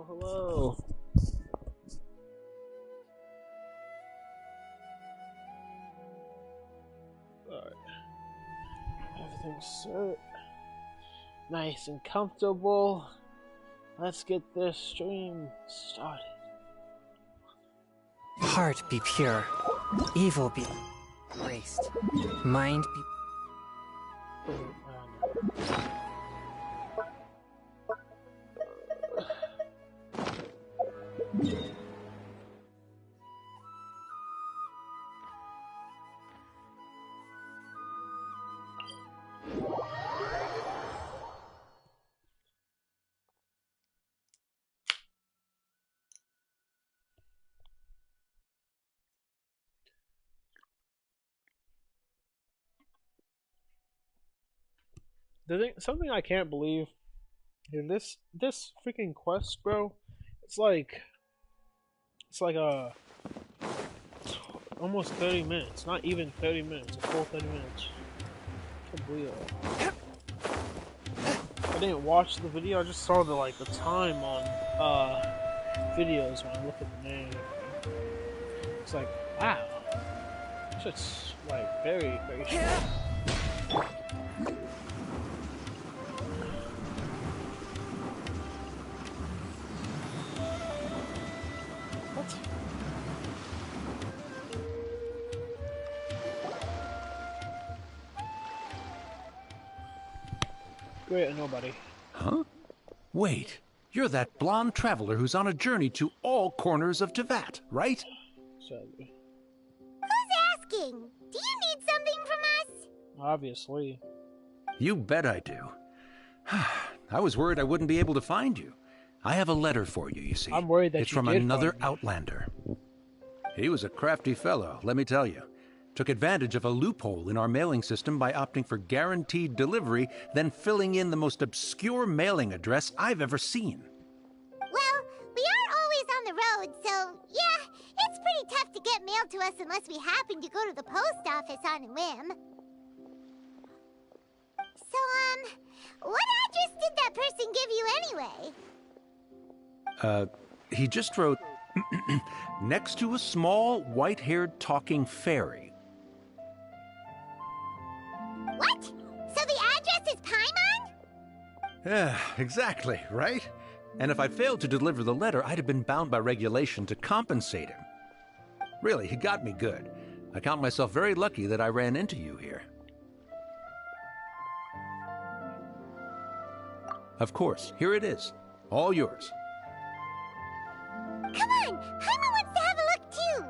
Hello. Alright. Everything's set. Nice and comfortable. Let's get this stream started. Heart be pure, evil be erased, mind be... Something I can't believe in this freaking quest, bro. It's like almost 30 minutes. Not even 30 minutes. A full 30 minutes. I can't believe that. I didn't watch the video. I just saw the time on videos when I look at the name. It's like, wow. It's just like very short. Great, nobody. Huh? Wait, you're that blonde traveler who's on a journey to all corners of Teyvat, right? Sadly. Who's asking? Do you need something from us? Obviously. You bet I do. I was worried I wouldn't be able to find you. I have a letter for you, you see. I'm worried that it's you from did another find me. Outlander. He was a crafty fellow, let me tell you. Took advantage of a loophole in our mailing system by opting for guaranteed delivery, then filling in the most obscure mailing address I've ever seen. Well, we are always on the road, so yeah, it's pretty tough to get mail to us unless we happen to go to the post office on a whim. So, what address did that person give you anyway? He just wrote, next to a small, white-haired talking fairy. What? So the address is Paimon? Yeah, exactly, right? And if I failed to deliver the letter, I'd have been bound by regulation to compensate him. Really, he got me good. I count myself very lucky that I ran into you here. Of course, here it is. All yours. Come on! Paimon wants to have a look too!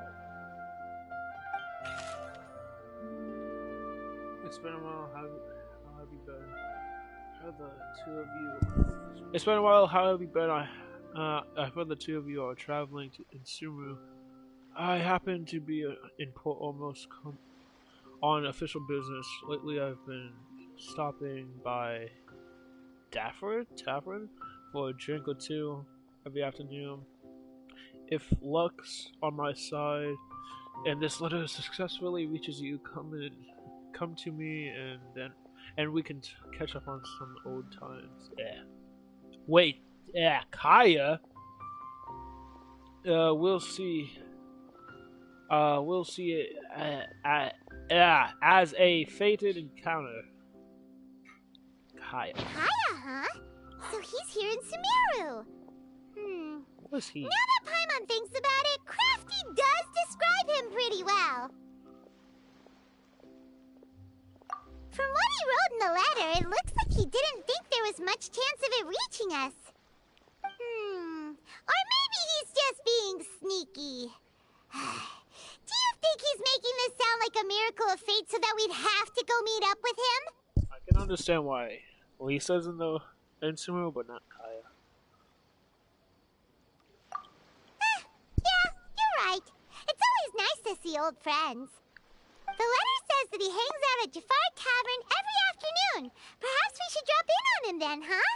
It's been a while. How have you been? How the two of you? It's been a while. How have you been? I've heard the two of you are traveling in Sumu. I happen to be in port almost on official business. Lately, I've been stopping by Tavern for a drink or two every afternoon. If luck's on my side, and this letter successfully reaches you, come to me, and we can catch up on some old times. Yeah. Wait, yeah, Kaya. We'll see. We'll see it as a fated encounter. Kaya. Kaya, huh? So he's here in Sumeru. What is he? Now that Paimon thinks about it, Crafty does describe him pretty well. From what he wrote in the letter, it looks like he didn't think there was much chance of it reaching us. Or maybe he's just being sneaky. Do you think he's making this sound like a miracle of fate so that we'd have to go meet up with him? I can understand why Lisa's in the Sumu, but not Kaya. Yeah, you're right. It's always nice to see old friends. The letter says that he hangs out at Jafar Tavern every afternoon. Perhaps we should drop in on him then, huh?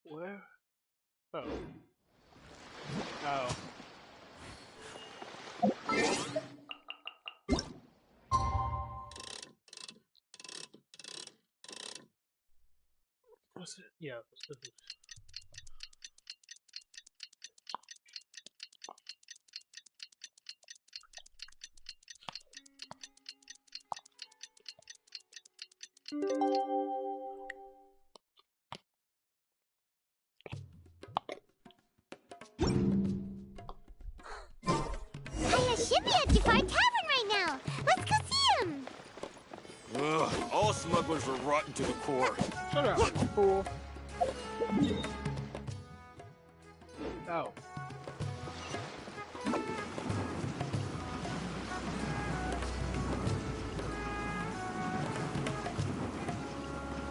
Where? Oh. Oh. What's it? Yeah. Kaya should be at Jafar Tavern right now. Let's go see him. Ugh, all smugglers are rotten to the core. Shut up, fool. Oh.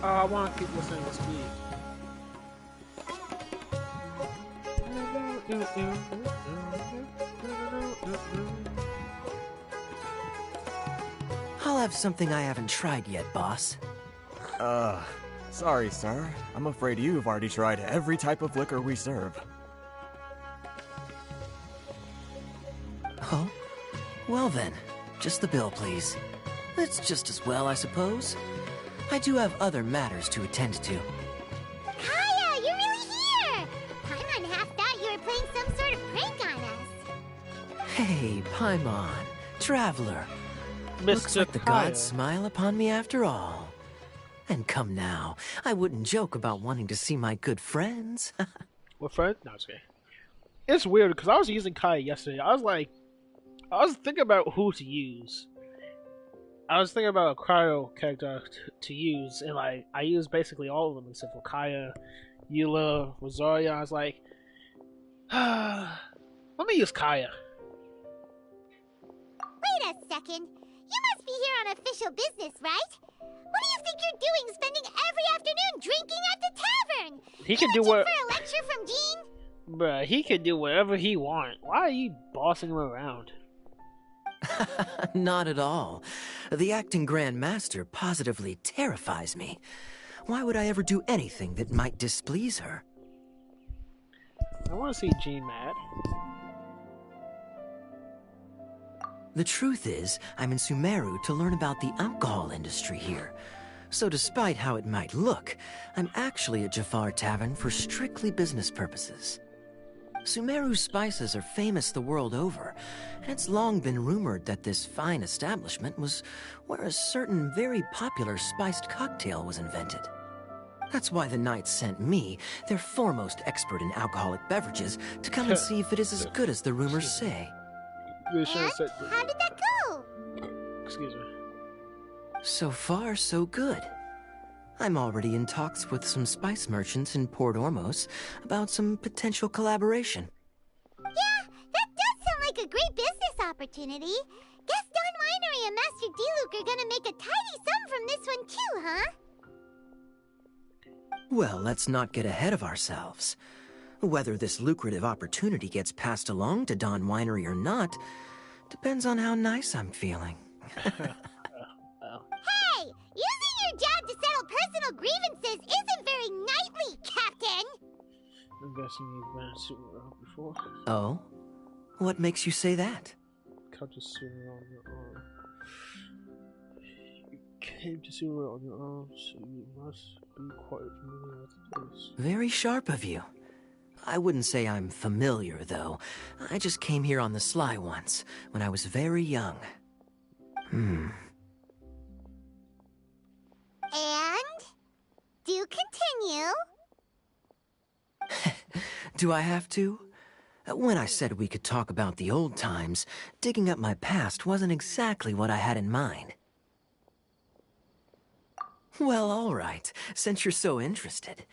Oh, I want to keep listening to speed. I'll have something I haven't tried yet, boss. Sorry, sir. I'm afraid you've already tried every type of liquor we serve. Oh? Well then, just the bill, please. That's just as well, I suppose. I do have other matters to attend to. Kaya, you're really here! Paimon half thought you were playing some sort of prank on us. Hey, Paimon, traveler. Mr. Looks like the Kaya. gods smile upon me after all. And come now, I wouldn't joke about wanting to see my good friends. What friend? No, it's okay. It's weird because I was using Kaya yesterday. I was thinking about who to use. I was thinking about a cryo character to use, and like I used basically all of them except for Kaya, Eula, Rosaria. I was like, let me use Kaya. Wait a second. You must be here on official business, right? What do you think you're doing spending every afternoon drinking at the tavern? He can You do what, for a lecture from Jean? bruh. He can do whatever he want. Why are you bossing him around? Not at all. The acting Grand Master positively terrifies me. Why would I ever do anything that might displease her? I want to see Jean mad. The truth is, I'm in Sumeru to learn about the alcohol industry here. So despite how it might look, I'm actually at Jafar Tavern for strictly business purposes. Sumeru's spices are famous the world over, and it's long been rumored that this fine establishment was where a certain very popular spiced cocktail was invented. That's why the Knights sent me, their foremost expert in alcoholic beverages, to come and see if it is as good as the rumors say. Really should have And said- how did that go? Excuse me. So far, so good. I'm already in talks with some spice merchants in Port Ormos about some potential collaboration. Yeah, that does sound like a great business opportunity. Guess Don Winery and Master D-Luke are gonna make a tidy sum from this one too, huh? Well, let's not get ahead of ourselves. Whether this lucrative opportunity gets passed along to Don Winery or not depends on how nice I'm feeling. Hey, using your job to settle personal grievances isn't very knightly, Captain! I'm guessing you've been a superhero before. Oh? What makes you say that? Come to Sumeru on your own. You came to Sumeru on your own, so you must be quite familiar with the place. Very sharp of you. I wouldn't say I'm familiar, though. I just came here on the sly once, when I was very young. And? Do continue. Do I have to? When I said we could talk about the old times, digging up my past wasn't exactly what I had in mind. Well, all right, since you're so interested.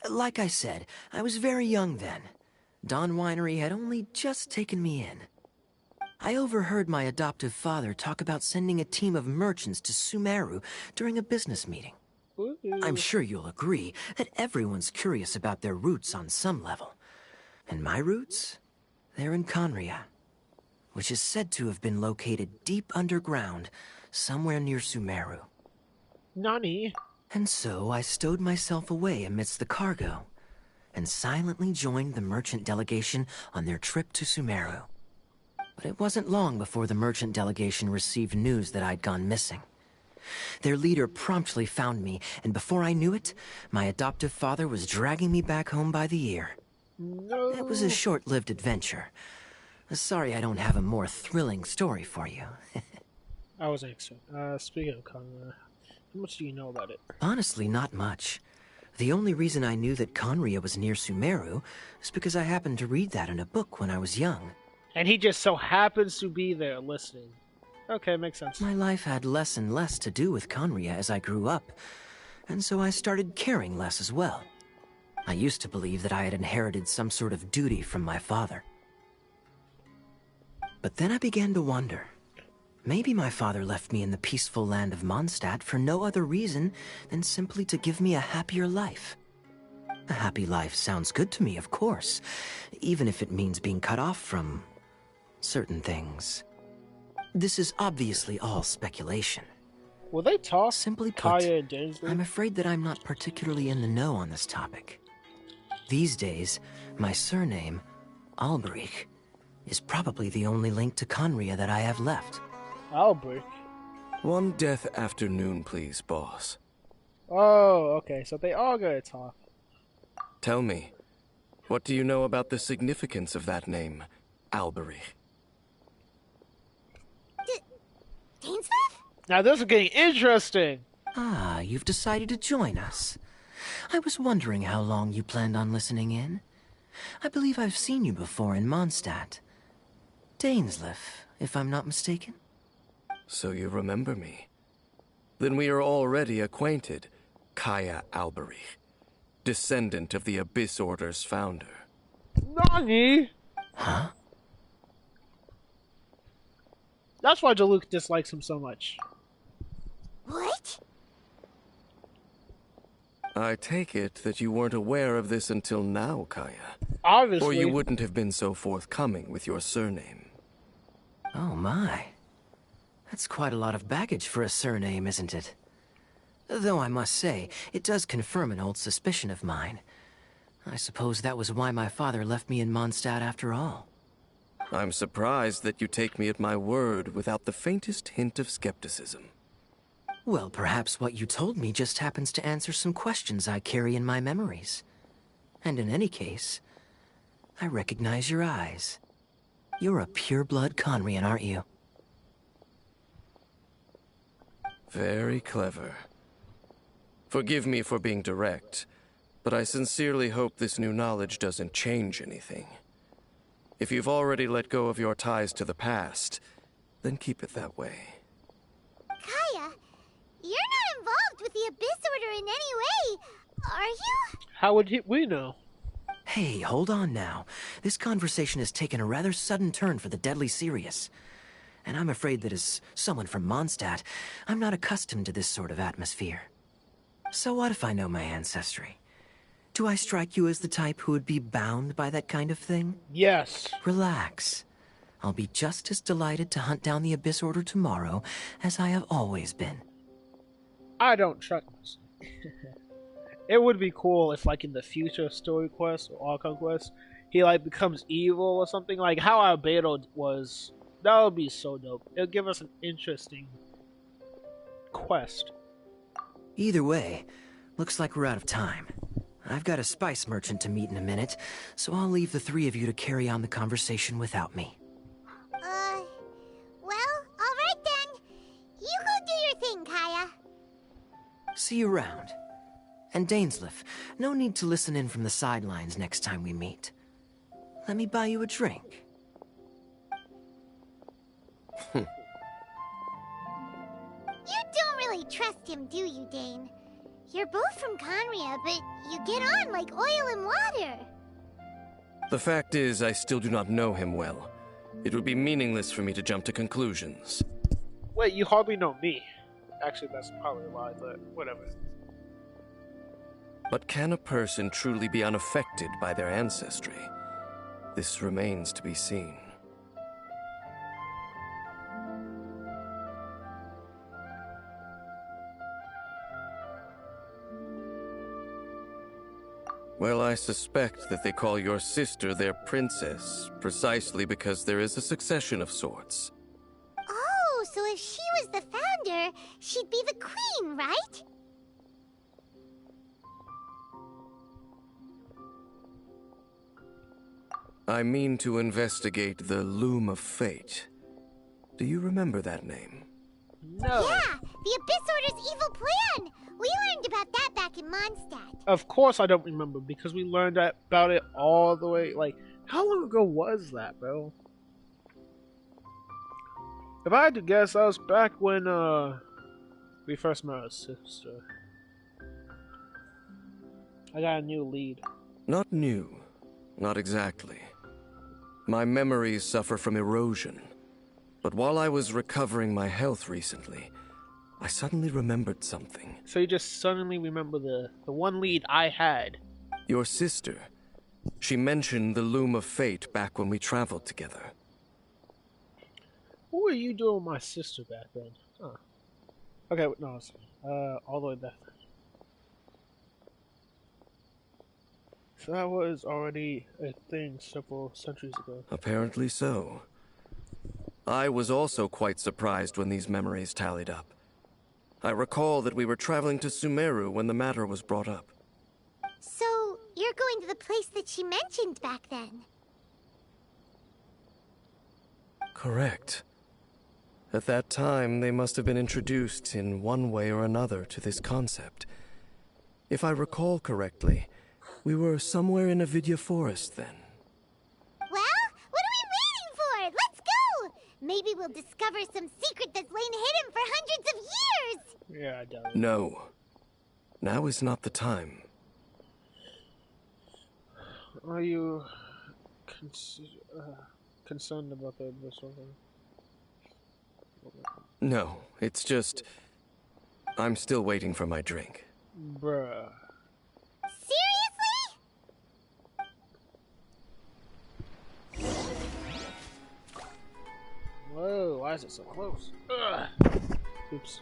Like I said, I was very young then. Don Winery had only just taken me in. I overheard my adoptive father talk about sending a team of merchants to Sumeru during a business meeting. I'm sure you'll agree that everyone's curious about their roots on some level. And my roots? They're in Conria, which is said to have been located deep underground, somewhere near Sumeru. Nani? And so I stowed myself away amidst the cargo and silently joined the merchant delegation on their trip to Sumeru. But it wasn't long before the merchant delegation received news that I'd gone missing. Their leader promptly found me, and before I knew it, my adoptive father was dragging me back home by the ear. No. It was a short-lived adventure. Sorry I don't have a more thrilling story for you. I wasn't expecting. Speaking of Conrad, how much do you know about it? Honestly, not much. The only reason I knew that Conria was near Sumeru is because I happened to read that in a book when I was young. And he just so happens to be there listening. Okay, makes sense. My life had less and less to do with Conria as I grew up, and so I started caring less as well. I used to believe that I had inherited some sort of duty from my father. But then I began to wonder. Maybe my father left me in the peaceful land of Mondstadt for no other reason than simply to give me a happier life. A happy life sounds good to me, of course, even if it means being cut off from certain things. This is obviously all speculation. Will they talk? Simply put, Kaya and Dinsley? I'm afraid that I'm not particularly in the know on this topic. These days, my surname, Alberich, is probably the only link to Conria that I have left. Albrecht. One death afternoon, please, boss. Oh, okay, so they are gonna talk. Tell me, what do you know about the significance of that name, Alberich? Dainsmith? Now this is getting interesting. Ah, you've decided to join us. I was wondering how long you planned on listening in. I believe I've seen you before in Mondstadt. Dainsliff, if I'm not mistaken. So you remember me. Then we are already acquainted, Kaya Alberich, descendant of the Abyss Order's founder. Nani? Huh? That's why Jaluk dislikes him so much. What? I take it that you weren't aware of this until now, Kaya. Obviously. Or you wouldn't have been so forthcoming with your surname. Oh my. That's quite a lot of baggage for a surname, isn't it? Though I must say, it does confirm an old suspicion of mine. I suppose that was why my father left me in Mondstadt after all. I'm surprised that you take me at my word without the faintest hint of skepticism. Well, perhaps what you told me just happens to answer some questions I carry in my memories. And in any case, I recognize your eyes. You're a pure-blood Conrian, aren't you? Very clever. Forgive me for being direct, but I sincerely hope this new knowledge doesn't change anything. If you've already let go of your ties to the past, then keep it that way. Kaya, you're not involved with the Abyss Order in any way, are you? How would we know? Hey, hold on now. This conversation has taken a rather sudden turn for the deadly serious. And I'm afraid that as someone from Mondstadt, I'm not accustomed to this sort of atmosphere. So what if I know my ancestry? Do I strike you as the type who would be bound by that kind of thing? Yes. Relax. I'll be just as delighted to hunt down the Abyss Order tomorrow as I have always been. I don't trust myself. It would be cool if, like, in the future Storyquest or Archon Quest, he, like, becomes evil or something. Like how Albedo was. That would be so dope. It'll give us an interesting quest. Either way, looks like we're out of time. I've got a spice merchant to meet in a minute, so I'll leave the three of you to carry on the conversation without me. Well, alright then. You go do your thing, Kaya. See you around. And Dainsliff, no need to listen in from the sidelines next time we meet. Let me buy you a drink. You don't really trust him, do you, Dane? You're both from Conria, but you get on like oil and water. The fact is, I still do not know him well. It would be meaningless for me to jump to conclusions. Wait, you hardly know me. Actually, that's probably a lie, but whatever. But can a person truly be unaffected by their ancestry? This remains to be seen. Well, I suspect that they call your sister their princess, precisely because there is a succession of sorts. Oh, so if she was the founder, she'd be the queen, right? I mean to investigate the Loom of Fate. Do you remember that name? No. Yeah, the Abyss Order's evil plan! We learned about that back in Mondstadt. Of course I don't remember, because we learned about it all the way, like, how long ago was that, bro? If I had to guess, that was back when, we first met our sister. I got a new lead. Not new. Not exactly. My memories suffer from erosion. But while I was recovering my health recently, I suddenly remembered something. So you just suddenly remember the one lead I had. Your sister. She mentioned the Loom of Fate back when we traveled together. What were you doing with my sister back then? Huh. Okay, no, it's all the way back. So that was already a thing several centuries ago. Apparently so. I was also quite surprised when these memories tallied up. I recall that we were traveling to Sumeru when the matter was brought up. So, you're going to the place that she mentioned back then? Correct. At that time, they must have been introduced in one way or another to this concept. If I recall correctly, we were somewhere in Avidya Forest then. Well, what are we waiting for? Let's go! Maybe we'll discover some secret that's lain hidden for hundreds of years! Yeah, I doubt it. No. Now is not the time. Are you concerned about the Abyss Order? No, it's just... I'm still waiting for my drink. Bruh. Seriously? Whoa, why is it so close? Ugh. Oops.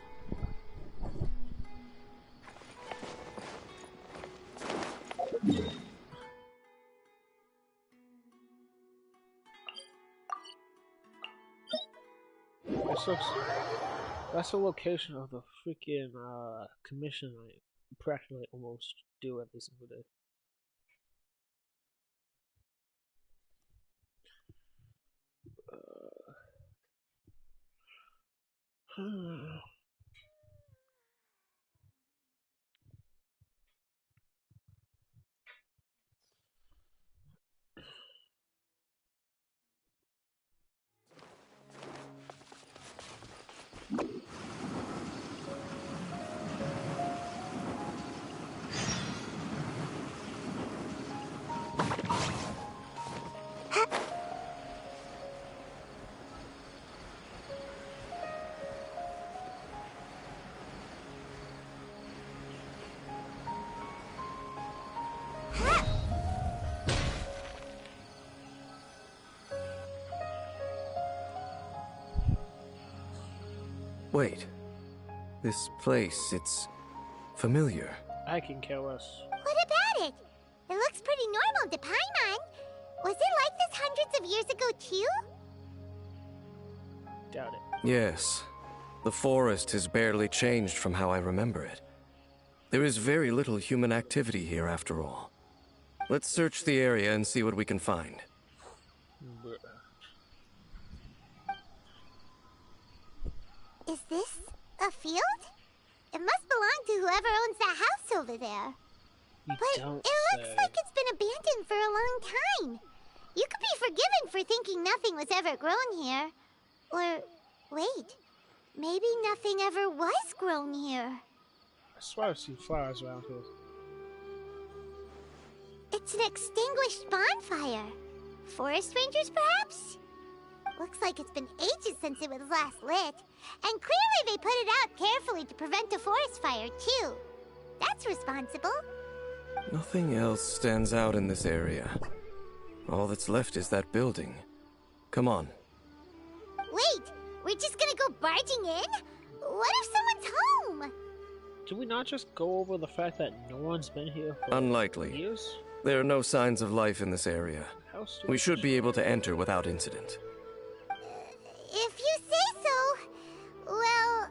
That's the location of the freaking commission I practically almost do every single day. Wait. This place, it's familiar. I can care less. What about it? It looks pretty normal to Paimon. Was it like this hundreds of years ago, too? Doubt it. Yes. The forest has barely changed from how I remember it. There is very little human activity here, after all. Let's search the area and see what we can find. Is this a field? It must belong to whoever owns that house over there. You But don't it looks say. like it's been abandoned for a long time. You could be forgiven for thinking nothing was ever grown here. Or, wait, maybe nothing ever was grown here. I swear I've seen flowers around here. It's an extinguished bonfire. Forest rangers, perhaps? Looks like it's been ages since it was last lit. And clearly they put it out carefully to prevent a forest fire, too. That's responsible. Nothing else stands out in this area. All that's left is that building. Come on. Wait, we're just gonna go barging in? What if someone's home? Did we not just go over the fact that no one's been here for Unlikely. years? There are no signs of life in this area. How stupid. We should be able to enter without incident. If you say so. Well,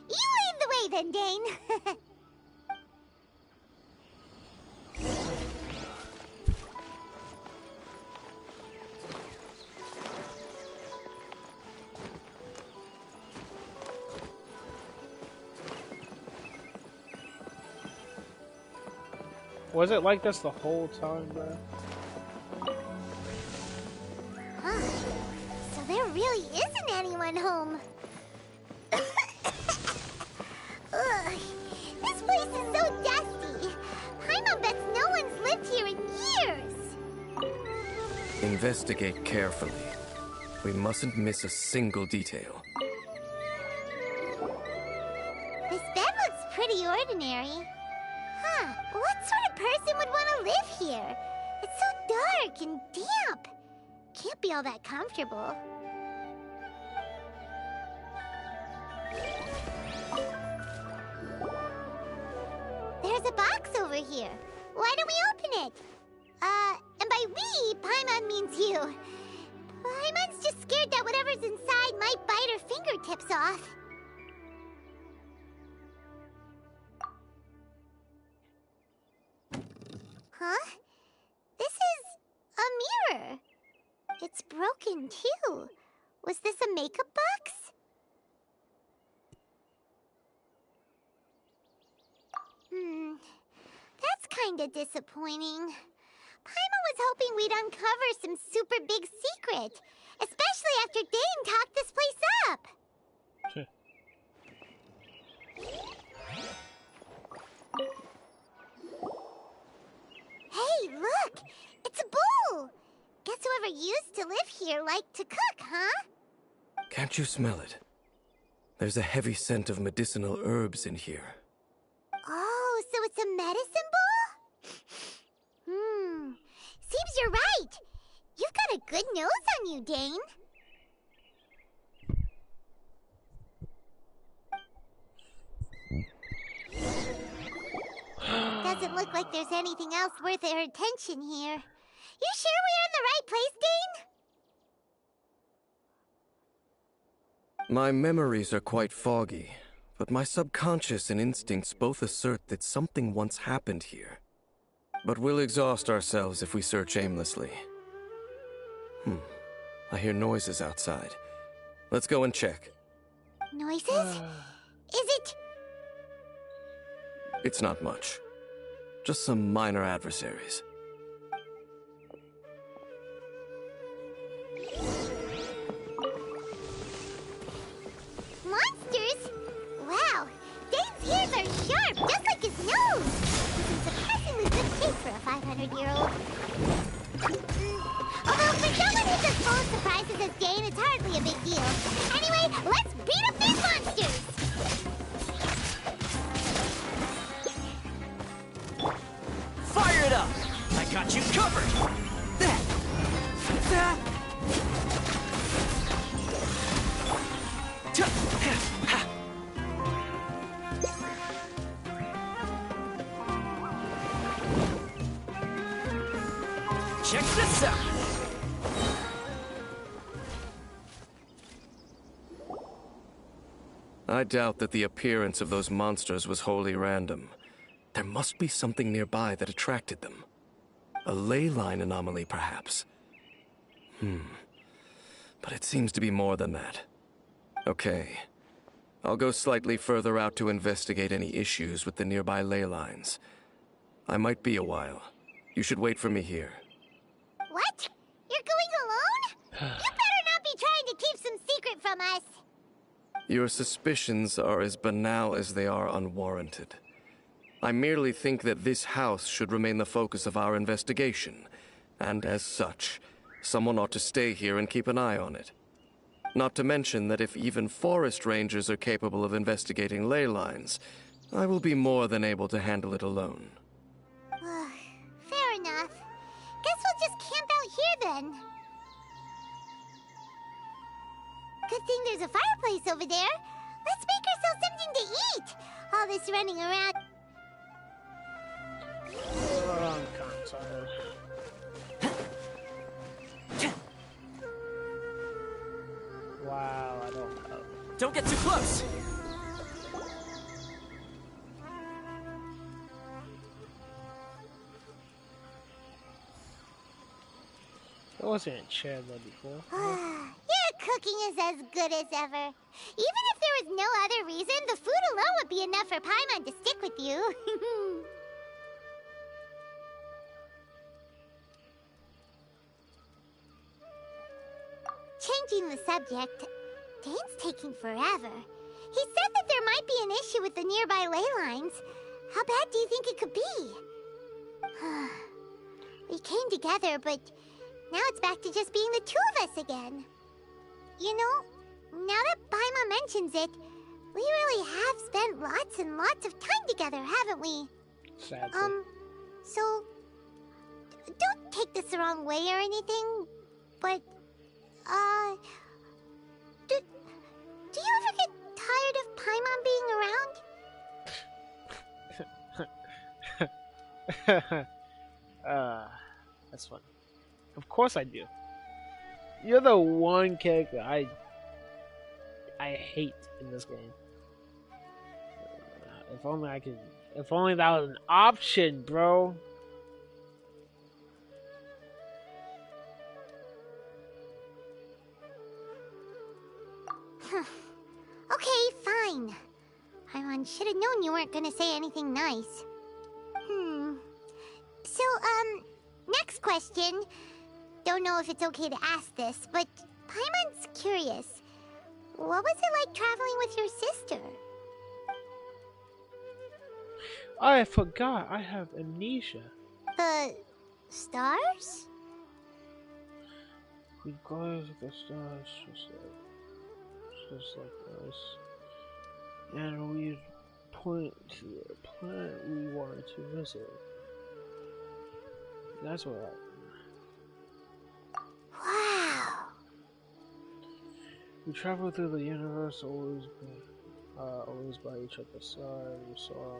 you lead the way then, Dane. Was it like this the whole time, bro? Huh. So there really isn't anyone home. Ugh. This place is so dusty. Paimon bets no one's lived here in years. Investigate carefully. We mustn't miss a single detail. This bed looks pretty ordinary. Huh, what sort of person would want to live here? It's so dark and damp. Can't be all that comfortable. There's a box over here. Why don't we open it? And by we, Paimon means you. Paimon's just scared that whatever's inside might bite her fingertips off. Huh? This is a mirror. It's broken, too. Was this a makeup box? That's kinda disappointing. Paimon was hoping we'd uncover some super big secret, especially after Dane talked this place up. Sure. Hey, look! It's a bowl! Guess whoever used to live here liked to cook, huh? Can't you smell it? There's a heavy scent of medicinal herbs in here. Oh, so it's a medicine bowl? Seems you're right. You've got a good nose on you, Dane. Doesn't look like there's anything else worth our attention here. You sure we're in the right place, Dane? My memories are quite foggy, but my subconscious and instincts both assert that something once happened here. But we'll exhaust ourselves if we search aimlessly. I hear noises outside. Let's go and check. Noises? Is it? It's not much. Just some minor adversaries. Monsters? Wow, Dane's ears are sharp, just like his nose. He's in surprisingly good shape for a 500-year-old. Although for someone who's as full of surprises as Dane, it's hardly a big deal. Anyway, let's beat up these monsters! Fire it up! I got you covered! That! Check this out! I doubt that the appearance of those monsters was wholly random. There must be something nearby that attracted them. A ley line anomaly, perhaps. But it seems to be more than that. Okay. I'll go slightly further out to investigate any issues with the nearby ley lines. I might be a while. You should wait for me here. What? You're going alone? You better not be trying to keep some secret from us. Your suspicions are as banal as they are unwarranted. I merely think that this house should remain the focus of our investigation, and as such, someone ought to stay here and keep an eye on it. Not to mention that if even forest rangers are capable of investigating ley lines, I will be more than able to handle it alone. Fair enough. Guess we'll just camp out here then. Good thing there's a fireplace over there. Let's make ourselves something to eat. All this running around. I'm kind of tired. Wow, I don't know. Don't get too close! I wasn't in Chandler before. Your cooking is as good as ever. Even if there was no other reason, the food alone would be enough for Paimon to stick with you. Changing the subject, Dane's taking forever. He said that there might be an issue with the nearby ley lines. How bad do you think it could be? We came together, but now it's back to just being the two of us again. You know, now that Paimon mentions it, we really have spent lots and lots of time together, haven't we? Sadly. So, don't take this the wrong way or anything, but, do you ever get tired of Paimon being around? That's funny. Of course I do. You're the one character I hate in this game. If only I could. If only that was an option, bro. Okay, fine. Paimon should have known you weren't gonna say anything nice. So, next question. Don't know if it's okay to ask this, but Paimon's curious. What was it like traveling with your sister? I forgot. I have amnesia. The stars? We go to the stars just like us. And we point to a planet we wanted to visit. That's what happened. Wow. We traveled through the universe, always by each other's side. We saw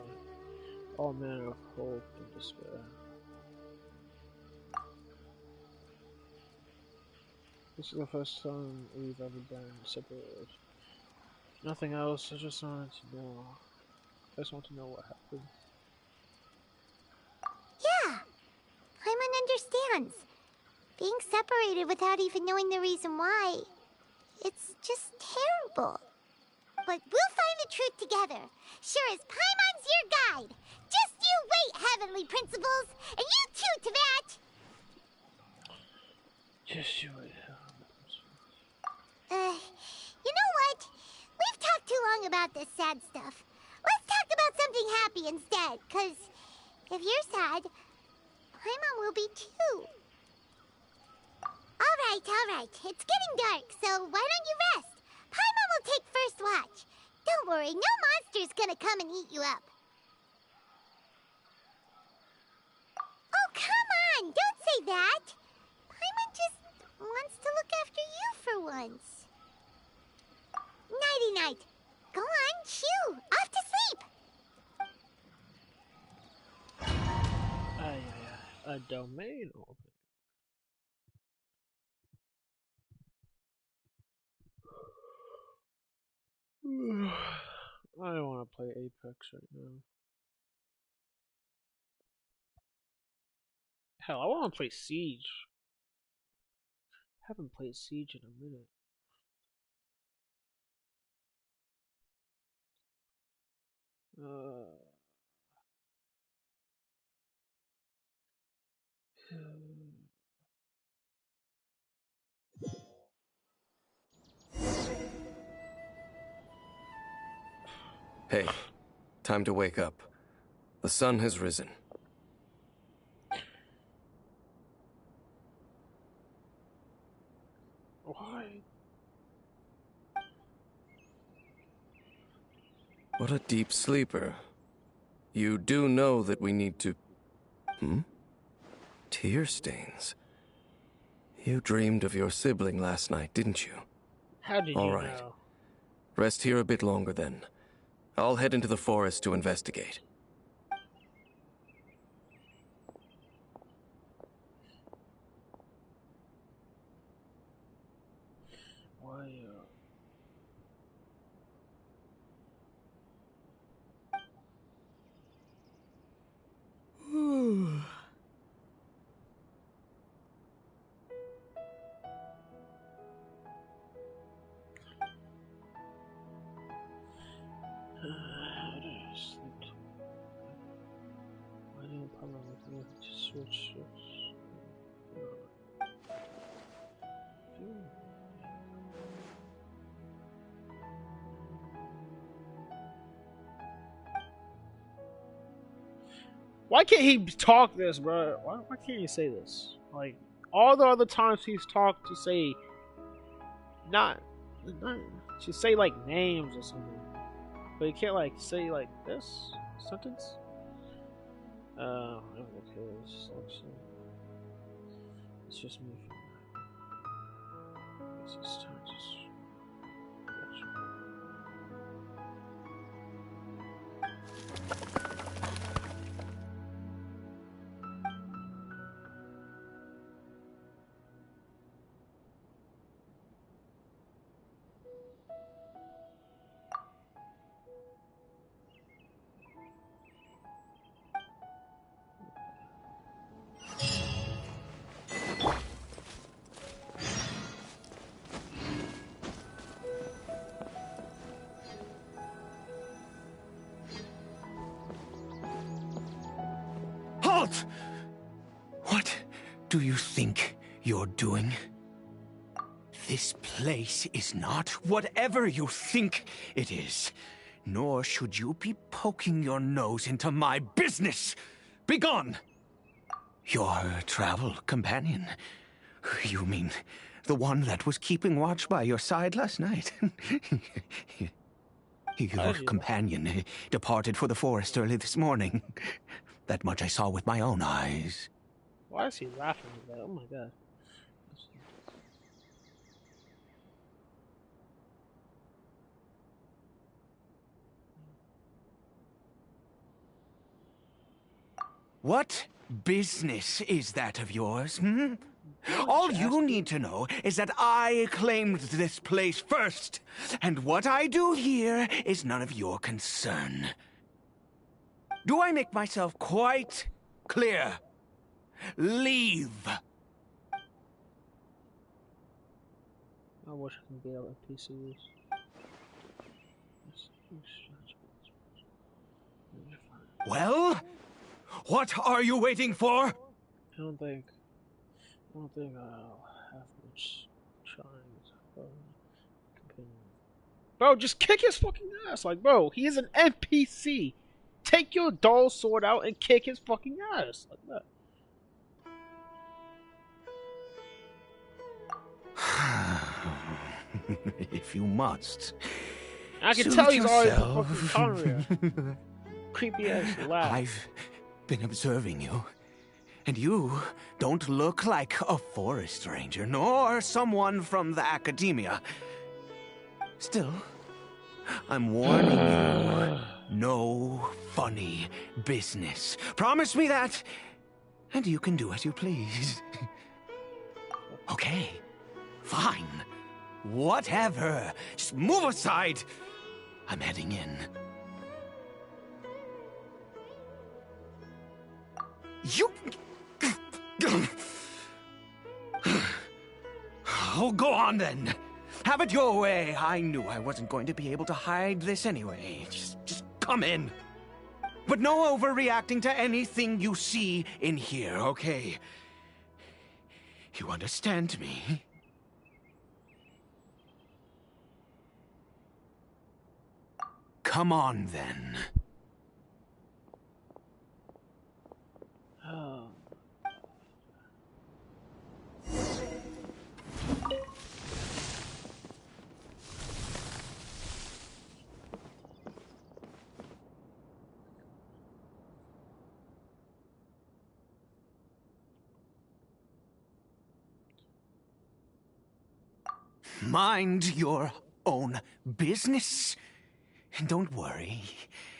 all manner of hope and despair. This is the first time we've ever been separated. Nothing else, I just wanted to know. I just want to know what happened. Yeah, Paimon understands. Being separated without even knowing the reason why, it's just terrible. But we'll find the truth together. Sure as Paimon's your guide. Just you wait, Heavenly Principles, and you too, Teyvat. Just you wait. You know what? We've talked too long about this sad stuff. Let's talk about something happy instead, 'cause if you're sad, Paimon will be too. All right. It's getting dark, so why don't you rest? Paimon will take first watch. Don't worry, no monster's gonna come and eat you up. Oh, come on! Don't say that! Paimon just wants to look after you for once. Nighty-night. Go on, shoo! Off to sleep! A domain open. I don't want to play Apex right now. Hell, I want to play Siege. Haven't played Siege in a minute. Hey, time to wake up. The sun has risen. Why? What a deep sleeper. You do know that we need to... Tear stains. You dreamed of your sibling last night, didn't you? How did All you right. know? Rest here a bit longer then. I'll head into the forest to investigate. How did I sleep? Why didn't I probably switch this? Why can't he talk this, bro? Why can't he say this? Like, all the other times he's talked to say, not to say like names or something. But he can't like say like this sentence? Okay, it's just me. It's just time to Halt! What do you think you're doing? This place is not whatever you think it is. Nor should you be poking your nose into my business. Begone! Your travel companion. You mean the one that was keeping watch by your side last night? Your companion departed for the forest early this morning. That much I saw with my own eyes. Why is he laughing at that? Oh my god. What business is that of yours, hmm? All you need to know is that I claimed this place first, and what I do here is none of your concern. Do I make myself quite clear? Leave. I wish I could be able to PCs. Well, what are you waiting for? I don't think I'll have much time. Bro, just kick his fucking ass. Like, bro, he is an NPC. Take your dull sword out and kick his fucking ass. Like that. If you must. I can tell he's already fucking Conria. Creepy ass laugh. I've been observing you, and you don't look like a forest ranger, nor someone from the academia. Still, I'm warning you, no funny business. Promise me that, and you can do as you please. Okay, fine. Whatever. Just move aside. I'm heading in. You... Oh, go on then. Have it your way. I knew I wasn't going to be able to hide this anyway. Just come in. But no overreacting to anything you see in here, okay? You understand me? Come on, then. Oh. Mind your own business. And don't worry,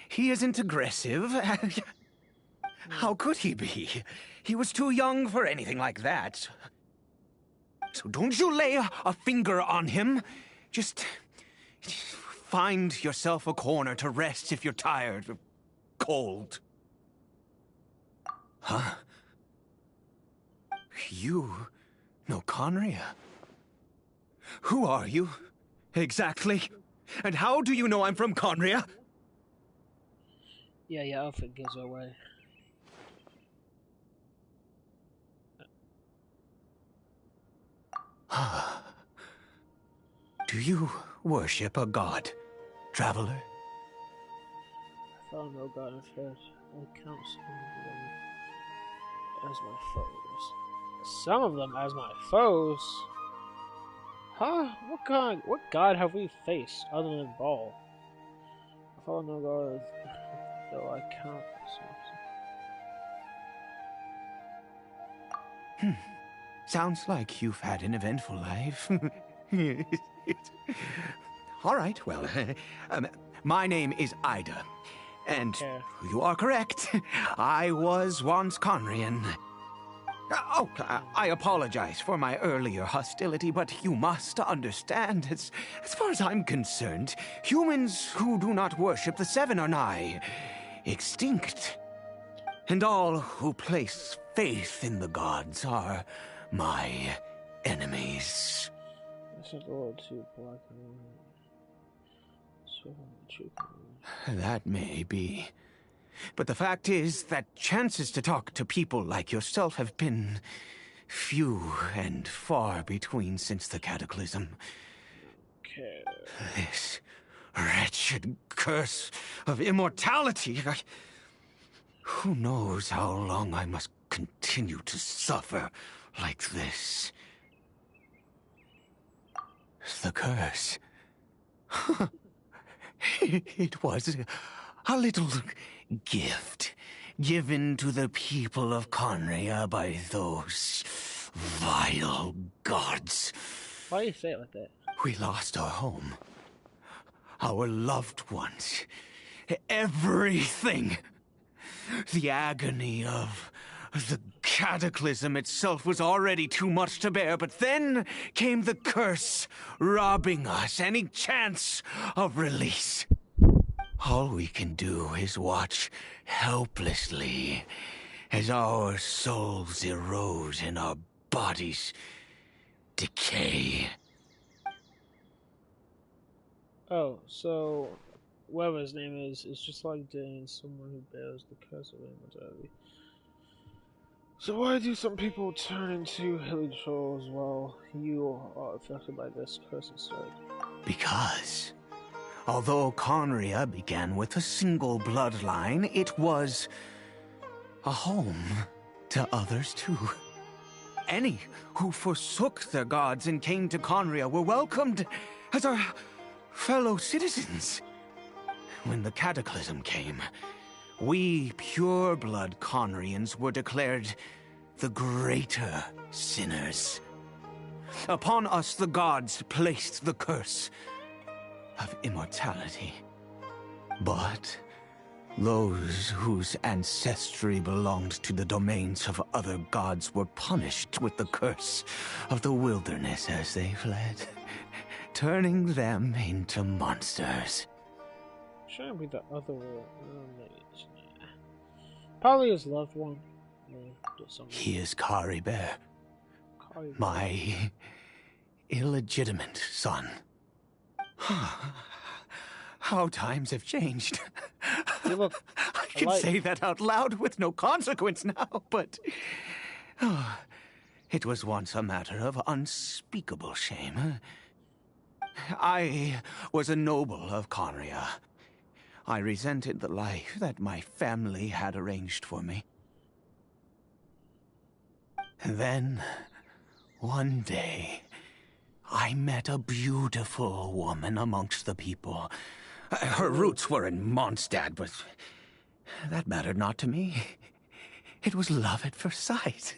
he isn't aggressive. How could he be? He was too young for anything like that. So don't you lay a finger on him. Just find yourself a corner to rest if you're tired or cold. Huh? You know Conria? Who are you, exactly? And how do you know I'm from Conria? Yeah, your outfit gives away. Do you worship a god, traveler? I found no god of hurt. I count some of them as my foes. Some of them as my foes? Huh? What god have we faced other than Baal? I found no god, though I count some. Sounds like you've had an eventful life. All right, well, my name is Ida, and you are correct. I was once Conrian. I apologize for my earlier hostility, but you must understand, as far as I'm concerned, humans who do not worship the Seven are nigh extinct. And all who place faith in the gods are my enemies. This is a little too black and That may be. But the fact is that chances to talk to people like yourself have been few and far between since the cataclysm. Okay. This wretched curse of immortality. Who knows how long I must continue to suffer like this? The curse. It was a little gift given to the people of Conria by those vile gods. Why do you say it like that? We lost our home, our loved ones, everything. The agony of the cataclysm itself was already too much to bear, but then came the curse, robbing us any chance of release. All we can do is watch helplessly as our souls erode and our bodies decay. Oh, so whatever his name is just like Dane, someone who bears the curse of immortality. So why do some people turn into hilly trolls while you are affected by this curse instead? Because although Conria began with a single bloodline, it was a home to others too. Any who forsook their gods and came to Conria were welcomed as our fellow citizens. When the cataclysm came, we pure-blood Conrians were declared the greater sinners. Upon us the gods placed the curse of immortality. But those whose ancestry belonged to the domains of other gods were punished with the curse of the wilderness as they fled, turning them into monsters. Trying to be the other one. Probably his loved one. He is Kari Bear, my illegitimate son. How times have changed. You look I can say that out loud with no consequence now, but it was once a matter of unspeakable shame. I was a noble of Conria. I resented the life that my family had arranged for me. Then, one day, I met a beautiful woman amongst the people. Her roots were in Mondstadt, but that mattered not to me. It was love at first sight.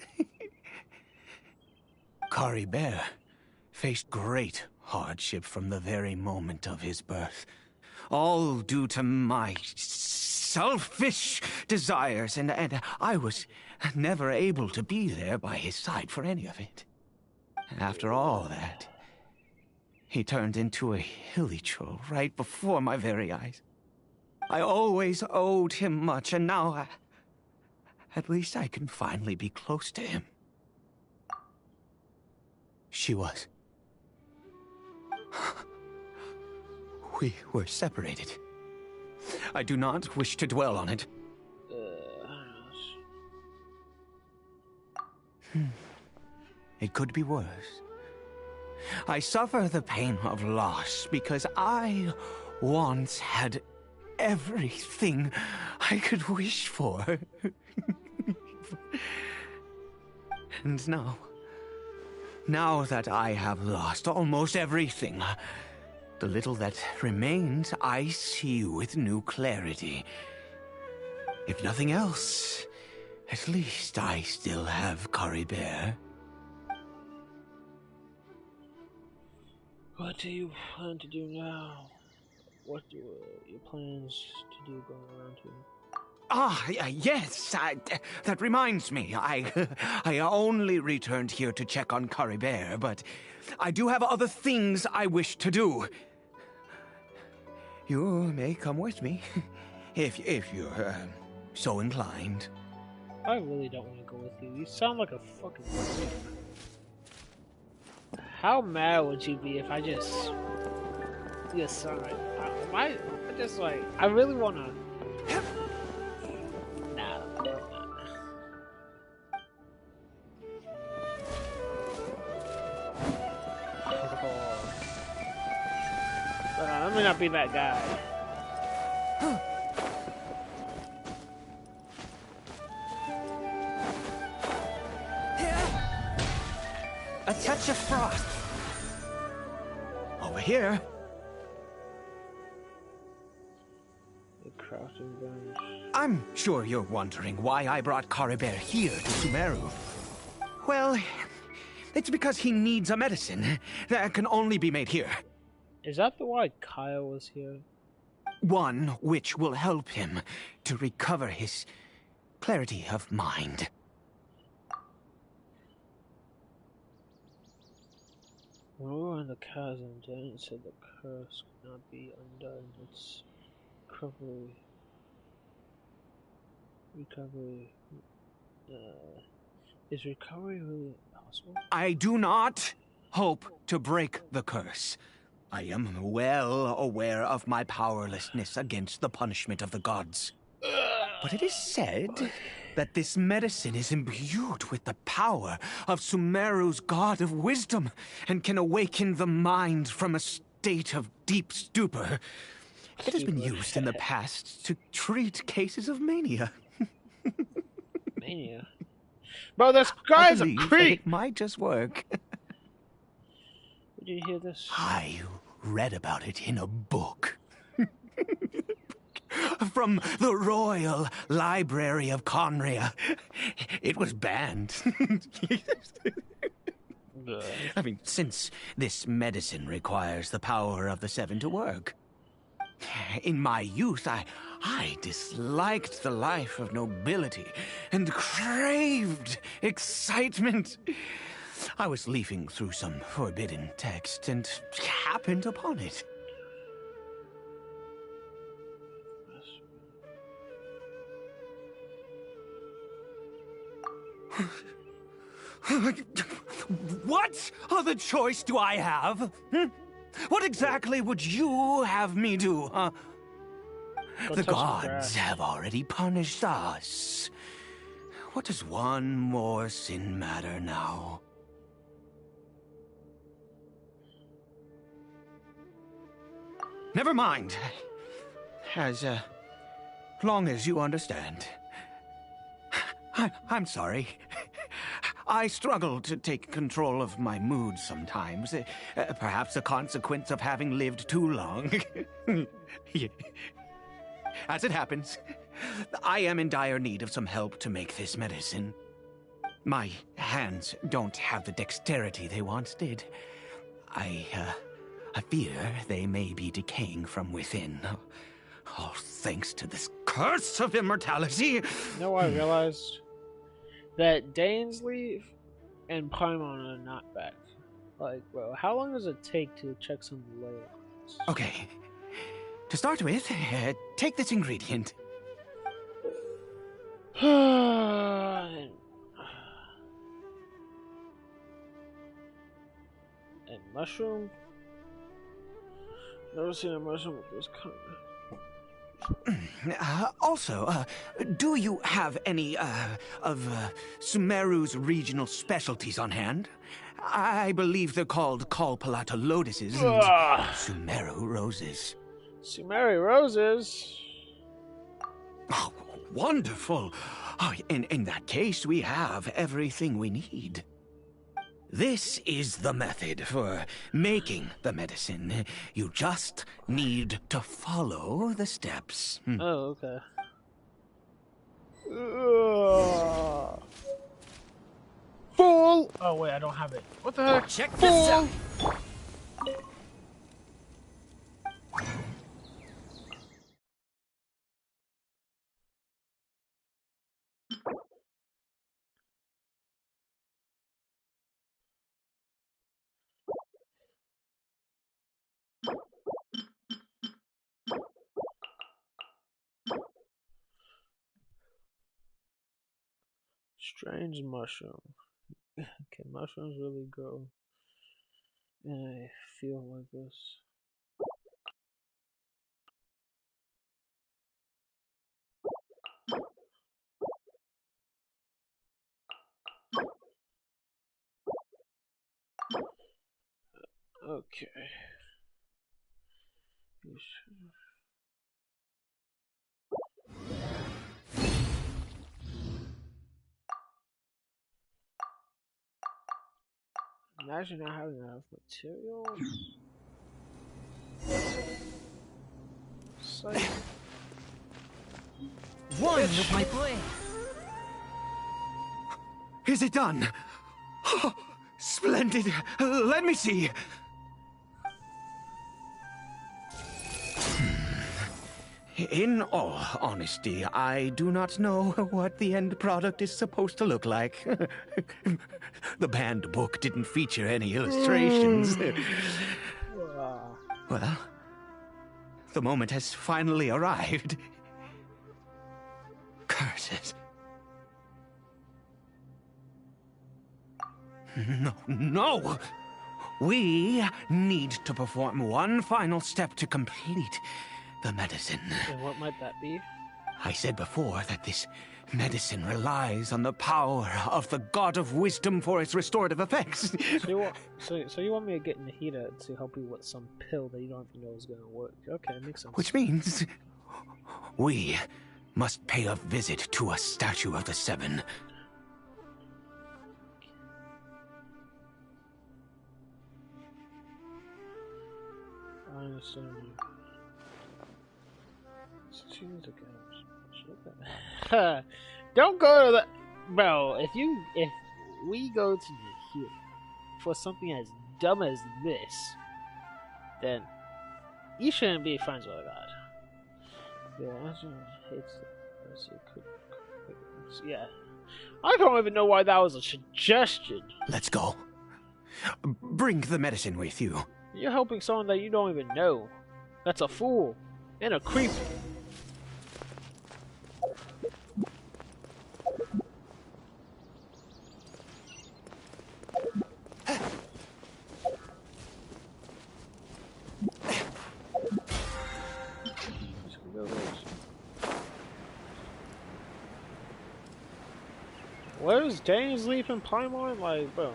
Kari Bear faced great hardship from the very moment of his birth. All due to my selfish desires, and I was never able to be there by his side for any of it. After all that, he turned into a hilly troll right before my very eyes. I always owed him much, and now at least I can finally be close to him. She was. We were separated. I do not wish to dwell on it. It could be worse. I suffer the pain of loss because I once had everything I could wish for. And now that I have lost almost everything, the little that remains I see with new clarity. If nothing else, at least I still have Caribert. What do you plan to do now? What do your plans to do going around here? Yes, that reminds me. I only returned here to check on Caribert, but I do have other things I wish to do. You may come with me, if you're so inclined. I really don't want to go with you. You sound like a fucking idiot. How mad would you be if I just signed? I just like, I really want to. Nah. Let me not be that guy. A touch of frost. Over here. The crafting bench. I'm sure you're wondering why I brought Caribert here to Sumeru. Well, it's because he needs a medicine that can only be made here. Is that the why Kyle was here? One which will help him to recover his clarity of mind. When we were in the chasm, Daniel said the curse could not be undone. Its recovery. Is recovery really possible? I do not hope to break the curse. I am well aware of my powerlessness against the punishment of the gods. But it is said that this medicine is imbued with the power of Sumeru's god of wisdom and can awaken the mind from a state of deep stupor. It has been used in the past to treat cases of mania. Mania? Bro, this guy's a creep! It might just work. Did you hear this? I read about it in a book. From the Royal Library of Conria. It was banned. I mean, since this medicine requires the power of the Seven to work. In my youth, I disliked the life of nobility and craved excitement. I was leafing through some forbidden text and happened upon it. What other choice do I have? What exactly would you have me do, huh? The gods have already punished us. What does one more sin matter now? Never mind. As long as you understand. I'm sorry. I struggle to take control of my mood sometimes. Perhaps a consequence of having lived too long. As it happens, I am in dire need of some help to make this medicine. My hands don't have the dexterity they once did. I fear they may be decaying from within. All thanks to this curse of immortality. You know what I realized? That Dainsley and Paimon are not back. Like, bro, how long does it take to check some layouts? Okay. To start with, take this ingredient. And mushroom? Never seen a mushroom with this kind. Also, do you have any, of Sumeru's regional specialties on hand? I believe they're called Kalpalata lotuses and Sumeru roses. Sumeru roses? Oh, wonderful. Oh, in that case, we have everything we need. This is the method for making the medicine. You just need to follow the steps. Oh, okay. Fool! Oh, wait, I don't have it. What the heck? Check this out! Strange mushroom. Can mushrooms really grow? And I feel like this. Okay. Imagine not having enough material. Psych. One with my blade. Is it done? Oh, splendid. Let me see. In all honesty, I do not know what the end product is supposed to look like. The banned book didn't feature any illustrations. Well, the moment has finally arrived. Curses. No! We need to perform one final step to complete the medicine. And what might that be? I said before that this medicine relies on the power of the God of Wisdom for its restorative effects. So you want me to get Nahida to help you with some pill that you don't even know is going to work? Okay, makes sense. Which means we must pay a visit to a statue of the Seven. I understand you. Don't go to the bro. If we go to here for something as dumb as this, then you shouldn't be friends with God. Yeah, I don't even know why that was a suggestion. Let's go. Bring the medicine with you. You're helping someone that you don't even know. That's a fool and a creep. Where's Dane's Leaf and Paimon? Like, bro.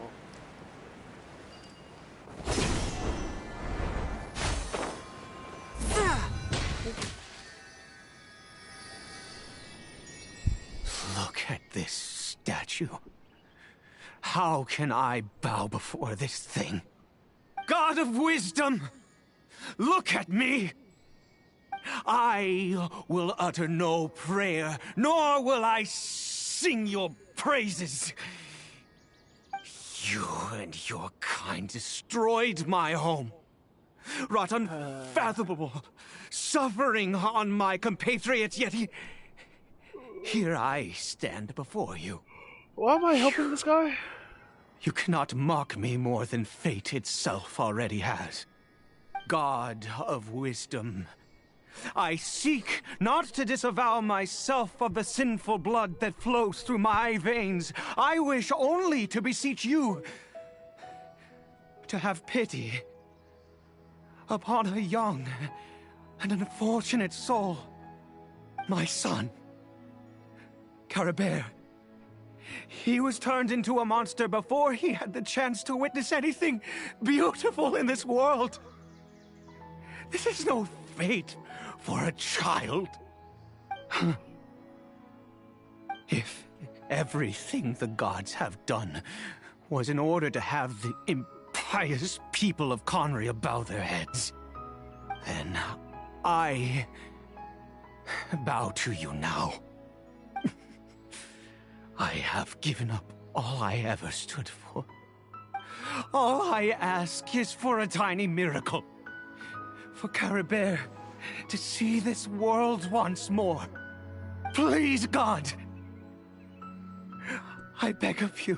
Look at this statue. How can I bow before this thing? God of Wisdom! Look at me! I will utter no prayer, nor will I sing your praises. You and your kind destroyed my home, wrought unfathomable suffering on my compatriots, yet here I stand before you. Why am I helping this guy? You cannot mock me more than fate itself already has. God of Wisdom, I seek not to disavow myself of the sinful blood that flows through my veins. I wish only to beseech you to have pity upon a young and unfortunate soul my son, Caribert. He was turned into a monster before he had the chance to witness anything beautiful in this world. This is no fate for a child. If everything the gods have done was in order to have the impious people of Conria bow their heads, then I bow to you now. I have given up all I ever stood for. All I ask is for a tiny miracle. For Caribert to see this world once more. Please, God! I beg of you.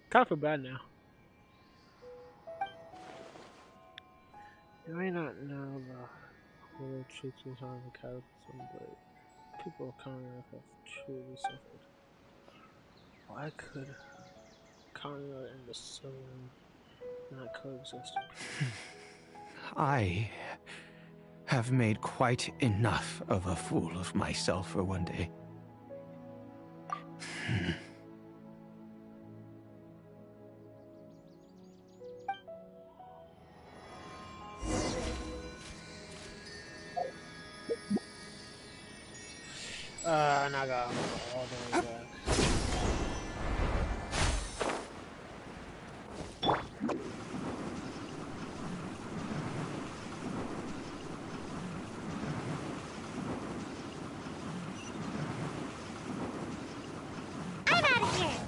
Kind of feel bad now. You may not know the whole truth behind the cataclysm, but people of Conrad have truly suffered. Why could Conrad and the Sylvan not coexist? I have made quite enough of a fool of myself for one day. Naga. Oh, there we go. I'm out of here!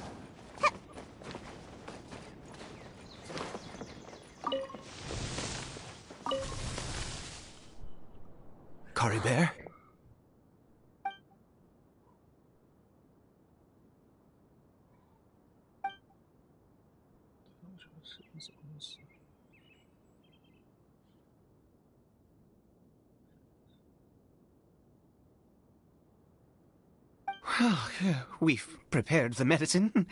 Caribert? Well, we've prepared the medicine.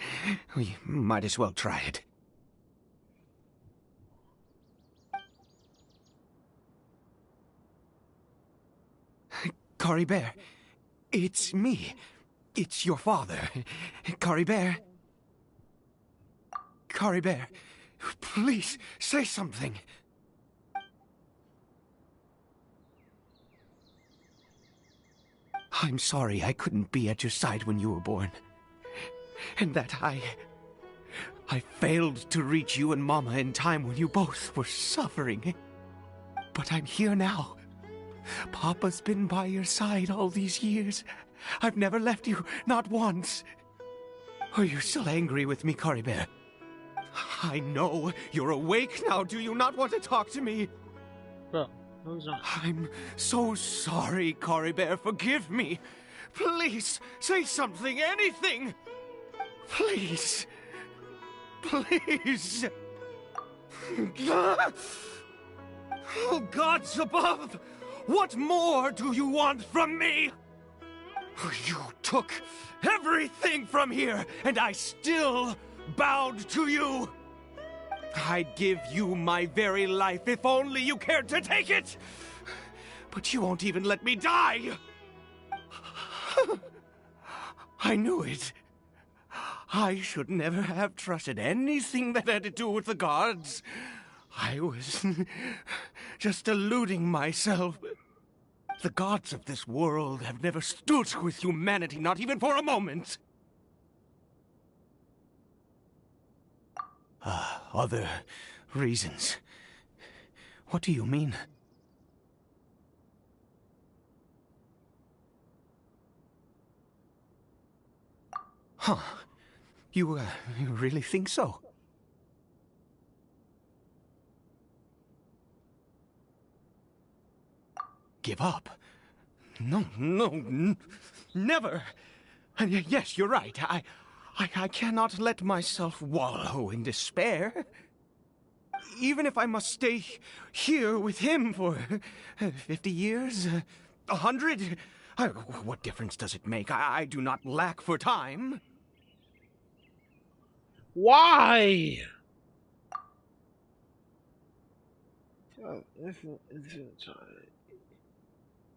We might as well try it. Caribert, it's me. It's your father. Caribert. Caribert, please say something. I'm sorry I couldn't be at your side when you were born. And that I failed to reach you and Mama in time when you both were suffering. But I'm here now. Papa's been by your side all these years. I've never left you, not once. Are you still angry with me, Caribert? I know you're awake now. Do you not want to talk to me? Well, no, he's not. I'm so sorry, Caribert. Forgive me. Please, say something, anything. Please. Please. Oh, gods above! What more do you want from me? You took everything from here, and I still bowed to you. I'd give you my very life if only you cared to take it. But you won't even let me die. I knew it. I should never have trusted anything that had to do with the gods. I was just deluding myself. The gods of this world have never stood with humanity, not even for a moment. Other reasons. What do you mean? Huh. You really think so? Give up? No, never. Yes, you're right. I cannot let myself wallow in despair. Even if I must stay here with him for 50 years, 100, what difference does it make? I do not lack for time. Why?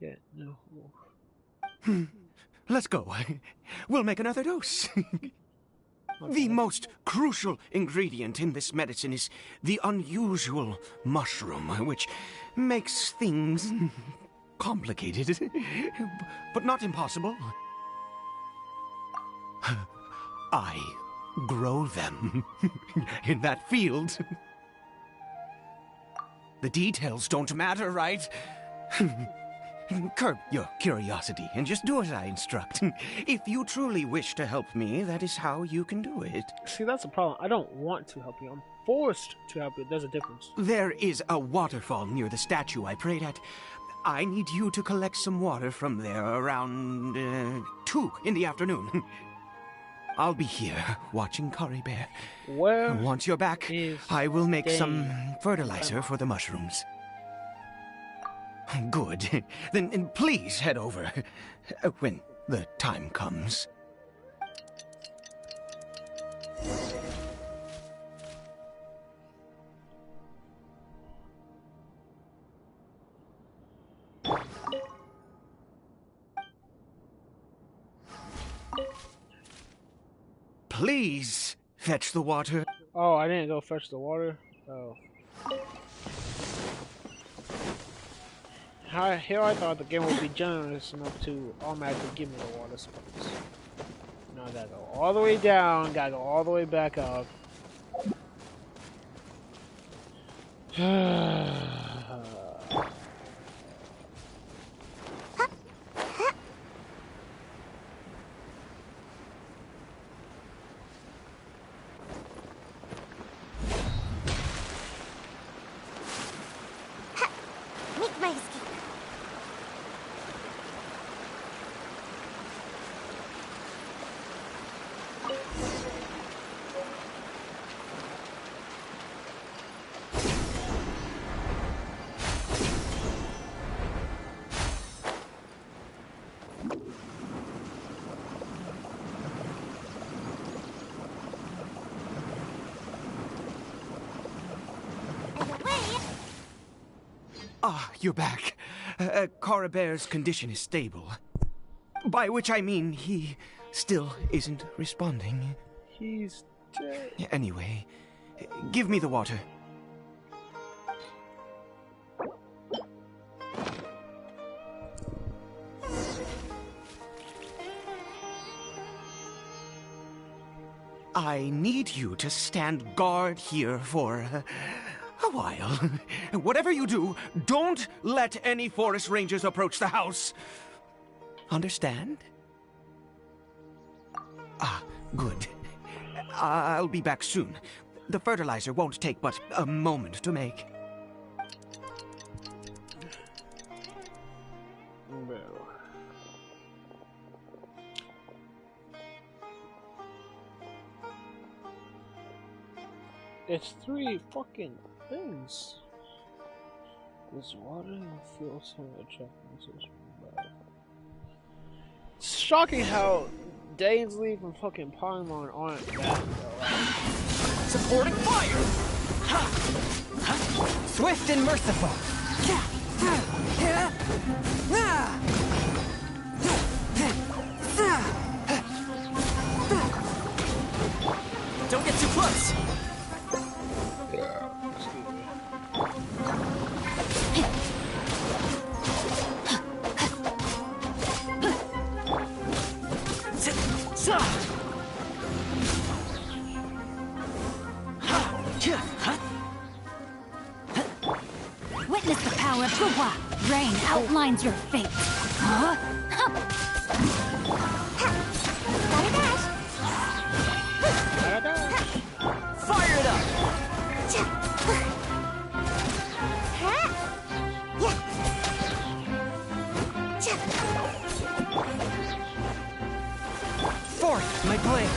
Yeah, no. Let's go. We'll make another dose. The most crucial ingredient in this medicine is the unusual mushroom, which makes things complicated, but not impossible. I grow them in that field. The details don't matter, right? Curb your curiosity and just do as I instruct. If you truly wish to help me, that is how you can do it. See, that's the problem. I don't want to help you. I'm forced to help you. There's a difference. There is a waterfall near the statue I prayed at. I need you to collect some water from there around 2 in the afternoon. I'll be here watching Curry Bear. Where? Once you're back, I will make some fertilizer for the mushrooms. Good. Then please head over when the time comes. Please fetch the water. Oh, I didn't go fetch the water? Oh. Here I thought the game would be generous enough to automatically give me the water supplies. Now I gotta go all the way down, gotta go all the way back up. Make my escape. Ah, you're back. Coribear's condition is stable. By which I mean he still isn't responding. He's dead. Anyway, give me the water. I need you to stand guard here for a while. Whatever you do, don't let any forest rangers approach the house. Understand? Ah, good. I'll be back soon. The fertilizer won't take but a moment to make. It's 3 fucking things. There's water in the field somewhere. It's shocking how Dainsley and fucking Paimon aren't bad though. Supporting fire! Swift and merciful! Don't get too close! Witness the power of Guwa. Rain outlines your fate. Huh? Fire it up! Forth, my blade!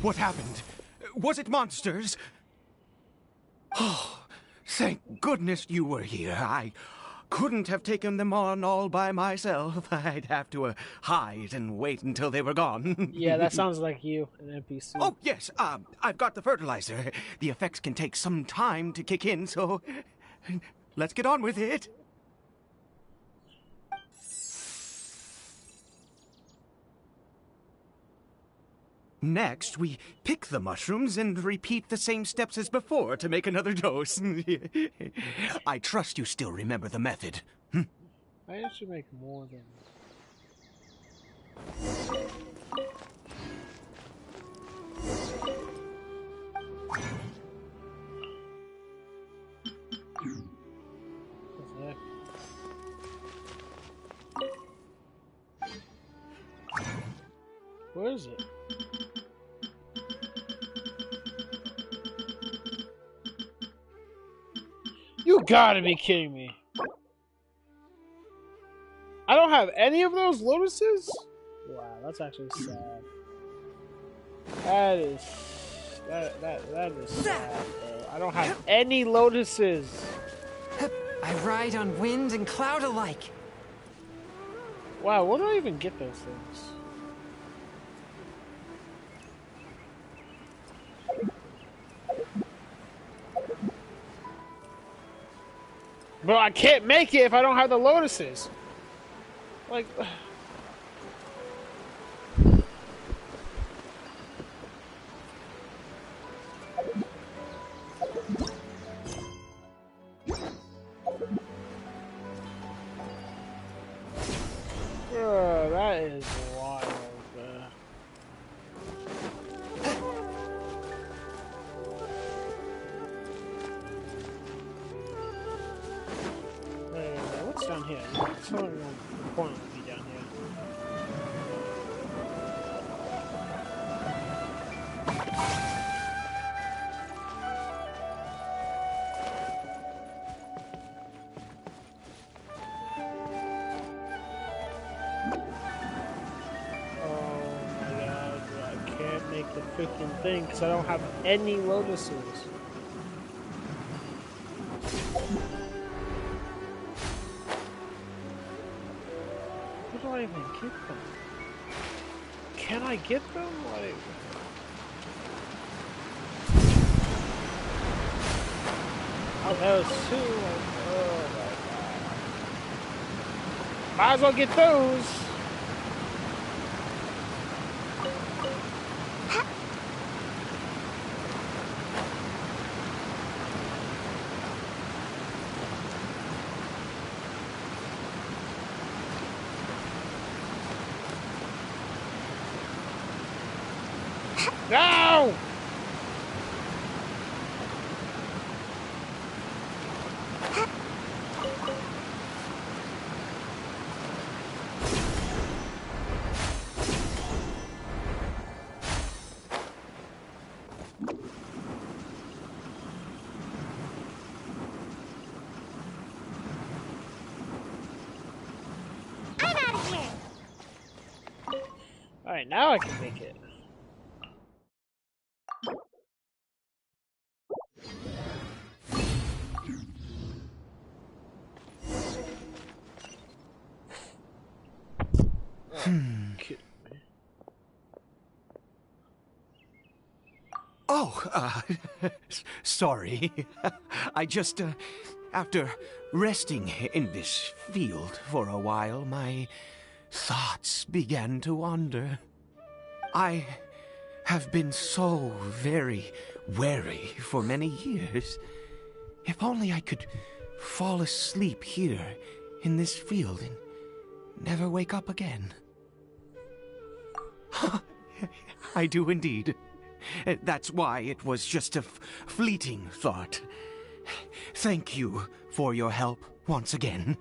What happened? Was it monsters? Oh, thank goodness you were here. couldn't have taken them on all by myself. I'd have to hide and wait until they were gone. Yeah, that sounds like you, an NPC. Oh, yes, I've got the fertilizer. The effects can take some time to kick in, so let's get on with it. Next, we pick the mushrooms and repeat the same steps as before to make another dose. I trust you still remember the method. I should make more than... Where is it? You gotta be kidding me. I don't have any of those lotuses? Wow, that's actually sad. That is sad, bro. I don't have any lotuses. I ride on wind and cloud alike. Wow, where do I even get those things? Bro, I can't make it if I don't have the lotuses. Like... Bro, that is wild, bro. What's down here? Something important to be down here. Freaking thing because I don't have any lotuses. How do I even get them? Can I get them? Like, oh, that was two. Like, oh my god! Might as well get those. No! I'm out of here. Alright, now I can make it. Oh, sorry. I just, after resting in this field for a while, my thoughts began to wander. I have been so very wary for many years. If only I could fall asleep here in this field and never wake up again. I do indeed. That's why it was just a fleeting thought. Thank you for your help once again.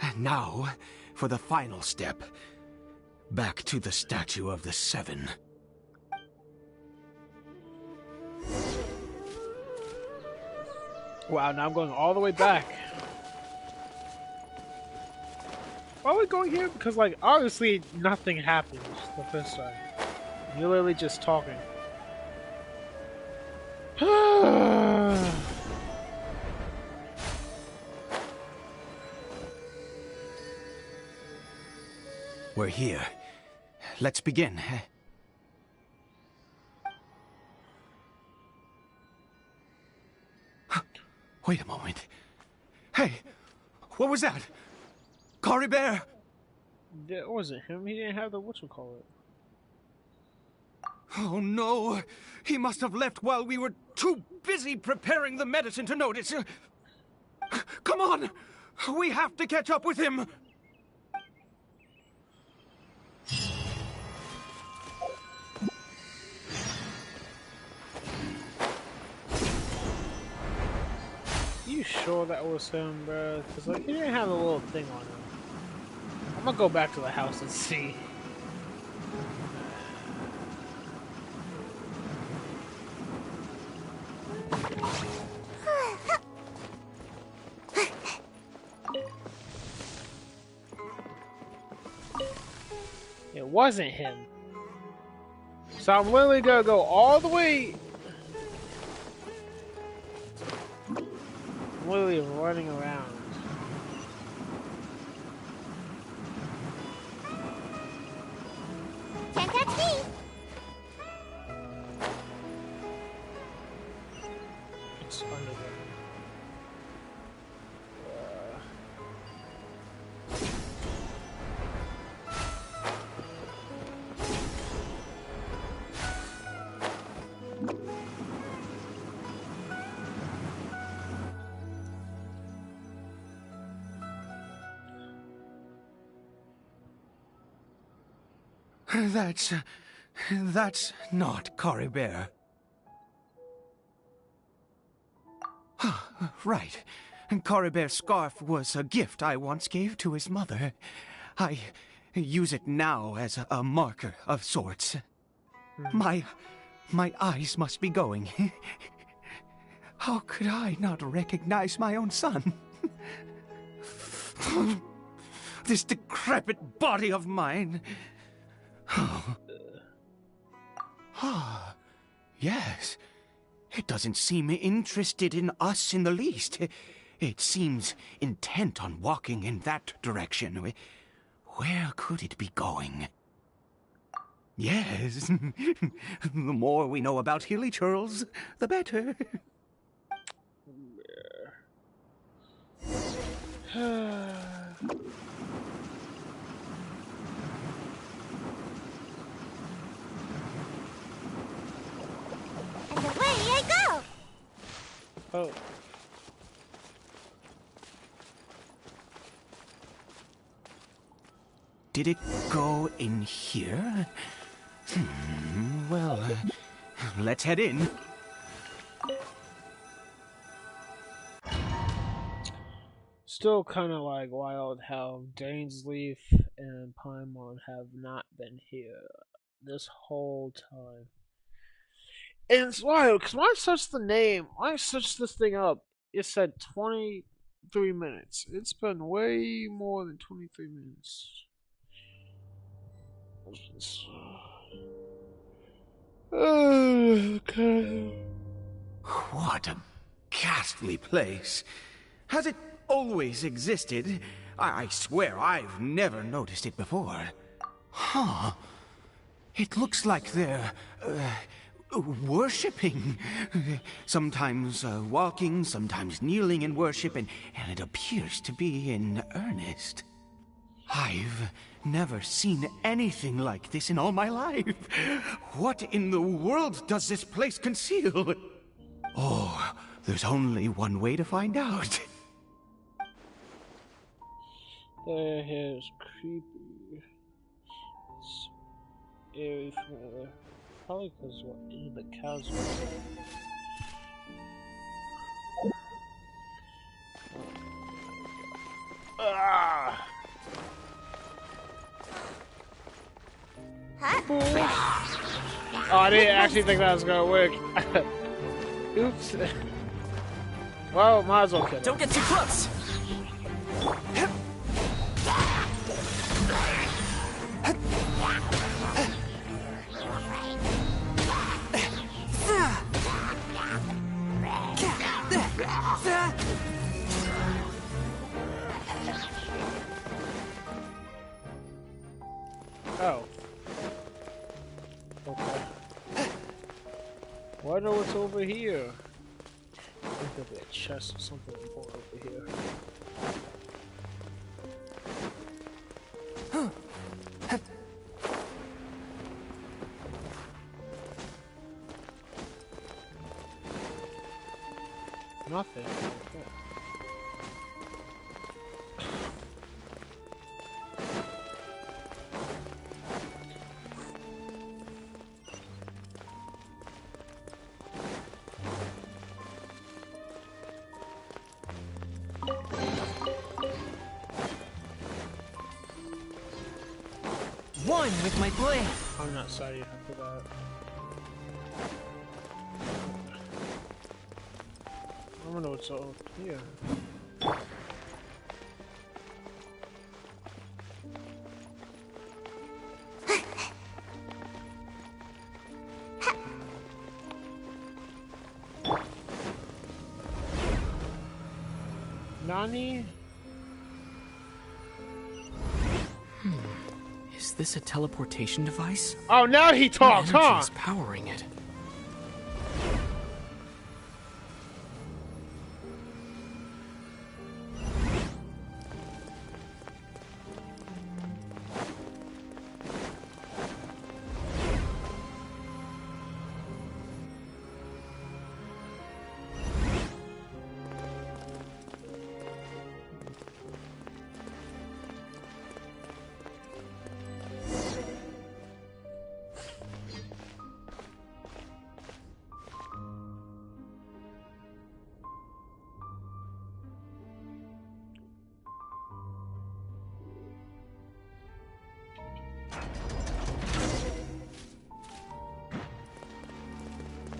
And now, for the final step. Back to the Statue of the Seven. Wow, now I'm going all the way back. Why are we going here? Because, like, obviously nothing happens the first time. You're literally just talking. we're here. Let's begin. Wait a moment. Hey, what was that? Cory Bear! That wasn't him. He didn't have the whatchamacallit. Oh no! He must have left while we were too busy preparing the medicine to notice. Come on! We have to catch up with him! You sure that was him, bro? Cause like he didn't have a little thing on him. I'm gonna go back to the house and see. It wasn't him. So I'm literally gonna go all the way. I'm literally running around. Can't catch me. It's under there. That's not Cory Bear. Right. Cory Bear's scarf was a gift I once gave to his mother. I use it now as a marker of sorts. My eyes must be going. How could I not recognize my own son? This decrepit body of mine. Yes. It doesn't seem interested in us in the least. It seems intent on walking in that direction. Where could it be going? Yes. The more we know about Hilly Churls, the better. And away I go! Oh. Did it go in here? Well, let's head in. Still kind of like wild how Dainsleif and Paimon have not been here this whole time. And it's wild, because when I searched the name, when I searched this thing up, it said 23 minutes. It's been way more than 23 minutes. What's this? Okay. What a ghastly place. Has it always existed? I swear I've never noticed it before. Huh. It looks like they're, worshipping. Sometimes walking, sometimes kneeling in worship, and it appears to be in earnest. I've never seen anything like this in all my life. What in the world does this place conceal? Oh, there's only one way to find out. Their hair is creepy. It's eerie familiar. Probably because we're in the chasm. Ah! Huh? Oh, I didn't actually think that was gonna work. Oops. Well, might as well kill him. Don't get too close! Okay. Well, I know what's over here. I think there'll be a chest or something important over here. Nothing. Okay. One with my blade. I'm not sorry for that. I don't know what's up here. Nani? Is this a teleportation device? Oh, now he talks, What huh? energy is powering it?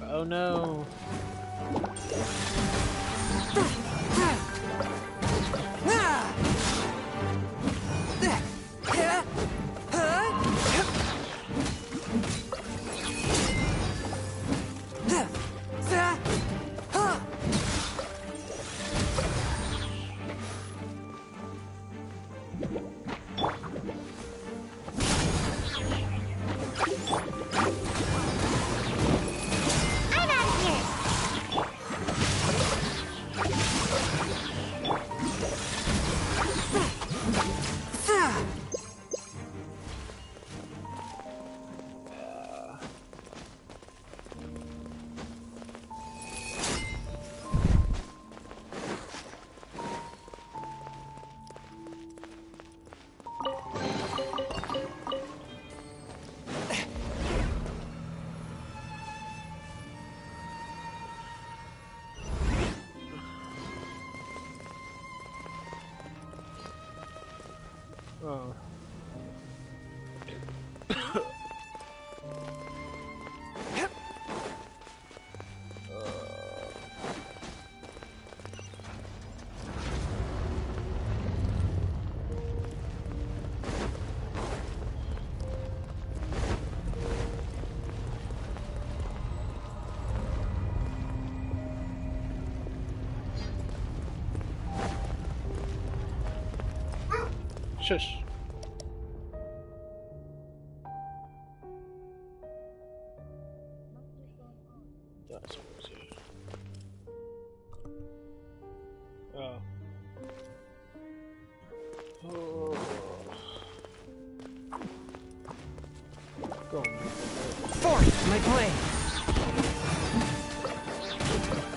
Oh no. Oh. Shush. That's what it is. Oh. Oh. Go on. Force my blade.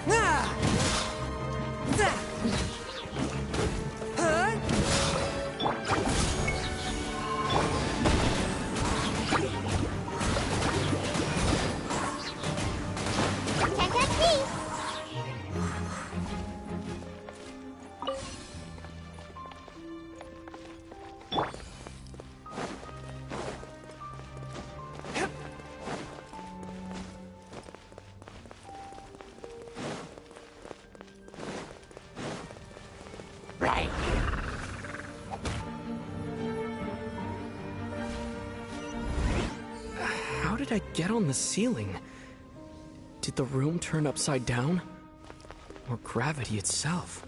Ah! How did I get on the ceiling? Did the room turn upside down? Or gravity itself?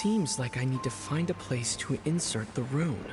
seems like I need to find a place to insert the rune.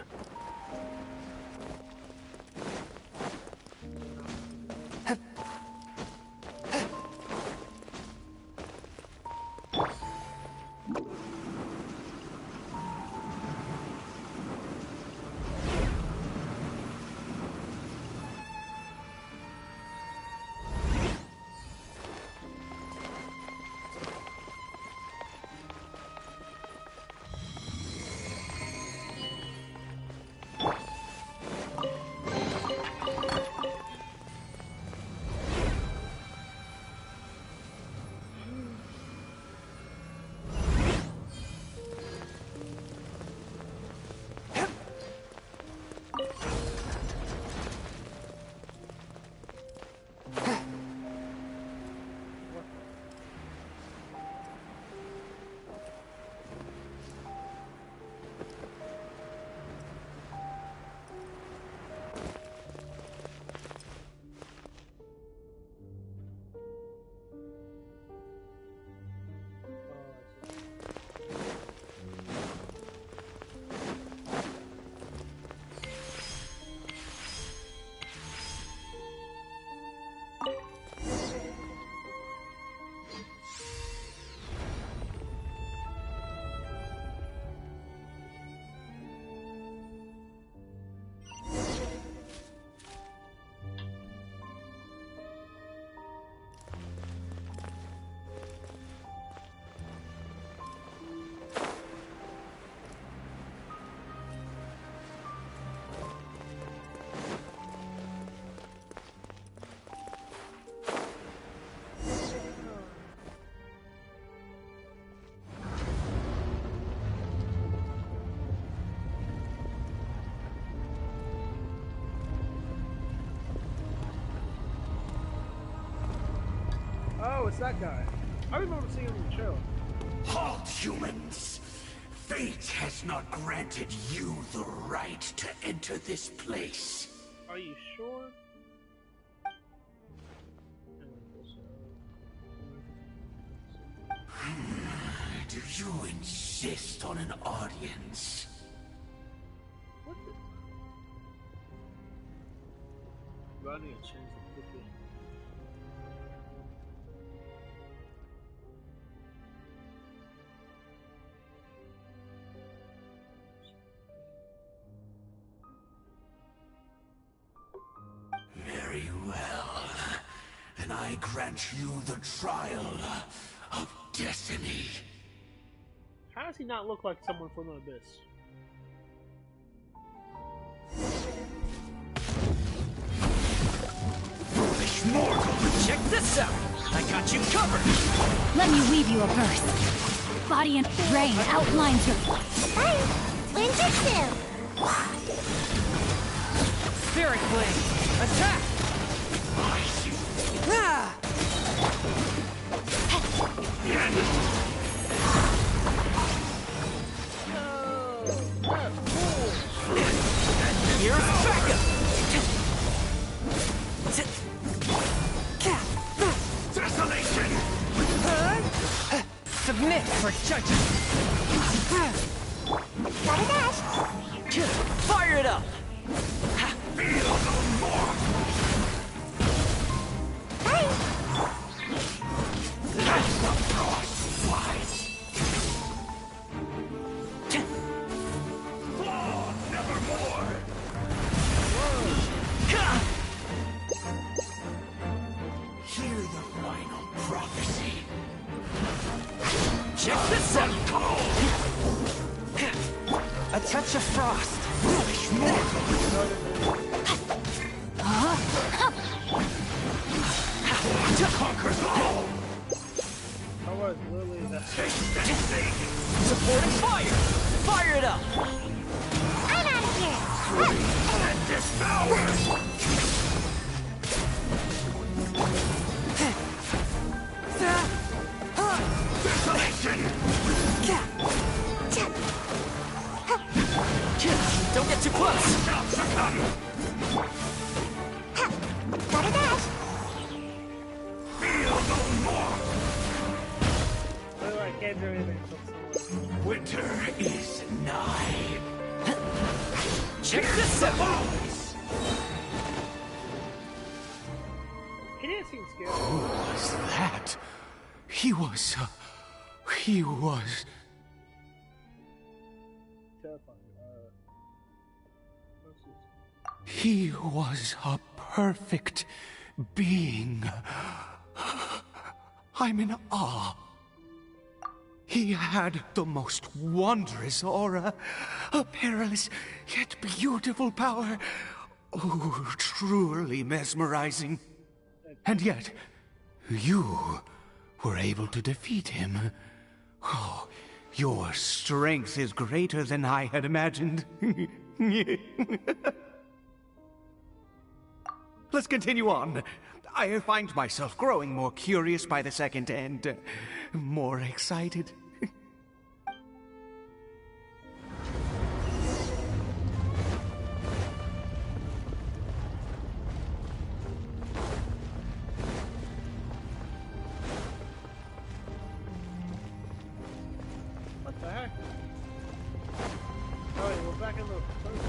Oh, it's that guy. I remember seeing him in the trailer. Halt, humans! Fate has not granted you the right to enter this place. Are you sure? Do you insist on an audience? What the? Running and change the cookie. Very well. Then I grant you the trial of destiny. How does he not look like someone from the Abyss? Foolish mortal! Check this out! I got you covered! Let me weave you a verse. Body and brain outlines your... Hey, Ninjutsu! Spirit Blade! Attack! Ah! Here's backup! Desolation! Submit for judgment! Gotta dash! Fire it up! Feel no more! Hey! That's the frost wise! Fall nevermore! Hear the final prophecy. Check this out! A touch of frost! Foolish mortal! Conquers all! How was Lily that? Supporting fire! Fire it up! I'm out of here! And devour! Desolation! Don't get too close! Stop the gun! Gotta dash! Feel no more! I can't do anything. Winter ain't seen scary. Who was that? He was... Terrifying. He was a perfect being. I'm in awe. He had the most wondrous aura, a perilous yet beautiful power. Oh, truly mesmerizing. And yet, you were able to defeat him. Oh, your strength is greater than I had imagined. Let's continue on. I find myself growing more curious by the second and more excited. What the heck? Oh, we're back in the first.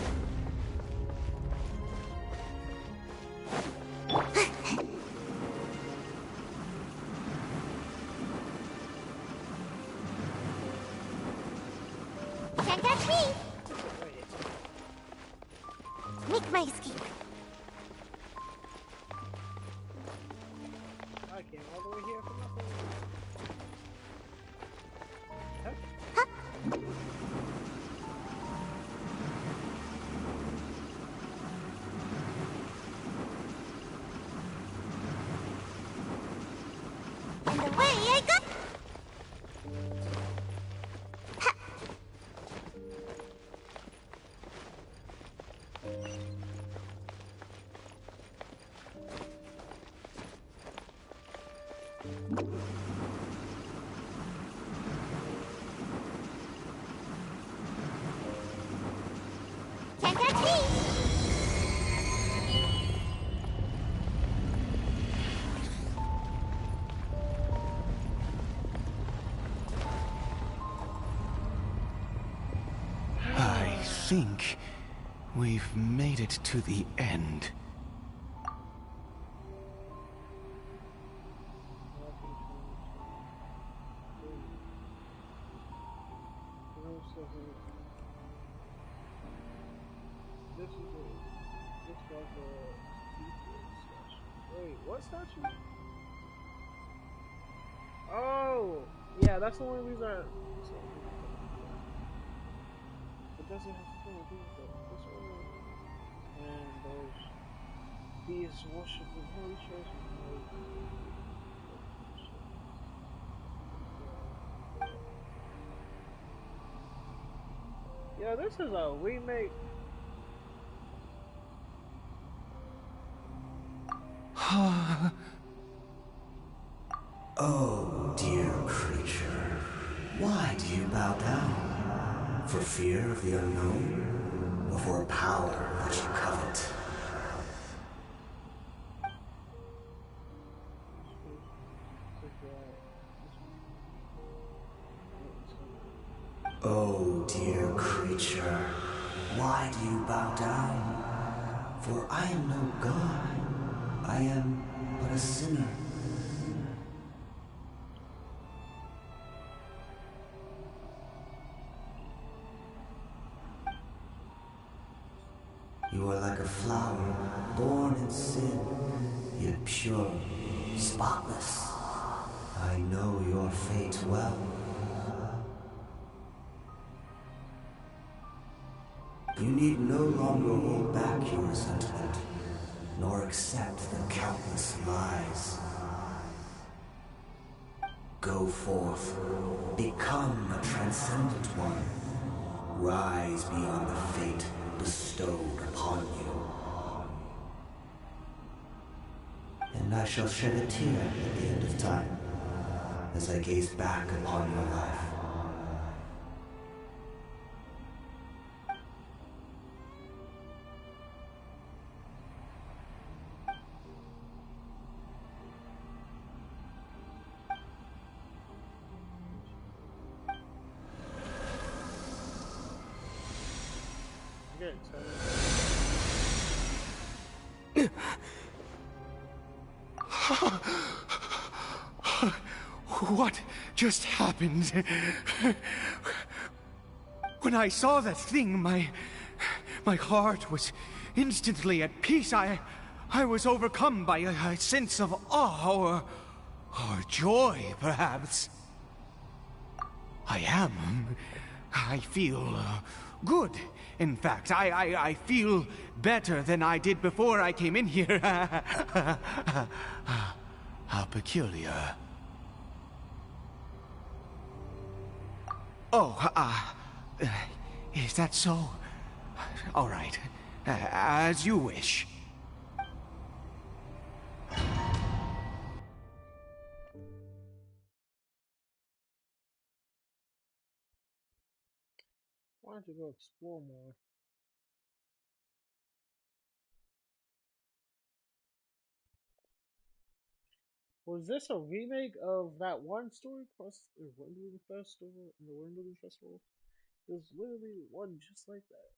Can't catch me! Make my escape. I came all the way here for nothing. And away I go! Can't catch me! I think we've made it to the end. This was a statue. Wait, what statue? Oh, yeah, that's the only reason I. It doesn't have to do with this one. And those these worshiping holy church. Yeah, this is a remake. Oh, dear creature, why do you bow down? For fear of the unknown? Or for a power that you covet? Oh, dear creature, why do you bow down? For I am no god. I am but a sinner. You are like a flower, born in sin, yet pure, spotless. I know your fate well. You need no longer hold back your resentment, nor accept the countless lies. Go forth, become a transcendent one. Rise beyond the fate bestowed upon you. And I shall shed a tear at the end of time, as I gaze back upon your life. What just happened? When I saw that thing, my heart was instantly at peace. I was overcome by a sense of awe or joy, perhaps. I feel good. In fact, I feel better than I did before I came in here. How peculiar. Oh, is that so? All right. As you wish. Why don't you go explore more? Was this a remake of that one Storyquest or Windling Festival in the Windling Festival? There's literally one just like that.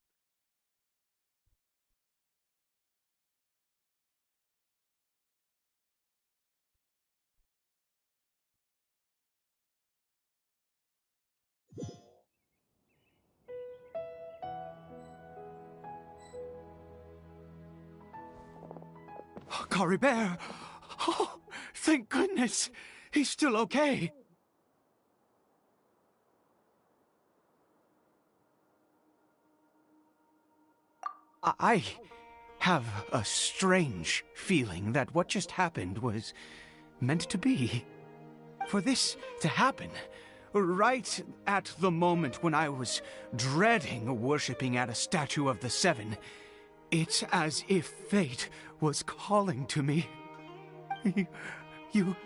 Cory Bear! Oh, thank goodness! He's still okay! I have a strange feeling that what just happened was meant to be. For this to happen, right at the moment when I was dreading worshipping at a statue of the Seven, it's as if fate was calling to me. You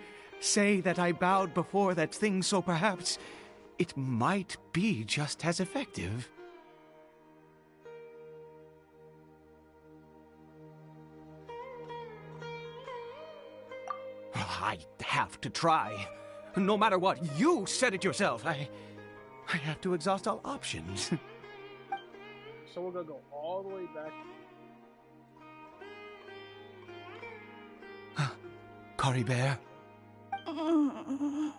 say that I bowed before that thing, so perhaps it might be just as effective. I have to try. No matter what, you said it yourself. I have to exhaust all options. So we're gonna go all the way back. Cory Bear? The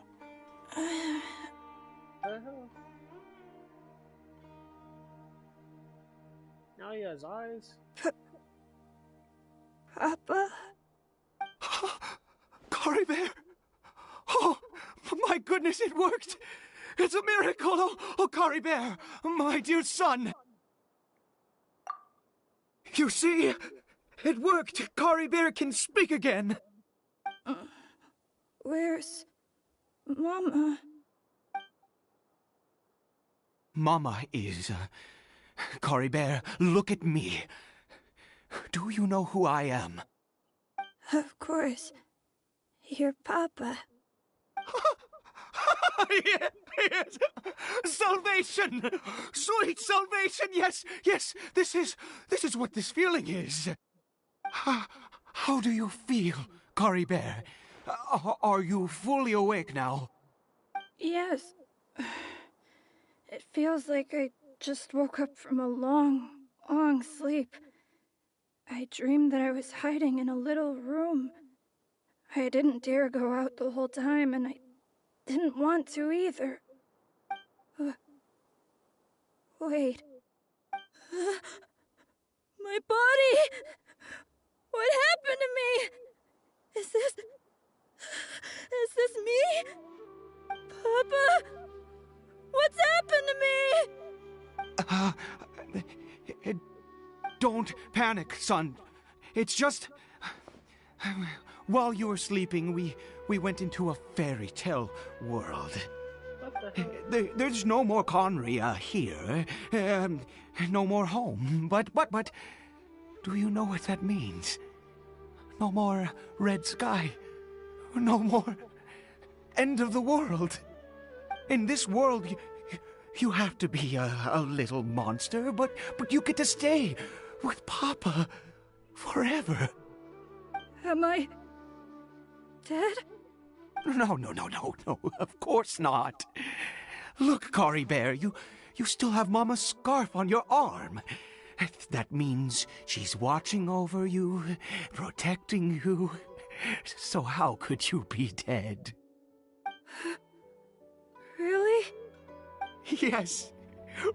hell? Now he has eyes. Papa? Cory Bear! Oh, my goodness, it worked! It's a miracle! Oh, Cory Bear, my dear son! You see? It worked! Cory Bear can speak again! Where's Mama? Mama is... Cory Bear, look at me. Do you know who I am? Of course. Your Papa. Yes! Salvation! Sweet salvation! Yes, yes! This is what this feeling is. How do you feel, Cory Bear? Are you fully awake now? Yes. It feels like I just woke up from a long, long sleep. I dreamed that I was hiding in a little room. I didn't dare go out the whole time, and I didn't want to either. Wait. My body! What happened to me? Is this me? Papa? What's happened to me? Don't panic, son. It's just... While you were sleeping, we went into a fairy tale world. There's no more Conria here. No more home. But, do you know what that means? No more red sky. No more end of the world. In this world, you have to be a little monster, but you get to stay with Papa forever. Am I dead? No, of course not. Look, Cory Bear, you still have Mama's scarf on your arm. That means she's watching over you, protecting you. So how could you be dead? Really? Yes,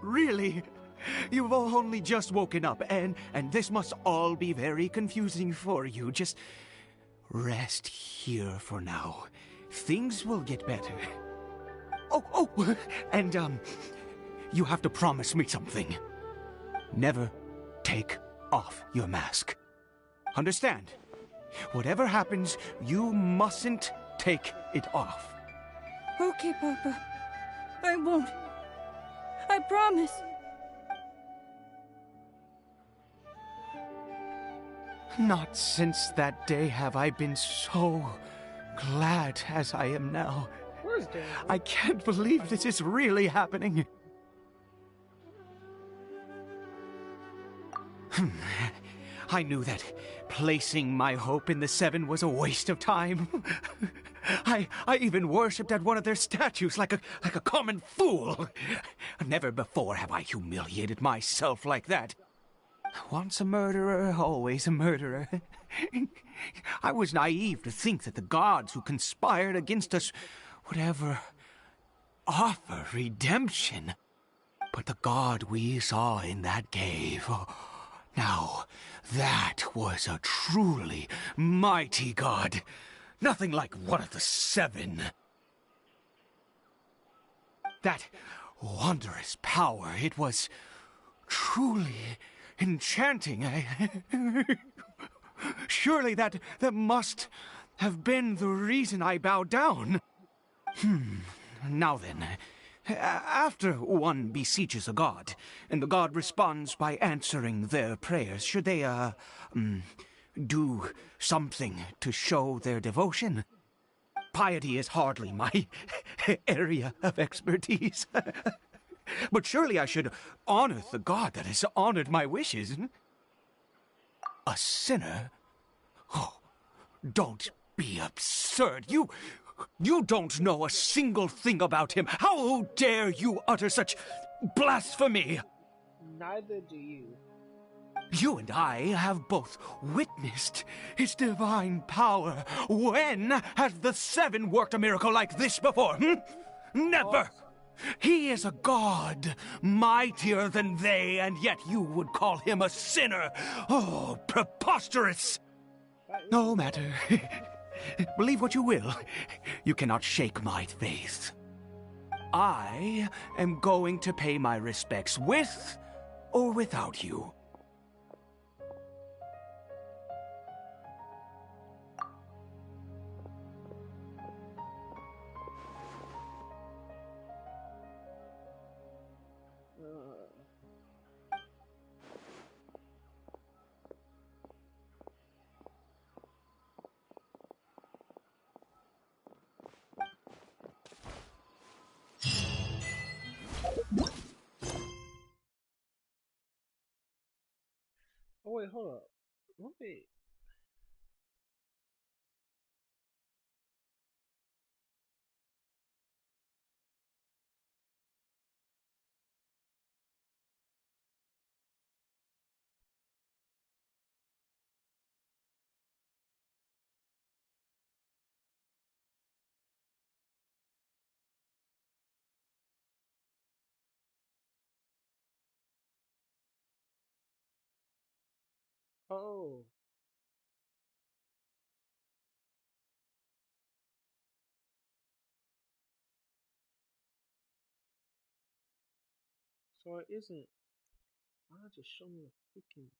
really. You've only just woken up, and this must all be very confusing for you. Just rest here for now. Things will get better. Oh, and you have to promise me something. Never take off your mask. Understand? Whatever happens, you mustn't take it off. Okay, Papa. I won't. I promise. Not since that day have I been so glad as I am now. Where's Dehya? I can't believe this is really happening. I knew that placing my hope in the Seven was a waste of time. I even worshipped at one of their statues like a common fool. Never before have I humiliated myself like that. Once a murderer, always a murderer. I was naive to think that the gods who conspired against us would ever offer redemption. But the god we saw in that cave, now that was a truly mighty god. Nothing like one of the Seven. That wondrous power, it was truly enchanting. Surely that must have been the reason I bowed down. Now then, after one beseeches a god, and the god responds by answering their prayers, should they, do something to show their devotion? Piety is hardly my area of expertise. But surely I should honor the god that has honored my wishes. A sinner? Oh, don't be absurd. You don't know a single thing about him. How dare you utter such blasphemy? Neither do you. You and I have both witnessed his divine power. When has the Seven worked a miracle like this before? Never! He is a god, mightier than they, and yet you would call him a sinner. Oh, preposterous! No matter. Believe what you will. You cannot shake my faith. I am going to pay my respects with or without you. Oh wait, hold up. Wait. Oh. So it isn't. Why not just show me a freaking.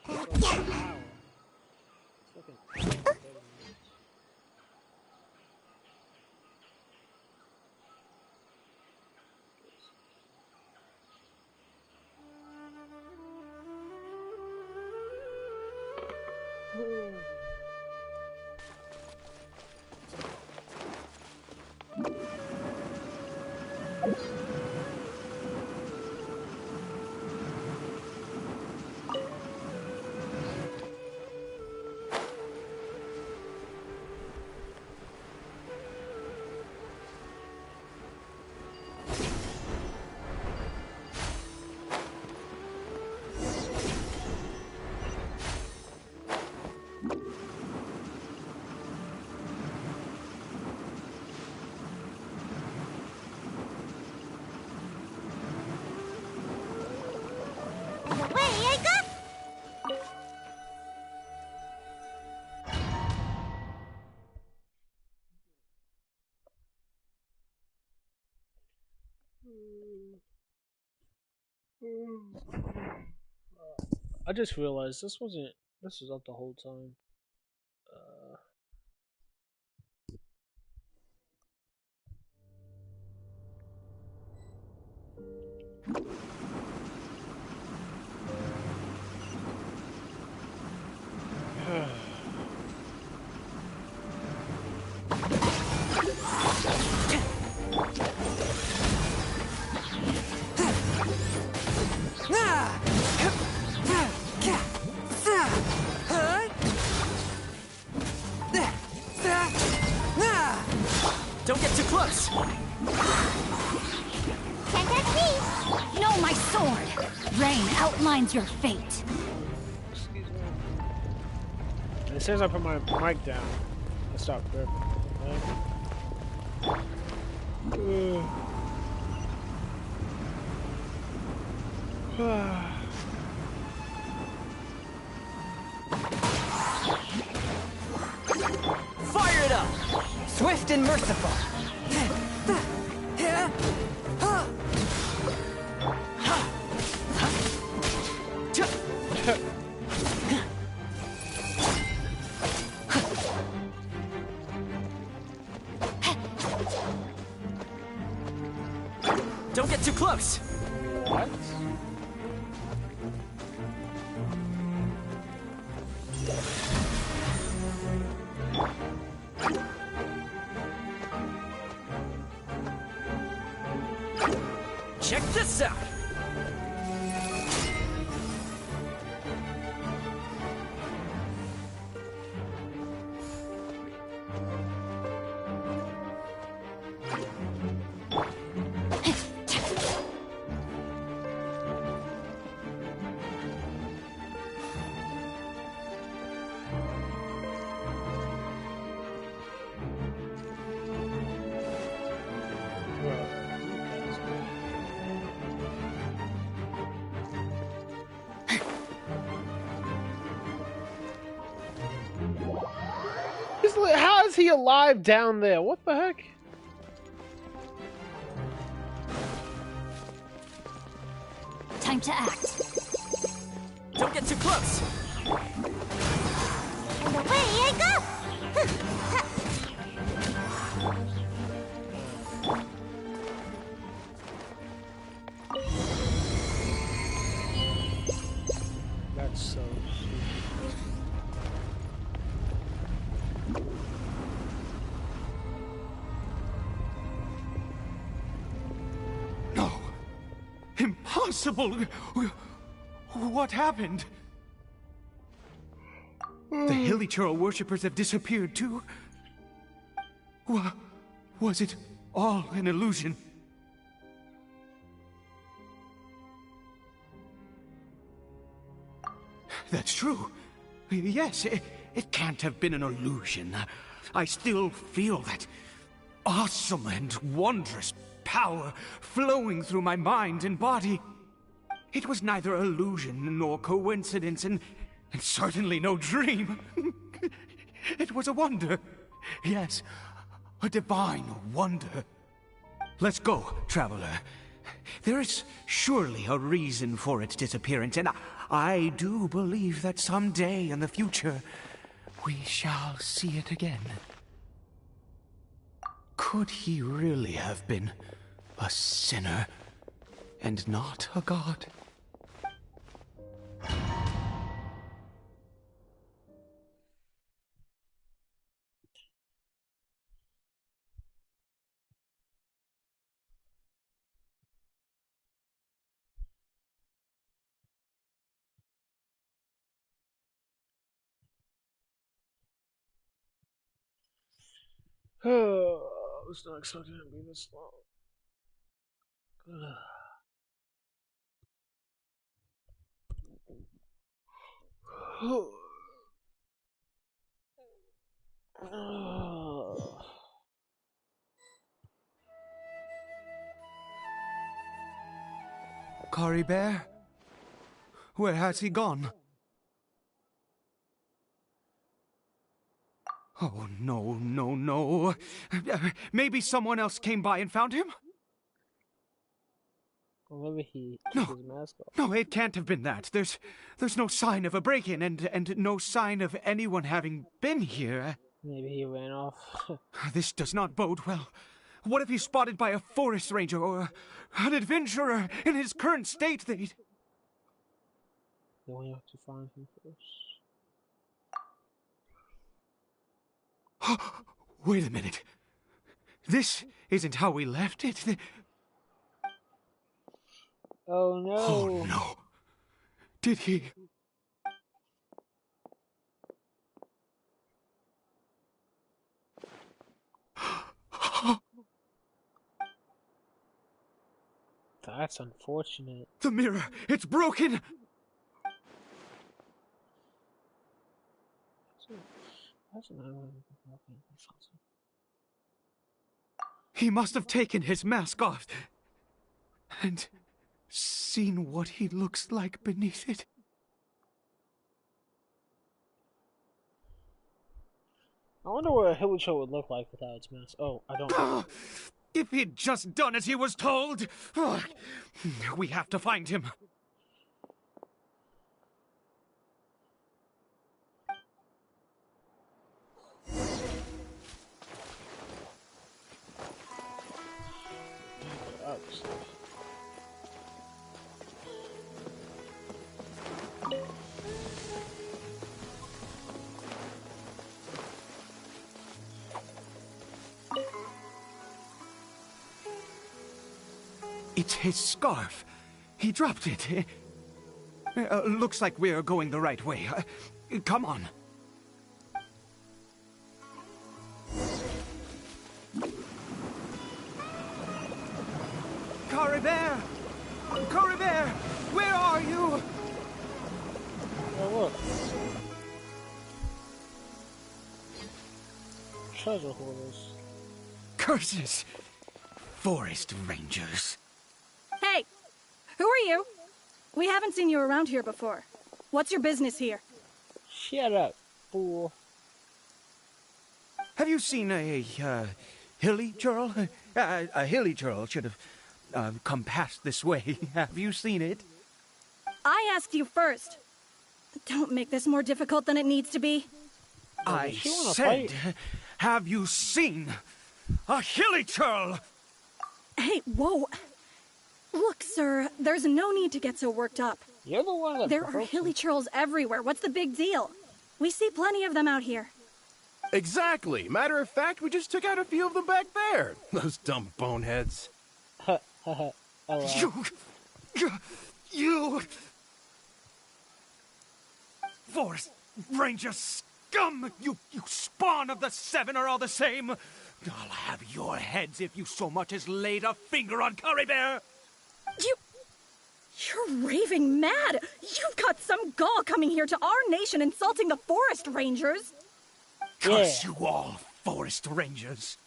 It's like an hour. It's like an hour and 30 minutes. I just realized this wasn't. This was up the whole time. Don't get too close! Can't touch me! No, my sword! Rain outlines your fate. As soon as I put my mic down, I stopped gripping. Fire it up! Swift and merciful! Don't get too close! What? Check this out! How is he alive down there? What the heck? Time to act. Don't get too close! And away I go! That's so stupid. No. Impossible. What happened? The Hilichurl worshippers have disappeared too. Was it all an illusion? That's true. Yes, it can't have been an illusion. I still feel that awesome and wondrous power flowing through my mind and body. It was neither illusion nor coincidence, and certainly no dream. It was a wonder. Yes, a divine wonder. Let's go, traveler. There is surely a reason for its disappearance, and I do believe that someday in the future, we shall see it again. Could he really have been a sinner and not a god? I was not expecting it to be this long. Kari Bear? Where has he gone? Oh, no. Maybe someone else came by and found him? Or maybe he took his mask off. No, it can't have been that. There's no sign of a break-in and no sign of anyone having been here. Maybe he ran off. This does not bode well. What if he's spotted by a forest ranger or an adventurer in his current state? They'd... Then we have to find him first. Wait a minute. This isn't how we left it. Oh no. Oh no. Did he... That's unfortunate. The mirror! It's broken! He must have taken his mask off and seen what he looks like beneath it. I wonder what a Hilicho would look like without its mask. Oh, I don't know. If he'd just done as he was told! We have to find him. It's his scarf. He dropped it. Looks like we're going the right way. Come on. Caribert! Caribert! Where are you? Oh, look. Treasure hoarders. Curses! Forest rangers. Hey! Who are you? We haven't seen you around here before. What's your business here? Shut up, fool. Have you seen a hilly churl? A hilly churl should have come past this way. Have you seen it? I asked you first. Don't make this more difficult than it needs to be. I said, have you seen a hilly churl? Hey, whoa. Look, sir, there's no need to get so worked up. You're the one that there are hilly churls everywhere. What's the big deal? We see plenty of them out here. Exactly. Matter of fact, we just took out a few of them back there. Those dumb boneheads. You... Forest Ranger scum! You spawn of the Seven are all the same! I'll have your heads if you so much as laid a finger on Caribert! You're raving mad! You've got some gall coming here to our nation insulting the Forest Rangers! Curse you all, Forest Rangers!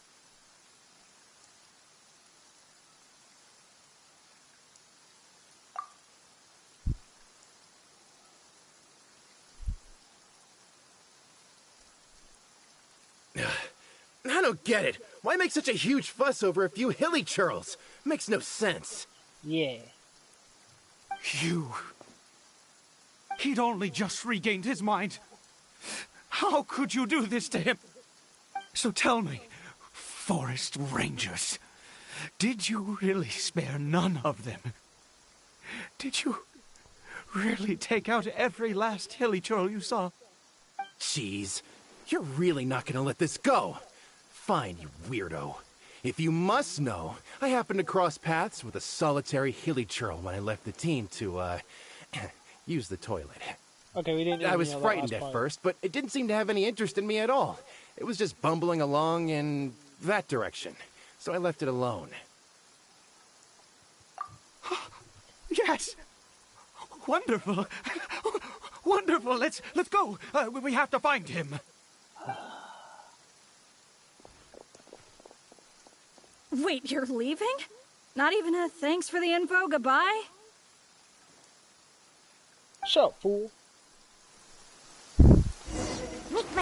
I don't get it. Why make such a huge fuss over a few hilly churls? Makes no sense. Yeah. He'd only just regained his mind. How could you do this to him? So tell me, Forest Rangers, did you really spare none of them? Did you really take out every last hilly churl you saw? Jeez, you're really not gonna let this go. Fine, you weirdo. If you must know, I happened to cross paths with a solitary hilly churl when I left the team to, use the toilet. Okay, we didn't. I was frightened at first, but it didn't seem to have any interest in me at all. It was just bumbling along in that direction, so I left it alone. Yes! Wonderful! Wonderful! Let's go! We have to find him! Wait, you're leaving? Not even a thanks for the info, goodbye? Shut up, fool.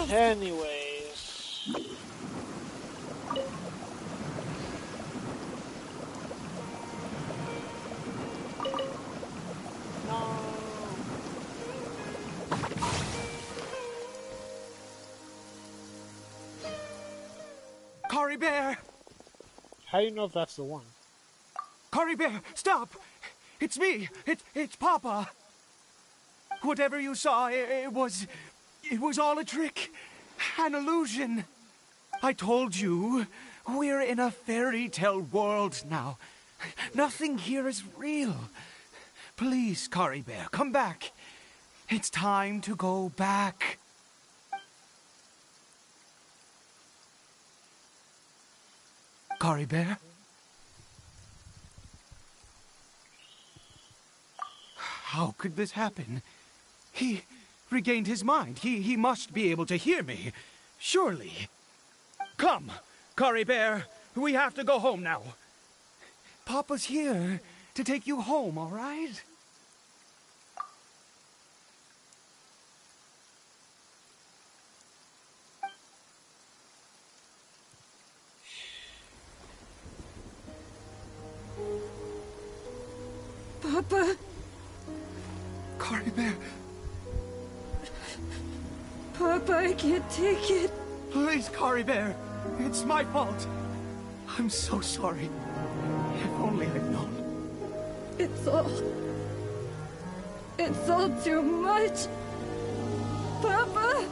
Anyways. Bear! How do you know if that's the one? Cory Bear, stop! It's me! It's Papa! Whatever you saw, it was all a trick. An illusion. I told you, we're in a fairy tale world now. Nothing here is real. Please, Cory Bear, come back. It's time to go back. Cory Bear? How could this happen? He regained his mind. He must be able to hear me. Surely. Come, Cory Bear. We have to go home now. Papa's here to take you home, all right? Papa. Cory Bear. Papa, I can't take it. Please, Cory Bear. It's my fault. I'm so sorry. If only I'd known. It's all too much. Papa!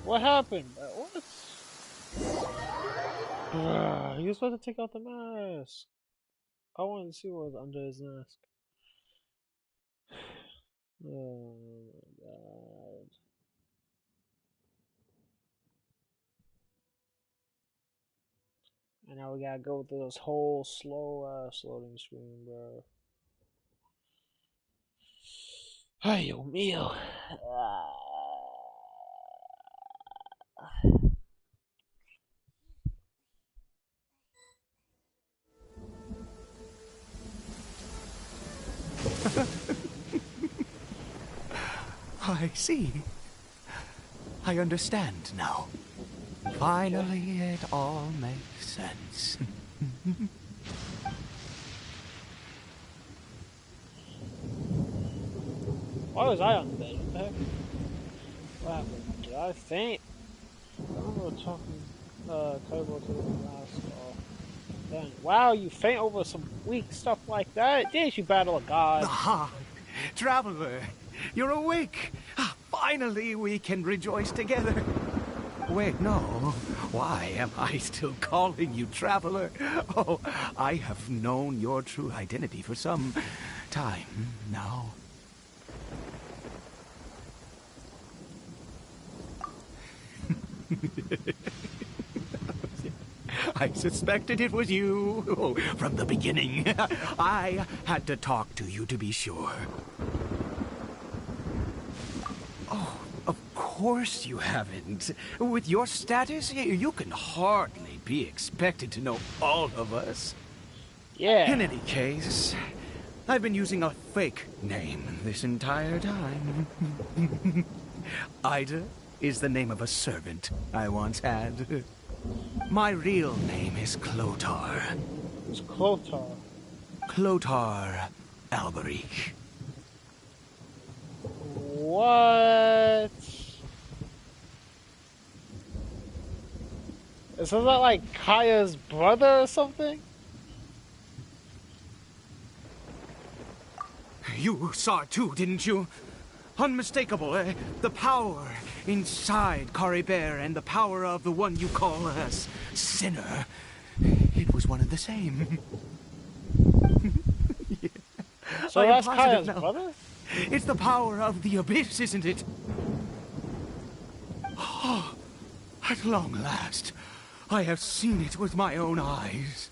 What happened? What? He was supposed to take out the mask. I wanted to see what was under his mask. Oh my god. And now we gotta go through this whole slow ass loading screen, bro. Ay, Dios mío. I see. I understand now. Finally, it all makes sense. Why was I on the bed? What the heck? What happened? Did I faint? I remember talking Kaibo to the last call. Then, wow, you faint over some weak stuff like that? Didn't you battle a god? Ah, Traveler, you're awake. Finally, we can rejoice together. Wait, no. Why am I still calling you Traveler? Oh, I have known your true identity for some time now. I suspected it was you from the beginning. I had to talk to you to be sure. Oh, of course you haven't. With your status, you can hardly be expected to know all of us. Yeah. In any case, I've been using a fake name this entire time. Ida is the name of a servant I once had. My real name is Clotar. Who's Clotar? Clotar Alberic. What? Is that like Kaya's brother or something? You saw it too, didn't you? Unmistakable, eh? The power inside Cory Bear and the power of the one you call a sinner. It was one and the same. Yeah. So I am that's positive Kaya's now. brother? It's the power of the abyss, isn't it? Oh, at long last, I have seen it with my own eyes.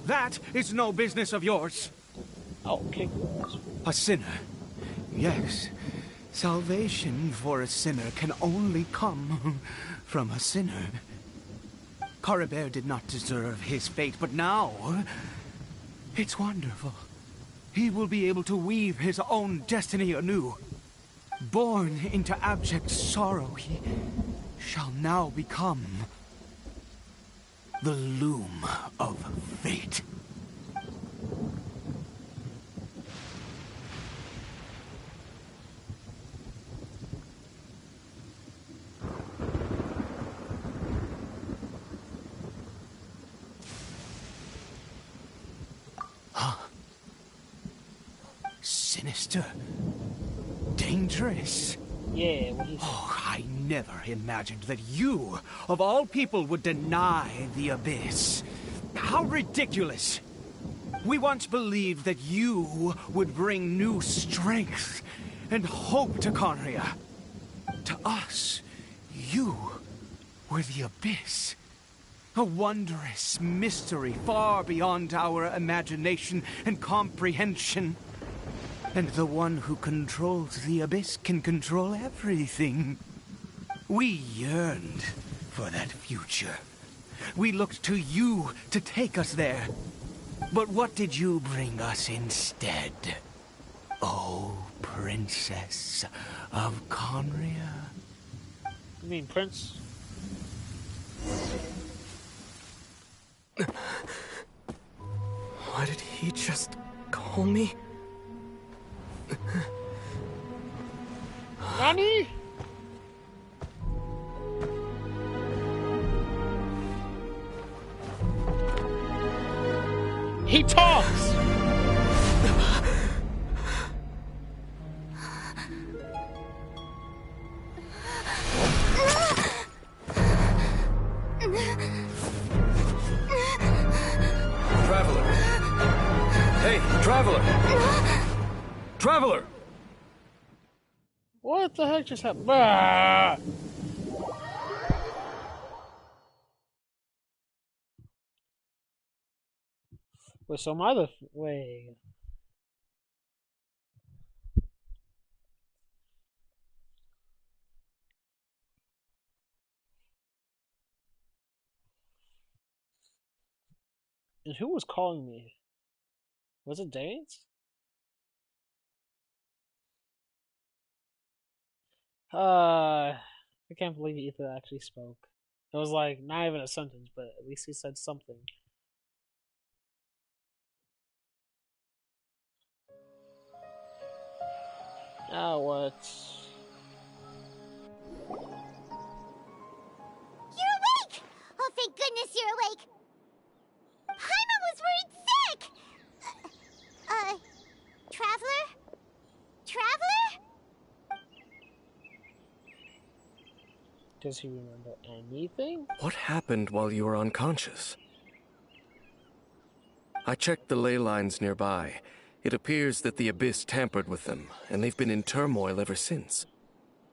That is no business of yours. Oh, kick your ass. A sinner. Yes. Salvation for a sinner can only come from a sinner. Cory Bear did not deserve his fate, but now it's wonderful. He will be able to weave his own destiny anew. Born into abject sorrow, he shall now become the loom of fate. Master. Dangerous. Yeah, what is Oh, I never imagined that you, of all people, would deny the Abyss. How ridiculous! We once believed that you would bring new strength and hope to Conria. To us, you were the Abyss. A wondrous mystery far beyond our imagination and comprehension. And the one who controls the Abyss can control everything. We yearned for that future. We looked to you to take us there. But what did you bring us instead? Oh, Princess of Conria. You mean Prince? Why did he just call me? Nani? He talks! Traveler! Hey, Traveler! Traveler! What the heck just happened? Ah! Wait, so my other wait. And who was calling me? Was it Danes? I can't believe Ethan actually spoke. It was like not even a sentence, but at least he said something. Now what? You're awake! Oh, thank goodness you're awake! Paimon was worried sick! Traveler? Traveler? Does he remember anything? What happened while you were unconscious? I checked the ley lines nearby. It appears that the Abyss tampered with them, and they've been in turmoil ever since.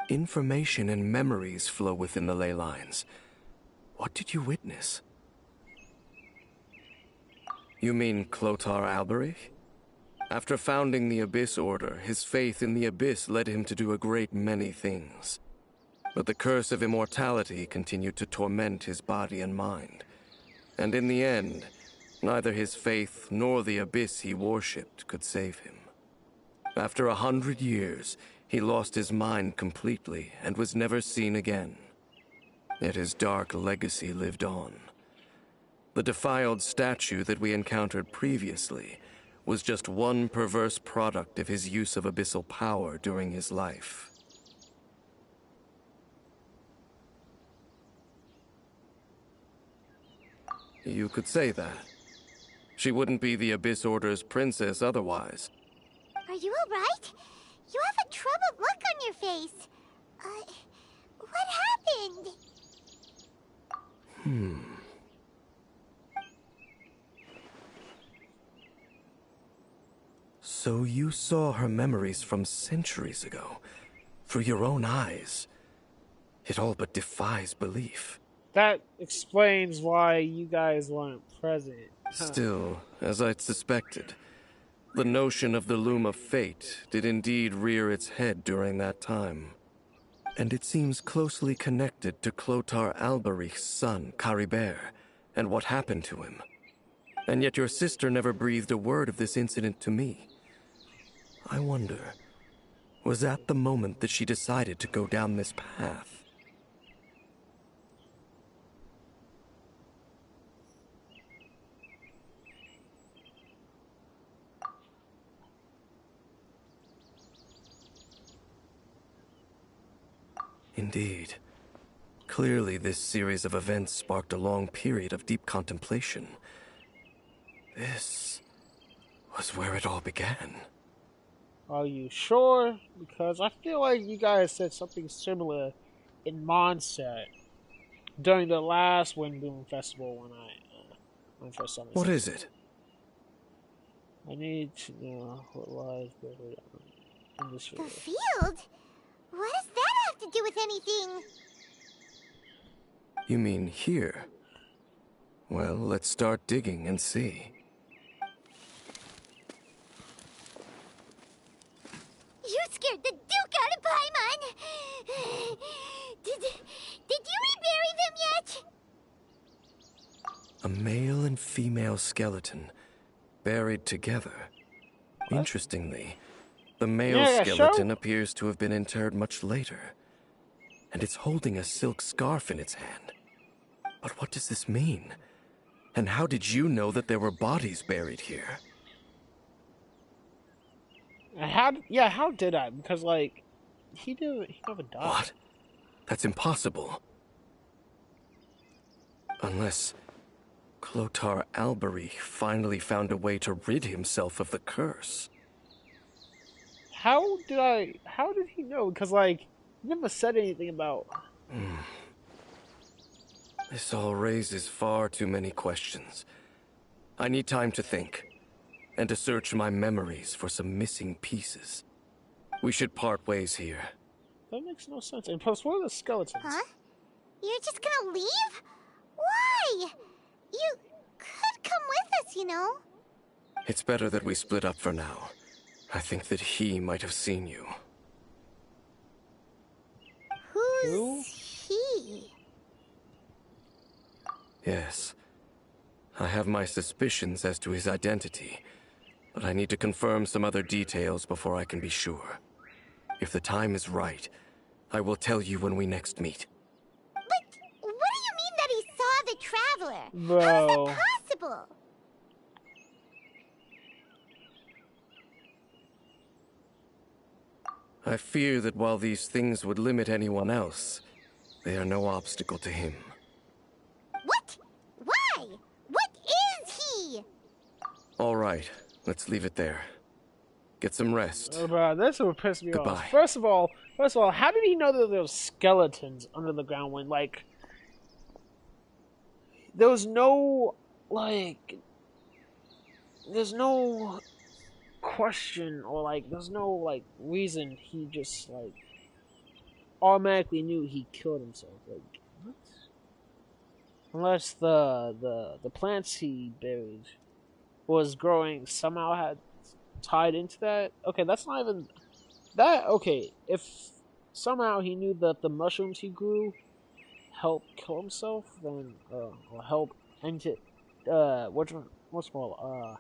Information and memories flow within the ley lines. What did you witness? You mean Clotar Alberich? After founding the Abyss Order, his faith in the Abyss led him to do a great many things. But the curse of immortality continued to torment his body and mind. And in the end, neither his faith nor the Abyss he worshipped could save him. After 100 years, he lost his mind completely and was never seen again. Yet his dark legacy lived on. The defiled statue that we encountered previously was just one perverse product of his use of abyssal power during his life. You could say that. She wouldn't be the Abyss Order's princess otherwise. Are you alright? You have a troubled look on your face. What happened? So you saw her memories from centuries ago, through your own eyes. It all but defies belief. That explains why you guys weren't present. Still, as I'd suspected, the notion of the Loom of Fate did indeed rear its head during that time. And it seems closely connected to Clotar Alberich's son, Caribert, and what happened to him. And yet your sister never breathed a word of this incident to me. I wonder, was that the moment that she decided to go down this path? Indeed. Clearly, this series of events sparked a long period of deep contemplation. This was where it all began. Are you sure? Because I feel like you guys said something similar in Mondstadt during the last Wind Boom Festival when I first saw this. What is it? I need to know what lies buried in this field. The field? What does that have to do with anything? You mean here? Well, let's start digging and see. You scared the Duke out of Paimon! Did you rebury them yet? A male and female skeleton, buried together. What? Interestingly, the male skeleton appears to have been interred much later, and it's holding a silk scarf in its hand. But what does this mean? And how did you know that there were bodies buried here? How did I? Because, like, he never died. What? That's impossible. Unless Clotar Albery finally found a way to rid himself of the curse. How did he know? Because, like, he never said anything about... This all raises far too many questions. I need time to think, and to search my memories for some missing pieces. We should part ways here. That makes no sense. And plus, what are the skeletons? Huh? You're just gonna leave? Why? You could come with us, you know? It's better that we split up for now. I think that he might have seen you. Who's he? Yes. I have my suspicions as to his identity, but I need to confirm some other details before I can be sure. If the time is right, I will tell you when we next meet. But what do you mean that he saw the Traveler? Bro. How is that possible? I fear that while these things would limit anyone else, they are no obstacle to him. What? Why? What is he? All right, let's leave it there. Get some rest. Oh, bro, this would piss me Goodbye. off. First of all, how did he know that there were skeletons under the ground when, like, there was no, like, there's no question or, like, there's no, like, reason he just, like, automatically knew he killed himself. Like, what? Unless the plants he buried was growing somehow had tied into that. Okay, that's not even that. Okay, if somehow he knew that the mushrooms he grew helped kill himself, then or help end it. What's more?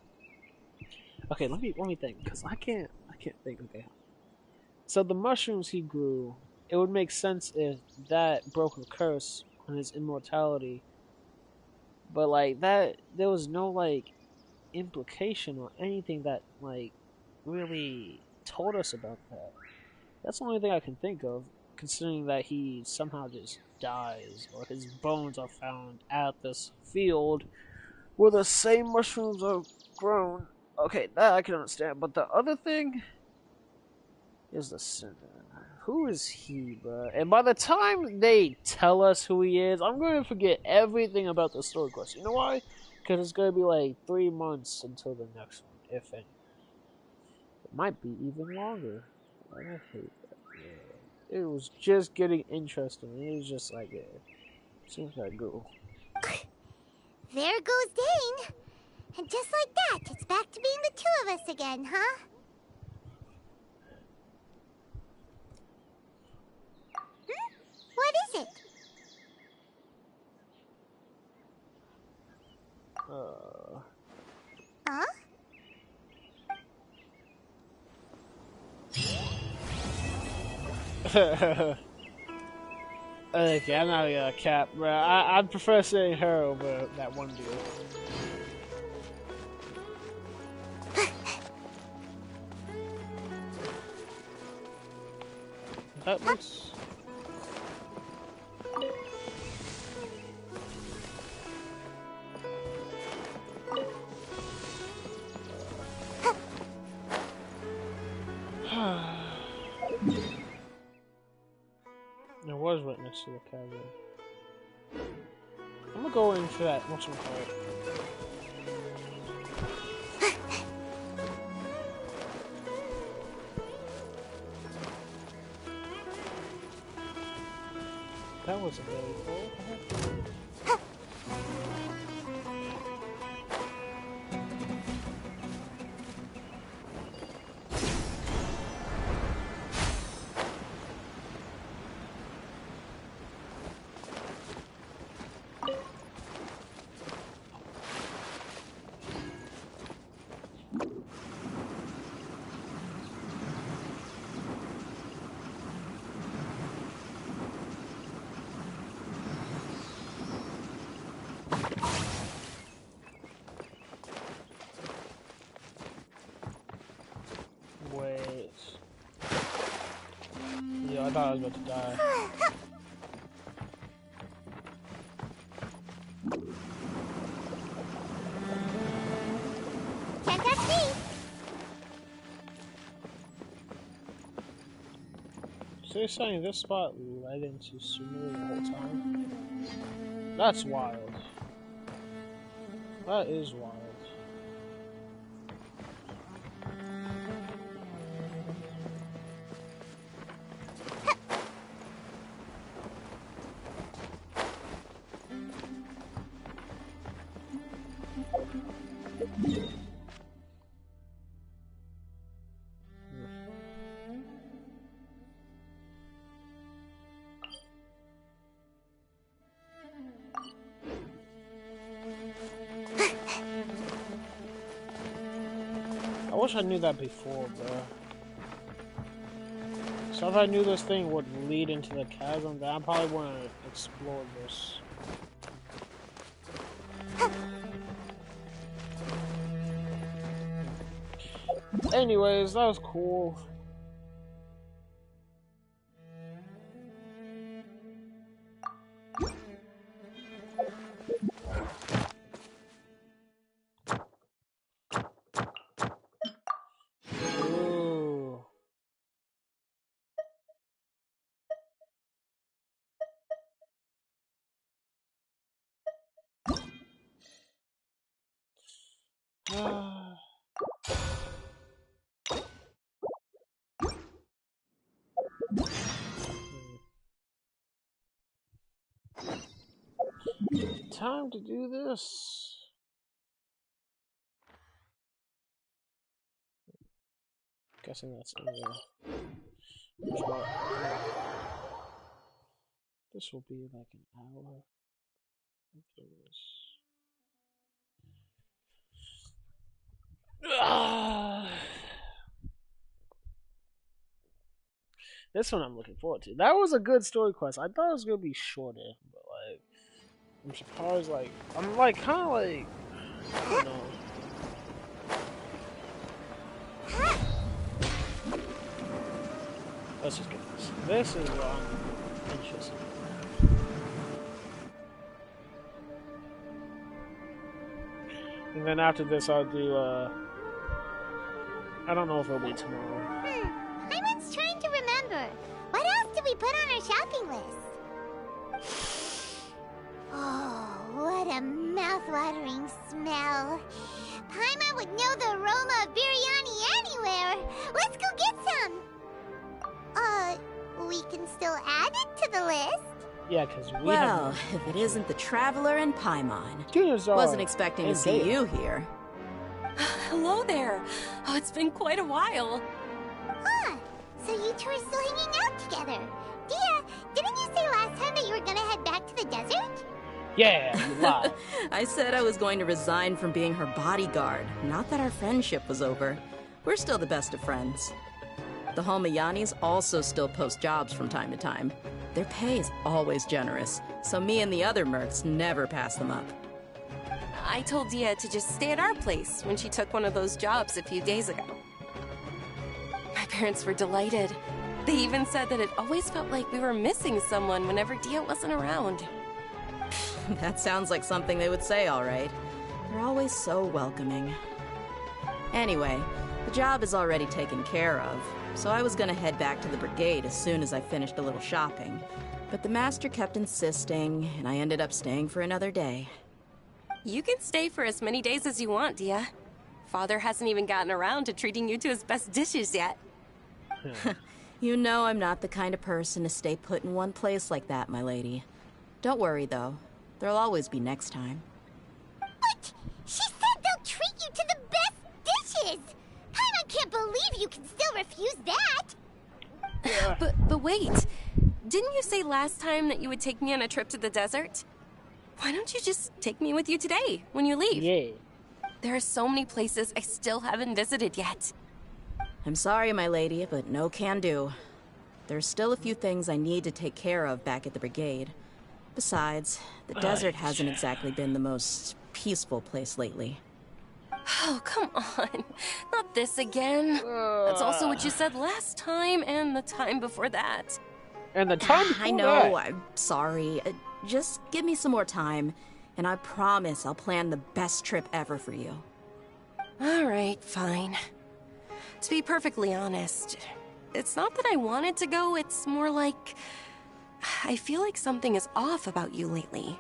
Okay, let me think, because I can't think. Okay, so the mushrooms he grew, it would make sense if that broke a curse on his immortality. But like that, there was no like implication or anything that like really told us about that. That's the only thing I can think of, considering that he somehow just dies or his bones are found at this field where the same mushrooms are grown. Okay, that I can understand, but the other thing is the sinner. Who is he, bro? And by the time they tell us who he is, I'm going to forget everything about the story quest. You know why? Because it's going to be like 3 months until the next one, if any. It might be even longer. I hate that. Yeah. It was just getting interesting. It was just like, yeah, seems like go. There goes Dane. And just like that, it's back to being the two of us again, huh? What is it? Huh? Okay, I'm not gonna cap, bro. I'd prefer saying her over that one dude. That looks... rest of the cavern. I'm gonna go into that. Whatchamacallit? That wasn't very cool. Wait. Yeah, I thought I was about to die. Can't touch me! So you're saying this spot led into Sumeru the whole time? That's wild. That is wild. I wish I knew that before, bro. So if I knew this thing would lead into the chasm, then I probably wouldn't have explored this. Anyways, that was cool. Ooh. Time to do this. Guessing that's in there. This will be like an hour. This one I'm looking forward to. That was a good story quest. I thought it was gonna be shorter, but like, I'm surprised. Like, I'm like kind of like, I don't know. Let's just get this. This is interesting. And then after this, I'll do. I don't know if it'll be tomorrow. I was trying to remember. What else did we put on our shopping list? Oh, what a mouth-watering smell. Paimon would know the aroma of biryani anywhere. Let's go get some. We can still add it to the list. Yeah, because we well, have... if it isn't the Traveler and Paimon. Wasn't expecting to see you here. Hello there. Oh, it's been quite a while. Huh. So you two are still hanging out together. Dehya, didn't you say last time that you were gonna head back to the desert? Yeah, you lied. I said I was going to resign from being her bodyguard. Not that our friendship was over. We're still the best of friends. The Holmayanis also still post jobs from time to time. Their pay is always generous, so me and the other mercs never pass them up. I told Dehya to just stay at our place when she took one of those jobs a few days ago. My parents were delighted. They even said that it always felt like we were missing someone whenever Dehya wasn't around. That sounds like something they would say, all right. They're always so welcoming. Anyway, the job is already taken care of, so I was gonna head back to the brigade as soon as I finished a little shopping. But the master kept insisting, and I ended up staying for another day. You can stay for as many days as you want, Dehya. Father hasn't even gotten around to treating you to his best dishes yet. You know I'm not the kind of person to stay put in one place like that, my lady. Don't worry, though. There'll always be next time. What? She said they'll treat you to the best dishes! I can't believe you can still refuse that! But wait. Didn't you say last time that you would take me on a trip to the desert? Why don't you just take me with you today, when you leave? Yeah. There are so many places I still haven't visited yet. I'm sorry, my lady, but no can do. There's still a few things I need to take care of back at the brigade. Besides, the desert hasn't exactly been the most peaceful place lately. Oh, come on. Not this again. That's also what you said last time and the time before that. And the time before I know, that. I'm sorry. Just give me some more time, and I promise I'll plan the best trip ever for you. All right, fine. To be perfectly honest, it's not that I wanted to go, it's more like I feel like something is off about you lately.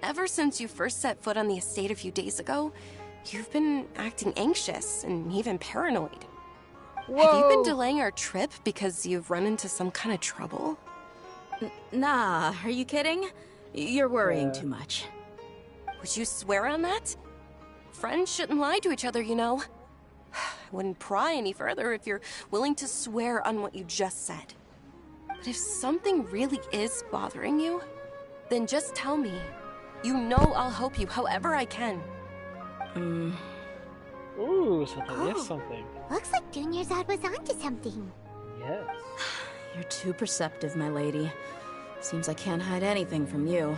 Ever since you first set foot on the estate a few days ago, you've been acting anxious and even paranoid. Whoa. Have you been delaying our trip because you've run into some kind of trouble? Nah, are you kidding? You're worrying too much. Would you swear on that? Friends shouldn't lie to each other, you know. I wouldn't pry any further if you're willing to swear on what you just said. But if something really is bothering you, then just tell me. You know I'll help you however I can. Ooh, something. Yes, something. Looks like Dunyarzad was onto something. Yes. You're too perceptive, my lady. Seems I can't hide anything from you.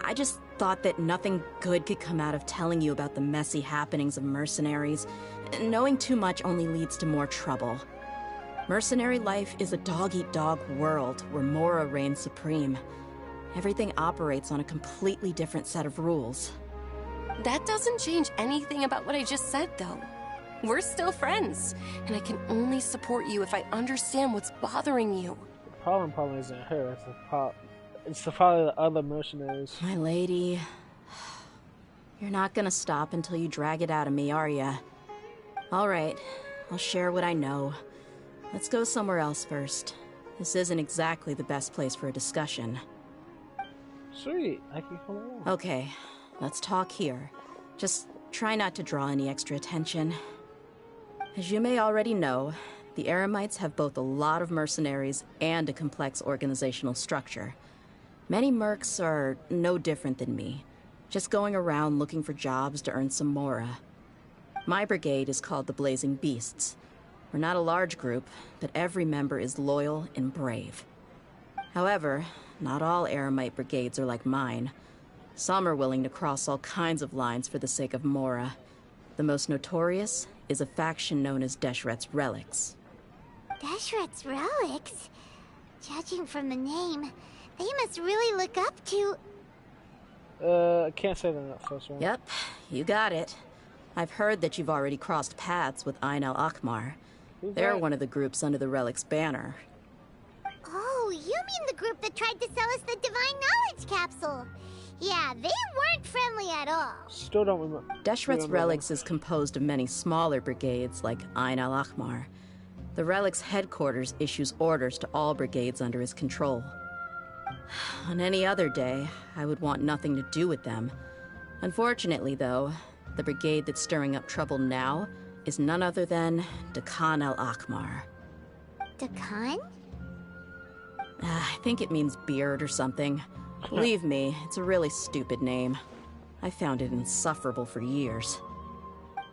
I just thought that nothing good could come out of telling you about the messy happenings of mercenaries. Knowing too much only leads to more trouble. Mercenary life is a dog-eat-dog world where Mora reigns supreme. Everything operates on a completely different set of rules. That doesn't change anything about what I just said, though. We're still friends, and I can only support you if I understand what's bothering you. The problem probably isn't her. It's probably the other mercenaries. My lady, you're not gonna stop until you drag it out of me, are ya? All right, I'll share what I know. Let's go somewhere else first. This isn't exactly the best place for a discussion. Sweet, I can come along. Okay, let's talk here. Just try not to draw any extra attention. As you may already know, the Eremites have both a lot of mercenaries and a complex organizational structure. Many mercs are no different than me, just going around looking for jobs to earn some mora. My brigade is called the Blazing Beasts. We're not a large group, but every member is loyal and brave. However, not all Eremite brigades are like mine. Some are willing to cross all kinds of lines for the sake of mora. The most notorious is a faction known as Deshret's Relics. Deshret's Relics? Judging from the name, they must really look up to... I can't say that first one. Yep, you got it. I've heard that you've already crossed paths with Ain al-Akmar. They're one of the groups under the Relic's banner. Oh, you mean the group that tried to sell us the Divine Knowledge Capsule? Yeah, they weren't friendly at all. Still don't remember. Deshret's Relics is composed of many smaller brigades like Ain al-Akmar. The Relic's headquarters issues orders to all brigades under his control. On any other day, I would want nothing to do with them. Unfortunately, though, the brigade that's stirring up trouble now is none other than Destined al-Akmar. Dakan? I think it means beard or something. Believe me, it's a really stupid name. I found it insufferable for years.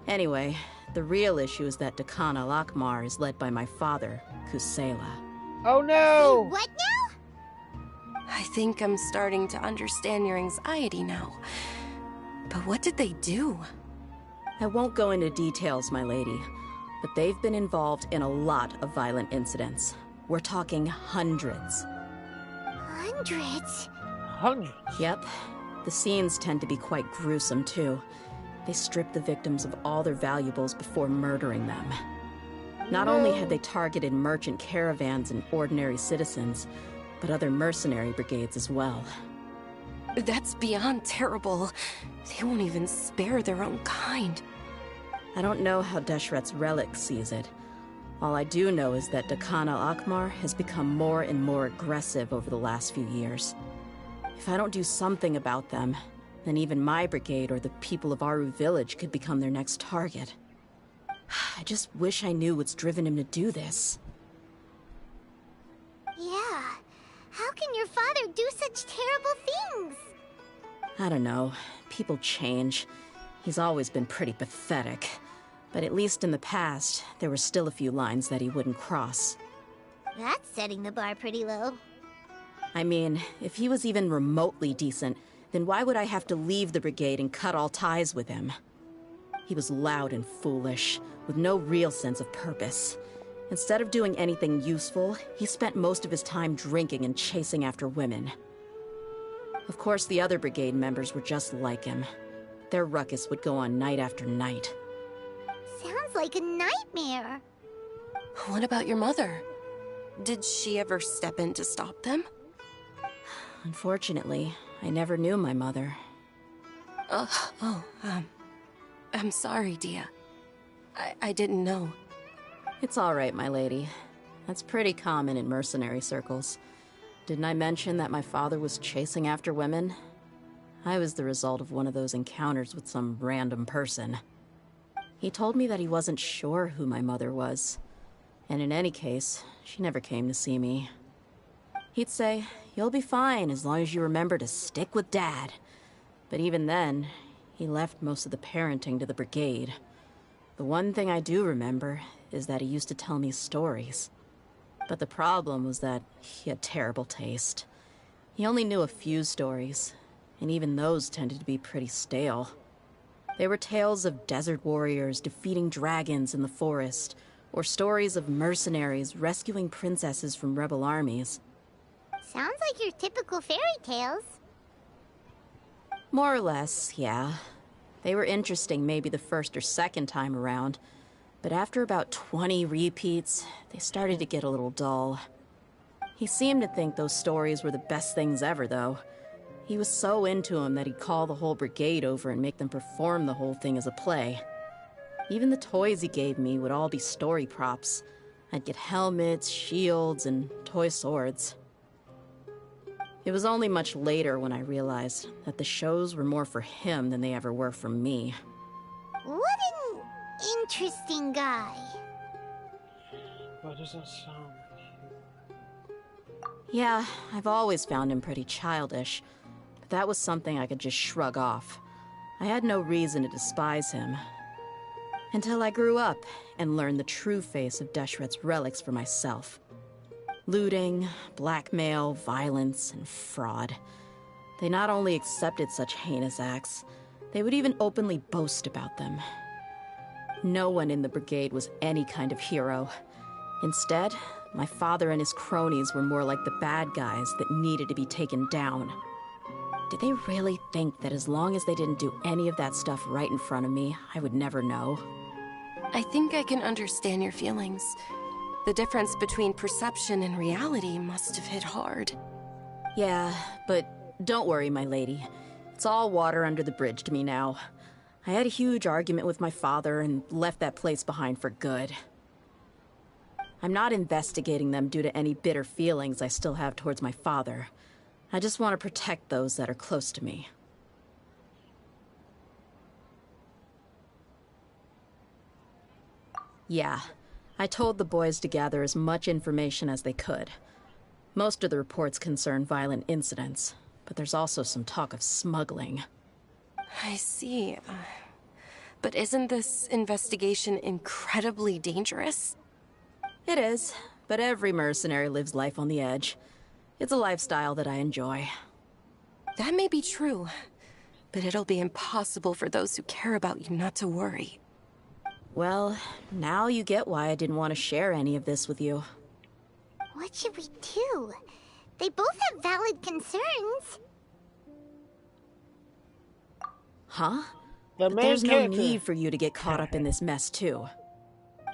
Anyway, the real issue is that Destined al-Akmar is led by my father, Kusela. Oh no! What now? I think I'm starting to understand your anxiety now. But what did they do? I won't go into details, my lady, but they've been involved in a lot of violent incidents. We're talking hundreds. Hundreds? Hundreds? Yep. The scenes tend to be quite gruesome, too. They strip the victims of all their valuables before murdering them. Not only had they targeted merchant caravans and ordinary citizens, but other mercenary brigades as well. That's beyond terrible. They won't even spare their own kind. I don't know how Deshret's relic sees it. All I do know is that Dakan al-Akmar has become more and more aggressive over the last few years. If I don't do something about them, then even my brigade or the people of Aru village could become their next target. I just wish I knew what's driven him to do this. Yeah. How can your father do such terrible things? I don't know. People change. He's always been pretty pathetic. But at least in the past, there were still a few lines that he wouldn't cross. That's setting the bar pretty low. I mean, if he was even remotely decent, then why would I have to leave the brigade and cut all ties with him? He was loud and foolish, with no real sense of purpose. Instead of doing anything useful, he spent most of his time drinking and chasing after women. Of course, the other brigade members were just like him. Their ruckus would go on night after night. Sounds like a nightmare. What about your mother? Did she ever step in to stop them? Unfortunately, I never knew my mother. I'm sorry, Dehya. I didn't know. It's all right, my lady. That's pretty common in mercenary circles. Didn't I mention that my father was chasing after women? I was the result of one of those encounters with some random person. He told me that he wasn't sure who my mother was. And in any case, she never came to see me. He'd say, "You'll be fine as long as you remember to stick with Dad." But even then, he left most of the parenting to the brigade. The one thing I do remember is that he used to tell me stories. But the problem was that he had terrible taste. He only knew a few stories, and even those tended to be pretty stale. They were tales of desert warriors defeating dragons in the forest, or stories of mercenaries rescuing princesses from rebel armies. Sounds like your typical fairy tales. More or less, yeah. They were interesting maybe the first or second time around, but after about 20 repeats, they started to get a little dull. He seemed to think those stories were the best things ever, though. He was so into them that he'd call the whole brigade over and make them perform the whole thing as a play. Even the toys he gave me would all be story props. I'd get helmets, shields, and toy swords. It was only much later when I realized that the shows were more for him than they ever were for me. What an interesting guy. That doesn't sound cute. Yeah, I've always found him pretty childish, but that was something I could just shrug off. I had no reason to despise him. Until I grew up and learned the true face of Deshret's relics for myself. Looting, blackmail, violence, and fraud. They not only accepted such heinous acts, they would even openly boast about them. No one in the brigade was any kind of hero. Instead, my father and his cronies were more like the bad guys that needed to be taken down. Did they really think that as long as they didn't do any of that stuff right in front of me, I would never know? I think I can understand your feelings. The difference between perception and reality must have hit hard. Yeah, but don't worry, my lady. It's all water under the bridge to me now. I had a huge argument with my father and left that place behind for good. I'm not investigating them due to any bitter feelings I still have towards my father. I just want to protect those that are close to me. Yeah, I told the boys to gather as much information as they could. Most of the reports concern violent incidents, but there's also some talk of smuggling. I see. But isn't this investigation incredibly dangerous? It is, but every mercenary lives life on the edge. It's a lifestyle that I enjoy. That may be true, but it'll be impossible for those who care about you not to worry. Well, now you get why I didn't want to share any of this with you. What should we do? They both have valid concerns. Huh? The But main there's no character. need for you to get caught up in this mess, too.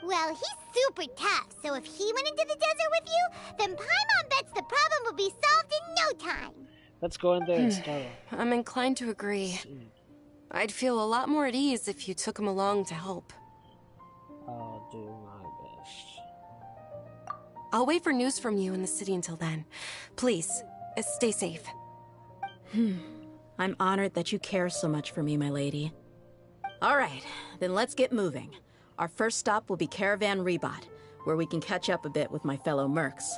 What Well, he's super tough, so if he went into the desert with you, then Paimon bets the problem will be solved in no time. Let's go in there and start off. I'm inclined to agree. I'd feel a lot more at ease if you took him along to help. I'll do my best. I'll wait for news from you in the city until then. Please, stay safe. I'm honored that you care so much for me, my lady. All right, then let's get moving. Our first stop will be Caravan Rebot, where we can catch up a bit with my fellow mercs.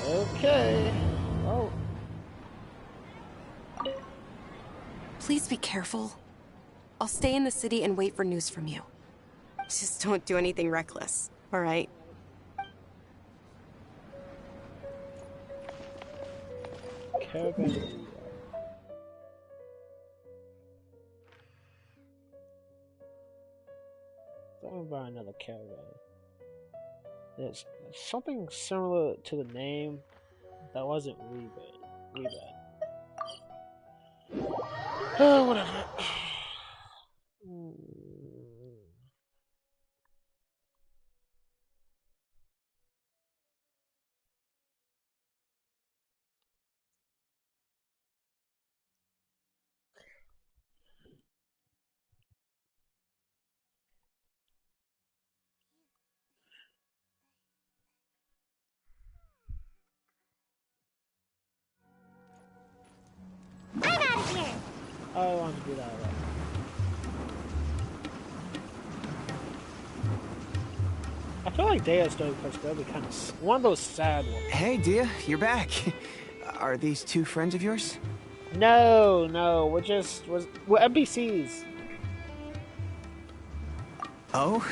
Okay. Oh. Please be careful. I'll stay in the city and wait for news from you. Just don't do anything reckless, all right? Caravan. Something about another caravan. There's something similar to the name that wasn't Rebot. Oh, whatever. I'm out of here! I want to do that right. I feel like Dehya's Storyquest will be kind of one of those sad ones. Hey, Dehya, you're back. Are these two friends of yours? No, we're NPCs. Oh,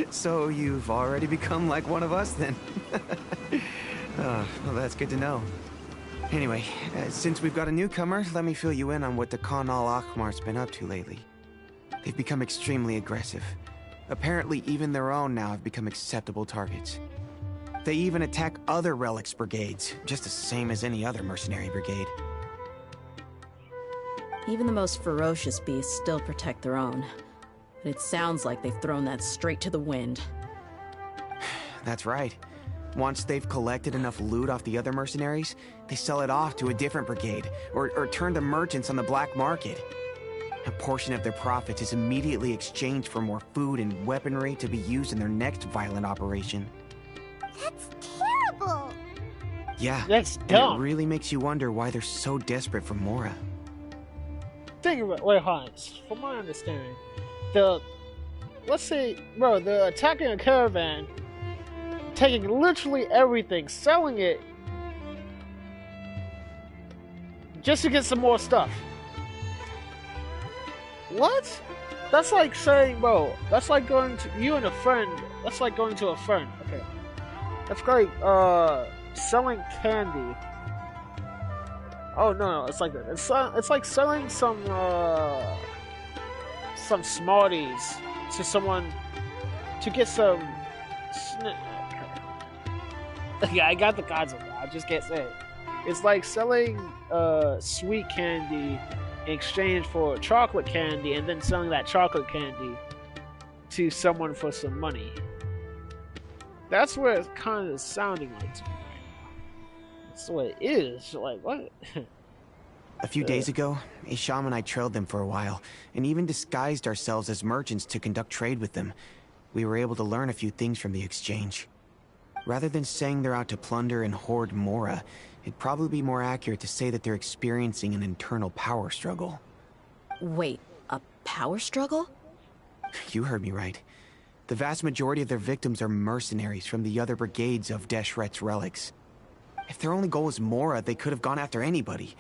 so you've already become like one of us then? Well, that's good to know. Anyway, since we've got a newcomer, let me fill you in on what the Khan al-Ahmar's been up to lately. They've become extremely aggressive. Apparently, even their own now have become acceptable targets. They even attack other relics brigades, just the same as any other mercenary brigade. Even the most ferocious beasts still protect their own. But it sounds like they've thrown that straight to the wind. That's right. Once they've collected enough loot off the other mercenaries, they sell it off to a different brigade, or turn to merchants on the black market. A portion of their profits is immediately exchanged for more food and weaponry to be used in their next violent operation. That's terrible! Yeah, that's and dumb. it really makes you wonder why they're so desperate for Mora. Think about wait, Hans. From my understanding, let's say, bro, they're attacking a caravan, taking literally everything, selling it, just to get some more stuff. What? That's like saying, bro, that's like going to you and a friend. That's like going to a friend. Okay. That's like selling candy. Oh no, it's like that. It's like selling some Smarties to someone to get some. Yeah, I got the concept. I just can't say it. It's like selling sweet candy in exchange for chocolate candy, and then selling that chocolate candy to someone for some money. That's what it's kind of sounding like to me right now. That's what it is. Like, what? A few days ago, Isham and I trailed them for a while, and even disguised ourselves as merchants to conduct trade with them. We were able to learn a few things from the exchange. Rather than saying they're out to plunder and hoard Mora, it'd probably be more accurate to say that they're experiencing an internal power struggle. Wait, a power struggle? You heard me right. The vast majority of their victims are mercenaries from the other brigades of Deshret's relics. If their only goal was Mora, they could have gone after anybody.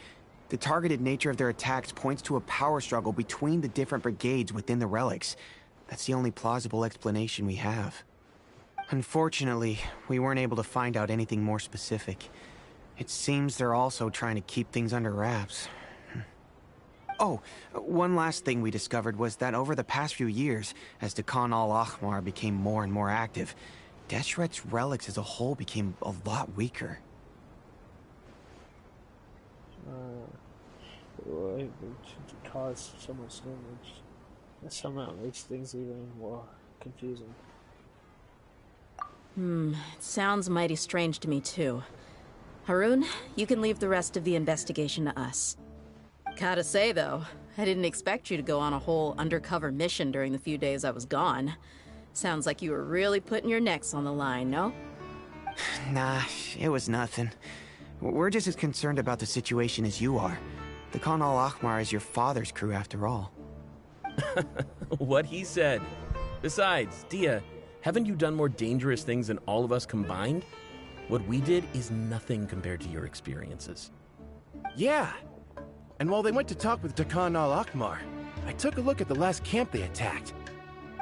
The targeted nature of their attacks points to a power struggle between the different brigades within the relics. That's the only plausible explanation we have. Unfortunately, we weren't able to find out anything more specific. It seems they're also trying to keep things under wraps. Oh, one last thing we discovered was that over the past few years, as the Khan al-Ahmar became more and more active, Deshret's relics as a whole became a lot weaker. To cause so much damage. That somehow makes things even more confusing. It sounds mighty strange to me, too. Haroon, you can leave the rest of the investigation to us. Gotta say, though, I didn't expect you to go on a whole undercover mission during the few days I was gone. Sounds like you were really putting your necks on the line, no? Nah, it was nothing. We're just as concerned about the situation as you are. The Khan al-Ahmar is your father's crew, after all. What he said. Besides, Dehya, haven't you done more dangerous things than all of us combined? What we did is nothing compared to your experiences. Yeah. And while they went to talk with Khan al-Ahmar, I took a look at the last camp they attacked.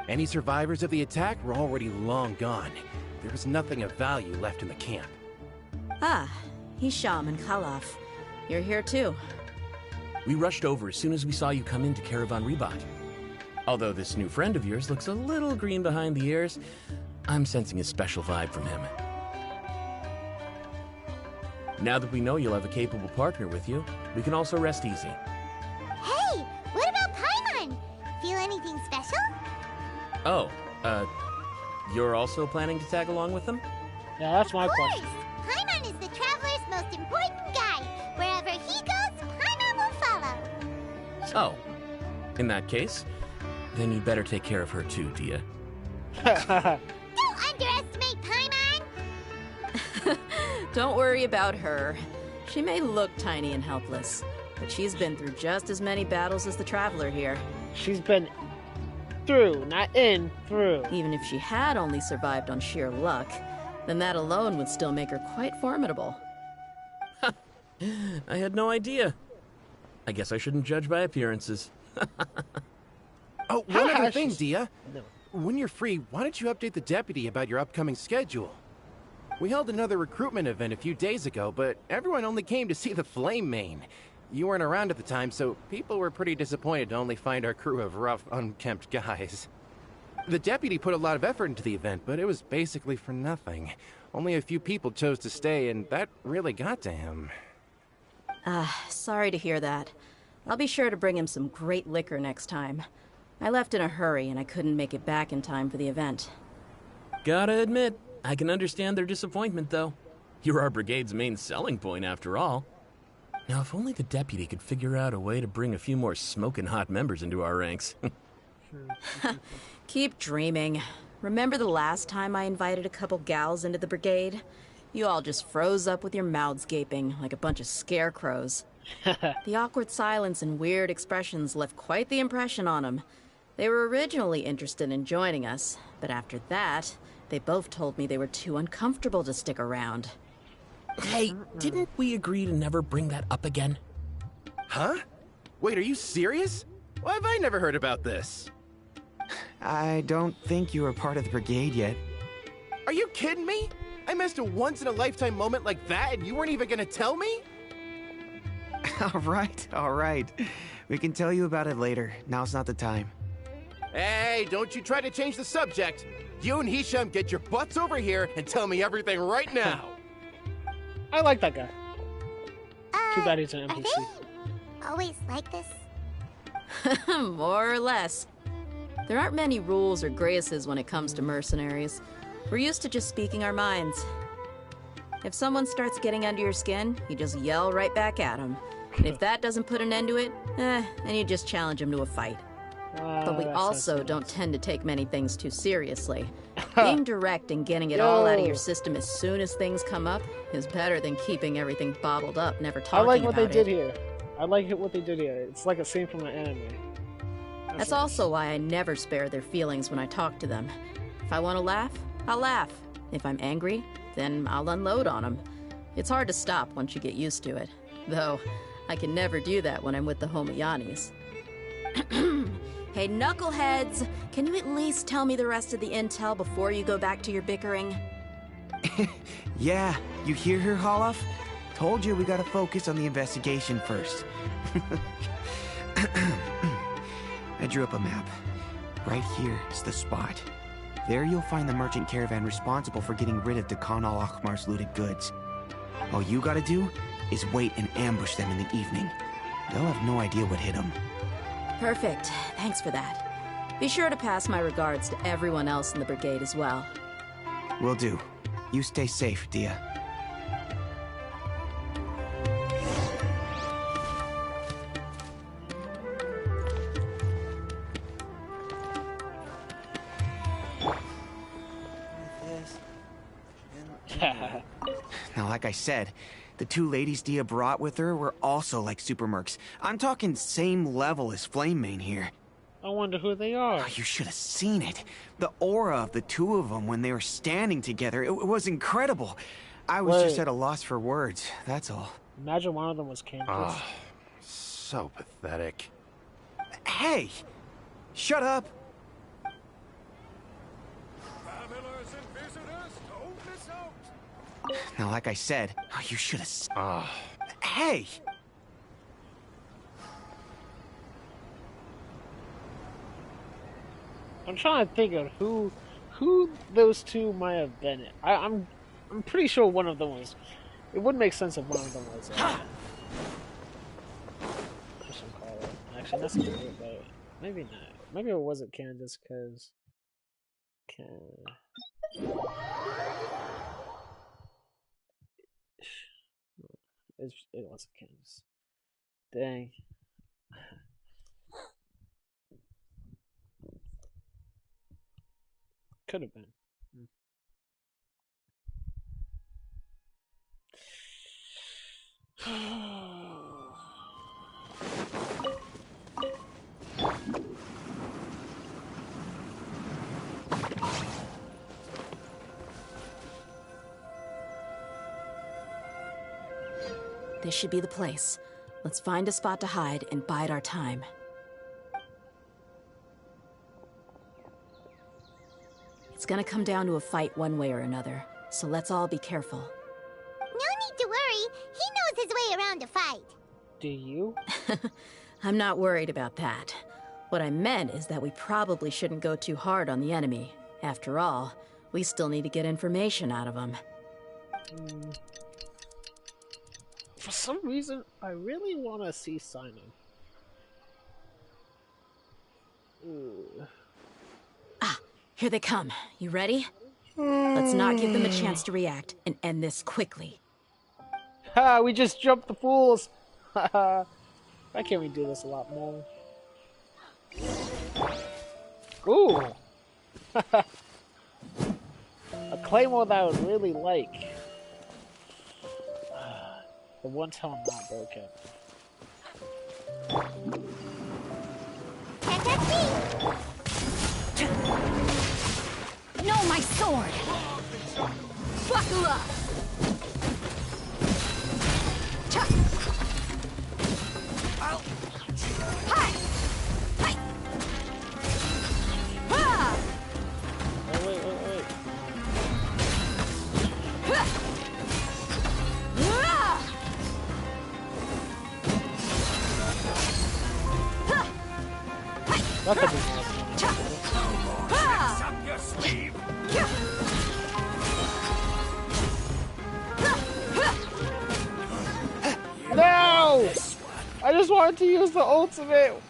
Any survivors of the attack were already long gone. There was nothing of value left in the camp. Ah, Hisham and Khalaf. You're here too. We rushed over as soon as we saw you come into Caravan Ribat. Although this new friend of yours looks a little green behind the ears, I'm sensing a special vibe from him. Now that we know you'll have a capable partner with you, we can also rest easy. Hey, what about Paimon? Feel anything special? Oh, you're also planning to tag along with them? Yeah, that's my question. question. Paimon is the traveler's most important guide. Wherever he goes, Paimon will follow. Oh, in that case, then you'd better take care of her too, Dehya. Don't underestimate Paimon! Don't worry about her. She may look tiny and helpless, but she's been through just as many battles as the traveler here. She's been through, not in, through. Even if she had only survived on sheer luck, then that alone would still make her quite formidable. I had no idea. I guess I shouldn't judge by appearances. Oh, one other thing, Dehya. No. When you're free, why don't you update the deputy about your upcoming schedule? We held another recruitment event a few days ago, but everyone only came to see the Flame Mane. You weren't around at the time, so people were pretty disappointed to only find our crew of rough, unkempt guys. The deputy put a lot of effort into the event, but it was basically for nothing. Only a few people chose to stay, and that really got to him. Sorry to hear that. I'll be sure to bring him some great liquor next time. I left in a hurry, and I couldn't make it back in time for the event. Gotta admit, I can understand their disappointment, though. You're our brigade's main selling point, after all. Now, if only the deputy could figure out a way to bring a few more smoking hot members into our ranks. Keep dreaming. Remember the last time I invited a couple gals into the brigade? You all just froze up with your mouths gaping like a bunch of scarecrows. The awkward silence and weird expressions left quite the impression on them. They were originally interested in joining us, but after that, they both told me they were too uncomfortable to stick around. Hey, didn't we agree to never bring that up again? Huh? Wait, are you serious? Why have I never heard about this? I don't think you were part of the brigade yet. Are you kidding me? I missed a once-in-a-lifetime moment like that and you weren't even gonna tell me? All right. We can tell you about it later. Now's not the time. Hey, don't you try to change the subject. You and Hisham get your butts over here and tell me everything right now. I like that guy. Too bad he's an NPC. Are they always like this? More or less. There aren't many rules or graces when it comes to mercenaries. We're used to just speaking our minds. If someone starts getting under your skin, you just yell right back at them. And if that doesn't put an end to it, then you just challenge them to a fight. But we also don't tend to take many things too seriously. Being direct and getting it all out of your system as soon as things come up is better than keeping everything bottled up, never talking about it. I like what they did here. I like what they did here. It's like a scene from an anime. That's also why I never spare their feelings when I talk to them. If I want to laugh, I'll laugh. If I'm angry, then I'll unload on them. It's hard to stop once you get used to it. Though, I can never do that when I'm with the Homayanis. Hey, knuckleheads! Can you at least tell me the rest of the intel before you go back to your bickering? Yeah, you hear her, Khalaf? Told you we gotta focus on the investigation first. I drew up a map. Right here is the spot. There you'll find the merchant caravan responsible for getting rid of the Khan al-Ahmar's looted goods. All you gotta do is wait and ambush them in the evening. they'll have no idea what hit them. Perfect. Thanks for that. Be sure to pass my regards to everyone else in the brigade as well. Will do. You stay safe, Dehya. Now, like I said, the two ladies Dehya brought with her were also like super mercs. I'm talking same level as Flamebane here. I wonder who they are. Oh, you should have seen it. The aura of the two of them when they were standing together, it was incredible. I was just at a loss for words, that's all. Imagine one of them was Candace. Oh, so pathetic. Hey! Shut up! Travelers and visitors, don't miss out. Now, like I said, oh, you should have... Ah. Hey! I'm trying to think of who those two might have been. I'm pretty sure one of them was. It would make sense if one of them was. Actually, that's good, but maybe not. Maybe it wasn't Candace because. It wasn't Candace. Dang. Could have been. This should be the place. Let's find a spot to hide and bide our time. It's gonna come down to a fight one way or another, so let's all be careful. No need to worry. He knows his way around a fight. Do you? I'm not worried about that. What I meant is that we probably shouldn't go too hard on the enemy. After all, we still need to get information out of them. For some reason, I really want to see Simon. Here they come. You ready? Let's not give them a chance to react and end this quickly. Ha! We just jumped the fools! Why can't we do this a lot more? Ooh! A claymore that I would really like. The one time I'm not broken. No, my sword! Buckle up! Hi! Hi! Ah! Wait. That could be Up your sleeve. No! I just wanted to use the ultimate.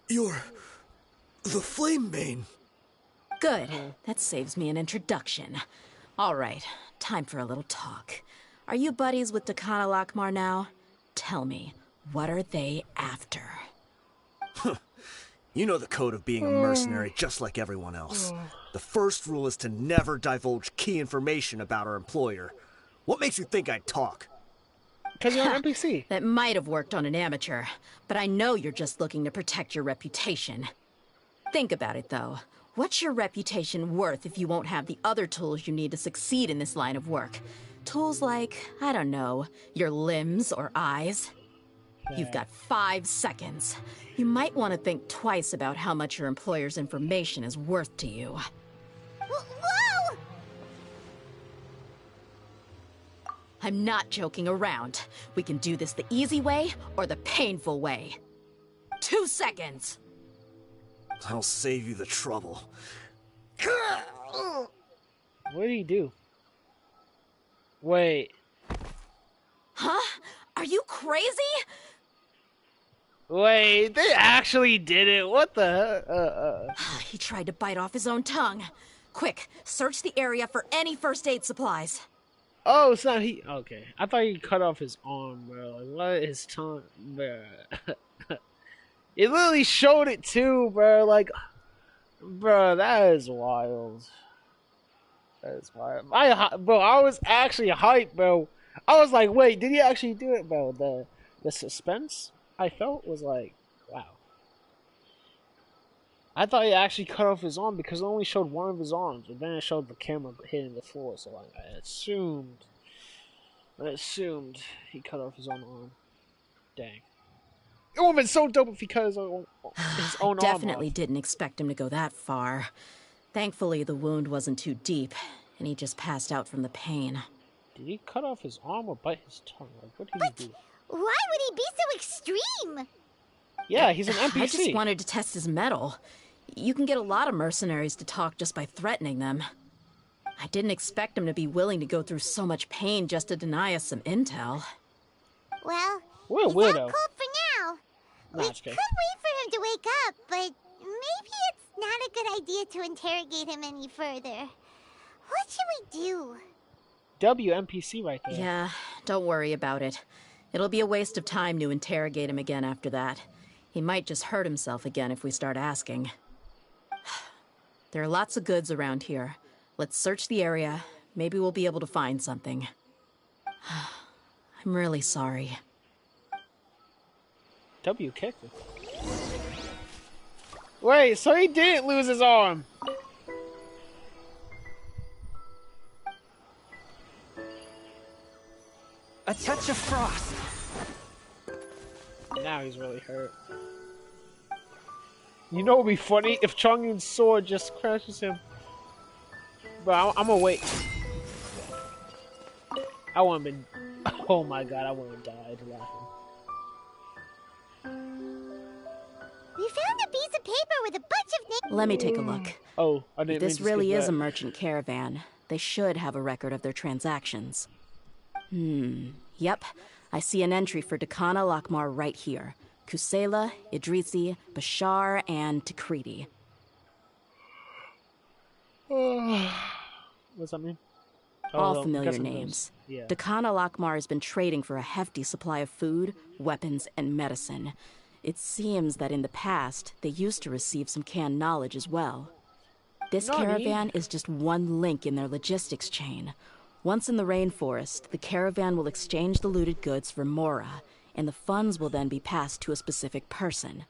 You're the Flamebane. Good. That saves me an introduction. All right, time for a little talk. Are you buddies with Dakana Lakmar now? Tell me, what are they after? You know the code of being a mercenary just like everyone else. The first rule is to never divulge key information about our employer. What makes you think I'd talk? Because you're an NPC. That might have worked on an amateur, but I know you're just looking to protect your reputation. Think about it, though. What's your reputation worth if you won't have the other tools you need to succeed in this line of work? Tools like, I don't know, your limbs or eyes? You've got 5 seconds. You might want to think twice about how much your employer's information is worth to you. Whoa! I'm not joking around. We can do this the easy way or the painful way. 2 seconds! I'll save you the trouble. What did he do? Wait. Huh? Are you crazy? Wait, they actually did it. What the He tried to bite off his own tongue. Quick, search the area for any first aid supplies. Oh, it's not he. Okay. I thought he cut off his arm, bro. Like, what? His tongue, bro. It literally showed it too, bro. Like, bro, that is wild. That is wild. Bro, I was actually hyped, bro. I was like, wait, did he actually do it, bro? The suspense I felt was like, wow. I thought he actually cut off his arm because it only showed one of his arms, and then it showed the camera hitting the floor. So like, I assumed he cut off his own arm. Dang. It would have been so dope if he cut his own arm off. Definitely didn't expect him to go that far. Thankfully, the wound wasn't too deep, and he just passed out from the pain. Did he cut off his arm or bite his tongue? Like, what did he do? Why would he be so extreme? Yeah, he's an NPC. I just wanted to test his mettle. You can get a lot of mercenaries to talk just by threatening them. I didn't expect him to be willing to go through so much pain just to deny us some intel. Well, we're a he's weirdo. out cold for now. We could wait for him to wake up, but maybe it's not a good idea to interrogate him any further. What should we do? WNPC right there. Yeah, don't worry about it. It'll be a waste of time to interrogate him again after that. He might just hurt himself again if we start asking. There are lots of goods around here. Let's search the area. Maybe we'll be able to find something. I'm really sorry. W kicked him. Wait, so he didn't lose his arm. A touch of frost. Now he's really hurt. You know what would be funny? If Chongyun's sword just crashes him. But I'm gonna wait. I wouldn't been. Oh my god, I wouldn't have died laughing. We found a piece of paper with a bunch of names. Let me take a look. Oh, I didn't. If this really is a merchant caravan, they should have a record of their transactions. Yep. I see an entry for Dakana Lakmar right here. Kusela, Idrisi, Bashar, and Takriti. What's that mean? All familiar names. Yeah. Dakana Lakmar has been trading for a hefty supply of food, weapons, and medicine. It seems that in the past, they used to receive some canned knowledge as well. This caravan is just one link in their logistics chain. Once in the rainforest, the caravan will exchange the looted goods for Mora, and the funds will then be passed to a specific person.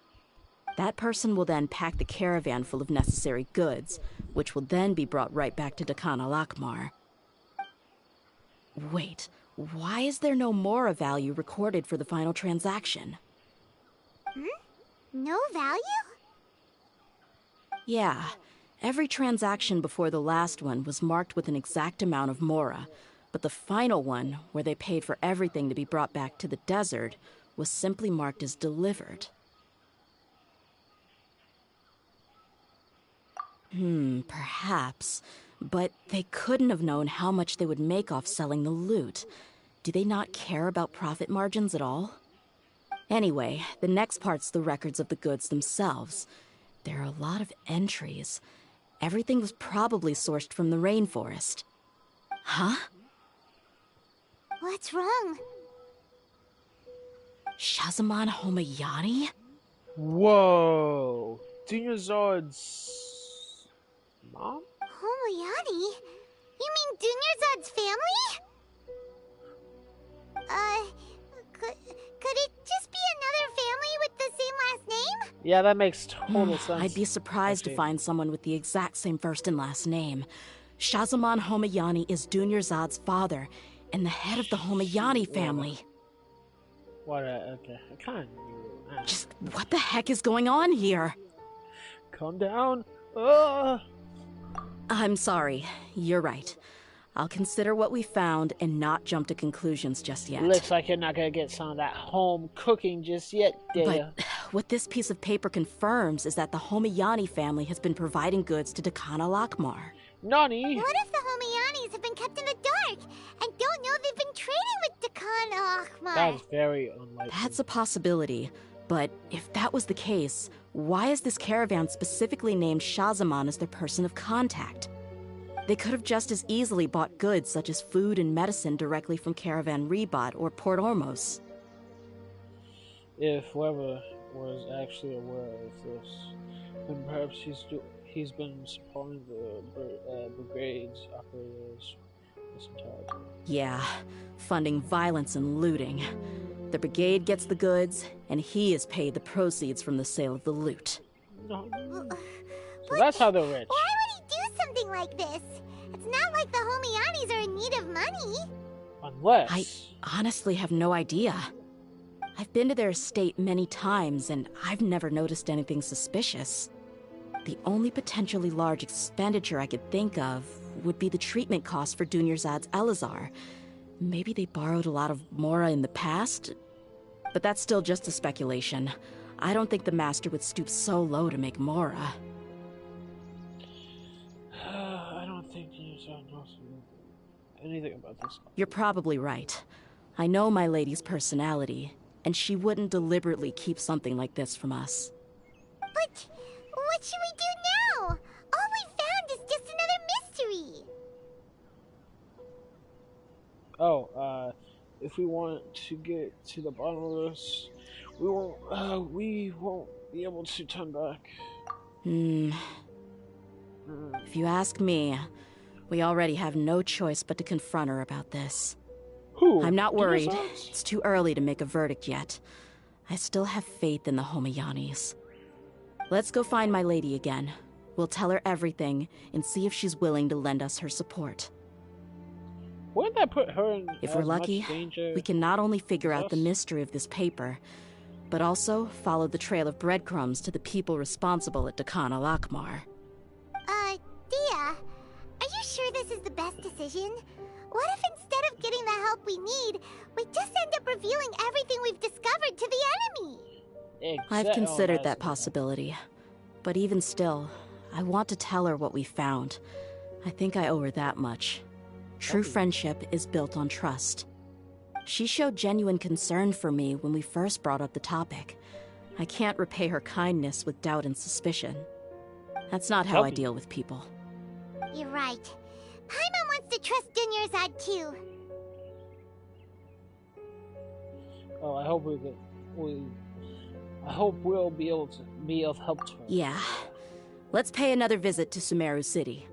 That person will then pack the caravan full of necessary goods, which will then be brought right back to Dakana Lakmar. Wait, why is there no Mora value recorded for the final transaction? No value? Yeah. Every transaction before the last one was marked with an exact amount of Mora, but the final one, where they paid for everything to be brought back to the desert, was simply marked as delivered. Perhaps. But they couldn't have known how much they would make off selling the loot. Do they not care about profit margins at all? Anyway, the next part's the records of the goods themselves. There are a lot of entries. Everything was probably sourced from the rainforest. Huh? What's wrong? Shazamon Homayani? Whoa. Dunyarzad's mom? Homayani? You mean Dunyarzad's family? Could it just be another family with the same last name? Yeah, that makes total sense. I'd be surprised to find someone with the exact same first and last name. Shazamon Homayani is Dunyarzad's father, and the head of the Homayani family. What? Okay, I kind of knew. Just what the heck is going on here? Calm down. I'm sorry. You're right. I'll consider what we found and not jump to conclusions just yet. Looks like you're not gonna get some of that home cooking just yet, Dehya. But what this piece of paper confirms is that the Homayani family has been providing goods to Dakana Lakmar. Nani? What if the Homayani have been kept in the dark and don't know they've been trading with Dekhan Ahmar. That's very unlikely. That's a possibility. But if that was the case, why is this caravan specifically named Shahzaman as their person of contact? They could have just as easily bought goods such as food and medicine directly from Caravan Ribat or Port Ormos. If whoever was actually aware of this, then perhaps he's been supplying the brigade's operators this entire time. Yeah, funding violence and looting. The brigade gets the goods, and he is paid the proceeds from the sale of the loot. No. So that's how they're rich. Why would he do something like this? It's not like the Homianis are in need of money. Unless... I honestly have no idea. I've been to their estate many times, and I've never noticed anything suspicious. The only potentially large expenditure I could think of would be the treatment costs for Dunyarzad's Elazar. Maybe they borrowed a lot of Mora in the past? But that's still just a speculation. I don't think the Master would stoop so low to make Mora. I don't think Dunyarzad knows anything about this. You're probably right. I know my lady's personality, and she wouldn't deliberately keep something like this from us. But what should we do now? All we found is just another mystery. Oh, if we want to get to the bottom of this, we won't be able to turn back. If you ask me, we already have no choice but to confront her about this. Who? I'm not worried. It's too early to make a verdict yet. I still have faith in the Homianis. Let's go find my lady again. We'll tell her everything and see if she's willing to lend us her support. Wouldn't that put her in If we're lucky, we can not only figure out the mystery of this paper, but also follow the trail of breadcrumbs to the people responsible at Dekhan al-Akmar. Dehya, are you sure this is the best decision? What if instead of getting the help we need, we just end up revealing everything we've discovered to the enemy? I've considered that possibility. But even still, I want to tell her what we found. I think I owe her that much. True friendship is built on trust. She showed genuine concern for me when we first brought up the topic. I can't repay her kindness with doubt and suspicion. That's not how I deal with people. You're right. Paimon wants to trust Dunyarzad too. Oh, I hope we'll be able to be of help to her. Yeah. Let's pay another visit to Sumeru City.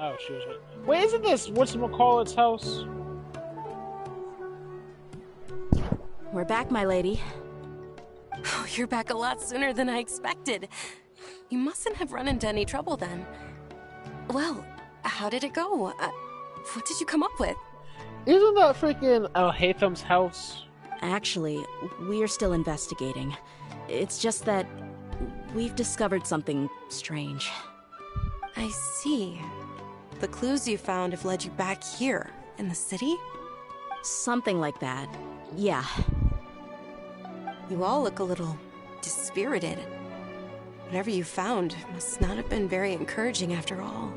Oh, she was right. Wait, isn't this whatchamacallit's house? We're back, my lady. Oh, you're back a lot sooner than I expected. You mustn't have run into any trouble then. Well, how did it go? What did you come up with? Isn't that freaking Al-Haytham's house? Actually, we are still investigating. It's just that we've discovered something strange. I see. The clues you found have led you back here, in the city? Something like that, yeah. You all look a little dispirited. Whatever you found must not have been very encouraging after all.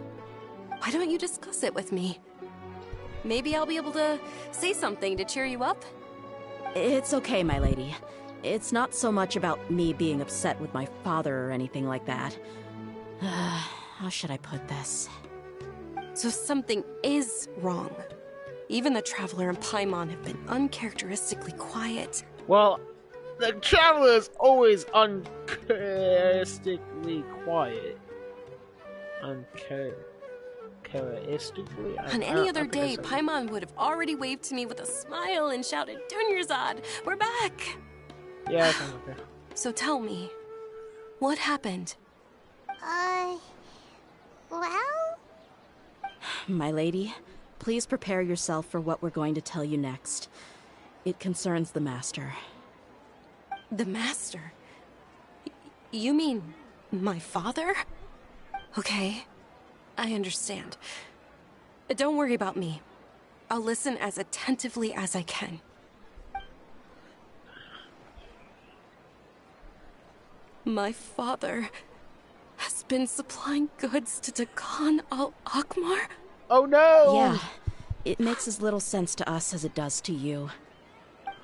Why don't you discuss it with me? Maybe I'll be able to say something to cheer you up? It's okay, my lady. It's not so much about me being upset with my father or anything like that. How should I put this? So something is wrong. Even the Traveler and Paimon have been uncharacteristically quiet. Well, the Traveler is always uncharacteristically quiet. Uncharacteristically? On any other day, Paimon would have already waved to me with a smile and shouted, Dunyarzad, we're back! Yeah, that sounds okay. So tell me, what happened? Well? My lady, please prepare yourself for what we're going to tell you next. It concerns the Master. The Master? You mean my father? Okay, I understand. Don't worry about me. I'll listen as attentively as I can. My father has been supplying goods to Dakan al-Akmar? Oh no! Yeah, it makes as little sense to us as it does to you.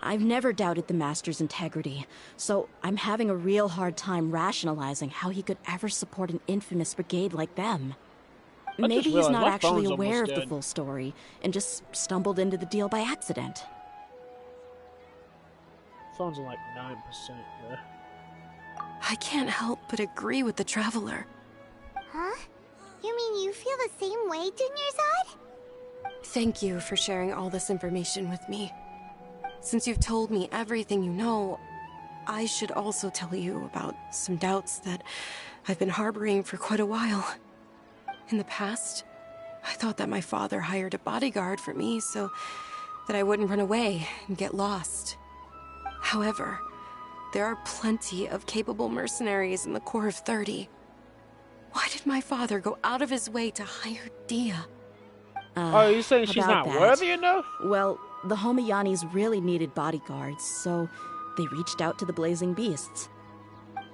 I've never doubted the Master's integrity, so I'm having a real hard time rationalizing how he could ever support an infamous brigade like them. Maybe he's not actually aware of the full story and just stumbled into the deal by accident. Phone's like 9% there. I can't help but agree with the Traveler. Huh? You mean you feel the same way, Dunyarzad? Thank you for sharing all this information with me. Since you've told me everything you know, I should also tell you about some doubts that I've been harboring for quite a while. In the past, I thought that my father hired a bodyguard for me so that I wouldn't run away and get lost. However, there are plenty of capable mercenaries in the Corps of 30. Why did my father go out of his way to hire Dehya? Oh, you're saying she's not worthy enough? Well, the Homayanis really needed bodyguards, so they reached out to the Blazing Beasts.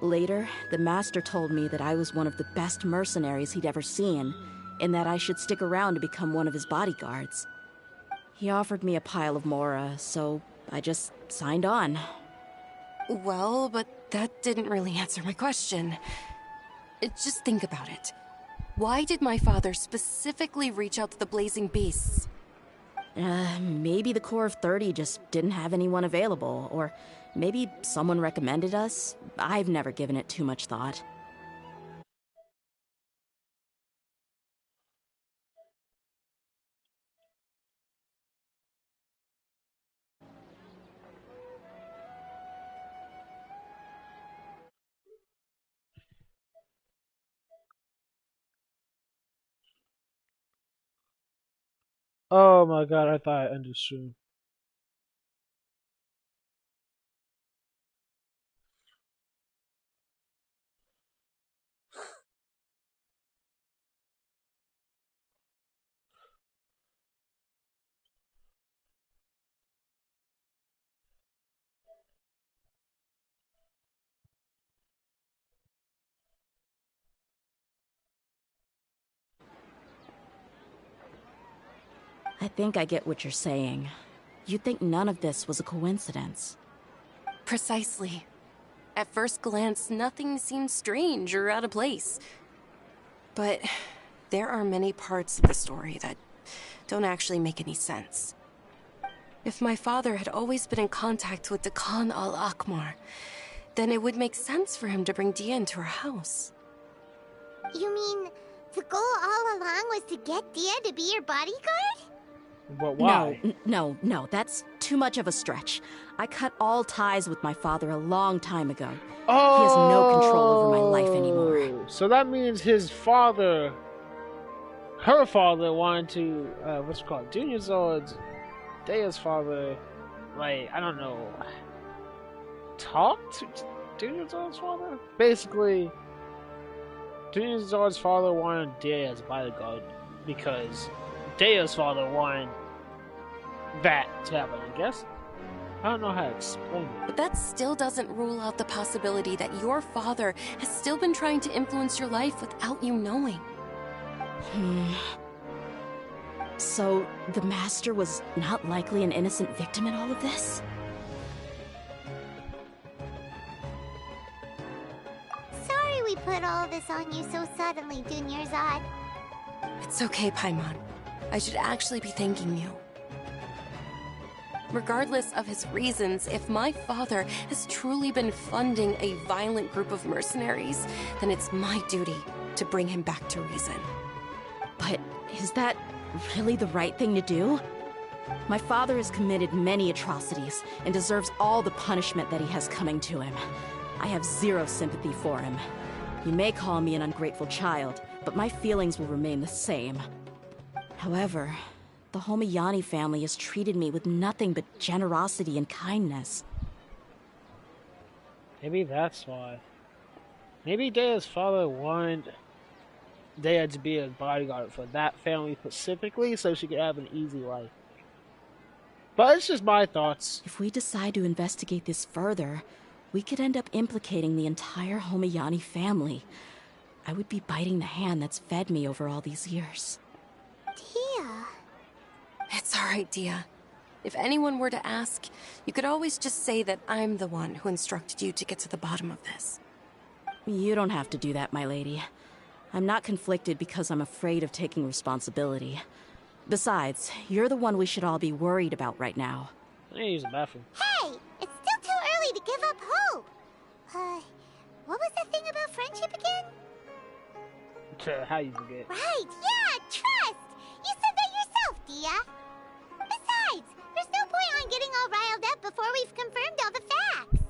Later, the Master told me that I was one of the best mercenaries he'd ever seen, and that I should stick around to become one of his bodyguards. He offered me a pile of Mora, so I just signed on. Well, but that didn't really answer my question. Just think about it. Why did my father specifically reach out to the Blazing Beasts? Maybe the Corps of 30 just didn't have anyone available, or maybe someone recommended us. I've never given it too much thought. Oh my god, I thought I ended soon. I think I get what you're saying. You think none of this was a coincidence. Precisely. At first glance, nothing seems strange or out of place. But there are many parts of the story that don't actually make any sense. If my father had always been in contact with Dakan al-Akmar, then it would make sense for him to bring Dehya into our house. You mean the goal all along was to get Dehya to be your bodyguard? But why? No, that's too much of a stretch. I cut all ties with my father a long time ago. Oh, he has no control over my life anymore. So that means his father, her father, wanted to, what's it called? Dunyarzad's, Dehya's father, like, I don't know, talk to Dunyarzad's father? Basically, Dunyarzad's father wanted Dehya as a bodyguard because Dehya's father wanted that to happen, I guess. I don't know how to explain it. But that still doesn't rule out the possibility that your father has still been trying to influence your life without you knowing. So, the Master was not likely an innocent victim in all of this? put all this on you so suddenly, Dunyarzad. It's okay, Paimon. I should actually be thanking you. Regardless of his reasons, if my father has truly been funding a violent group of mercenaries, then it's my duty to bring him back to reason. But is that really the right thing to do? My father has committed many atrocities and deserves all the punishment that he has coming to him. I have zero sympathy for him. You may call me an ungrateful child, but my feelings will remain the same. However, the Homayani family has treated me with nothing but generosity and kindness. Maybe that's why. Maybe Dehya's father wanted Dehya to be a bodyguard for that family specifically so she could have an easy life. But it's just my thoughts. If we decide to investigate this further, we could end up implicating the entire Homayani family. I would be biting the hand that's fed me over all these years. Dehya. It's alright, Dehya. If anyone were to ask, you could always just say that I'm the one who instructed you to get to the bottom of this. You don't have to do that, my lady. I'm not conflicted because I'm afraid of taking responsibility. Besides, you're the one we should all be worried about right now. I need to use the bathroom. Hey! It's still too early to give up hope! What was that thing about friendship again? How you forget? Right, yeah, trust! You said that yourself, Dehya! Besides, there's no point on getting all riled up before we've confirmed all the facts!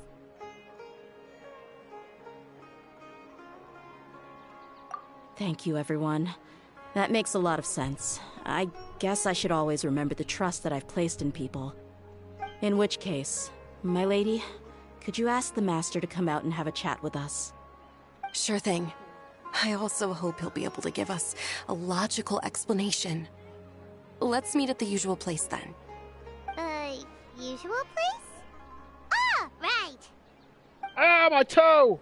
Thank you, everyone. That makes a lot of sense. I guess I should always remember the trust that I've placed in people. In which case, my lady, could you ask the Master to come out and have a chat with us? Sure thing. I also hope he'll be able to give us a logical explanation. Let's meet at the usual place then. Usual place? Ah, right! Ah, my toe!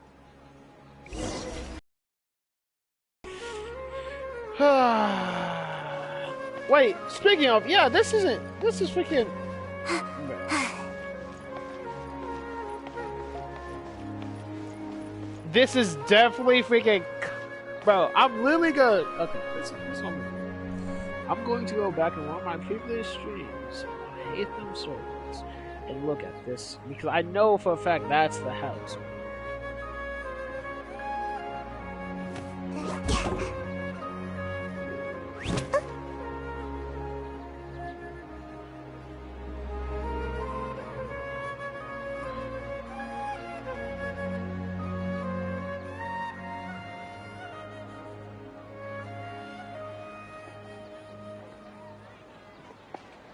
Wait, speaking of, yeah, this is freaking... This is definitely freaking... Bro, I'm literally gonna... Okay, listen, I'm going to go back and watch my previous streams, I hate them stories, and look at this, because I know for a fact that's the house.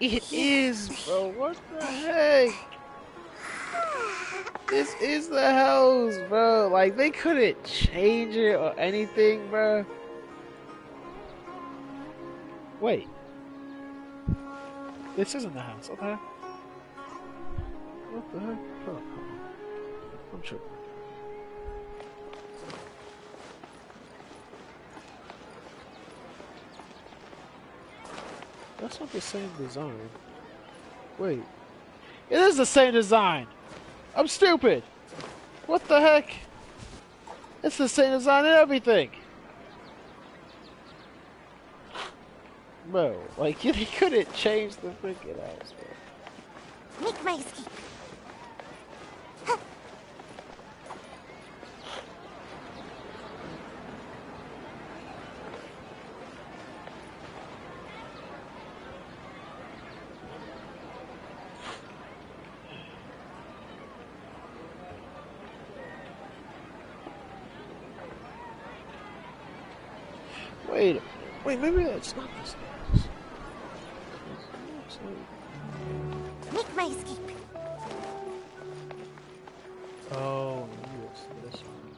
It is, bro. What the heck? This is the house, bro. Like, they couldn't change it or anything, bro. Wait. This isn't the house, okay? What the heck? Oh, I'm tripping. That's not the same design. Wait. It is the same design! I'm stupid! What the heck? It's the same design and everything! Bro, like, they couldn't change the freaking house, bro. Make my escape. Wait, maybe that's not the stairs. Make my escape. Oh, maybe it's this one.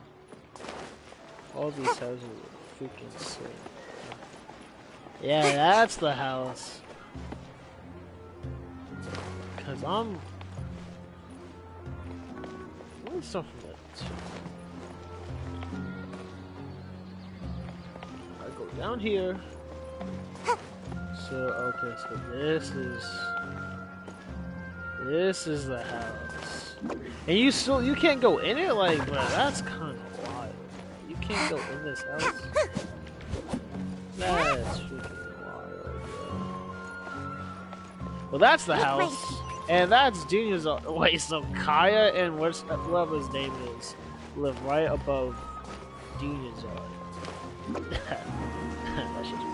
All these houses are freaking sick. Yeah, that's the house. Cause I'm... What's stuff from that? Down here. So okay, so this is the house, and you can't go in it, like, bro, that's kind of wild. You can't go in this house. That's freaking wild. Well, that's the house. And that's Dehya's. Wait, so Kaya and whoever his name is live right above Dehya's yard. That's just weird.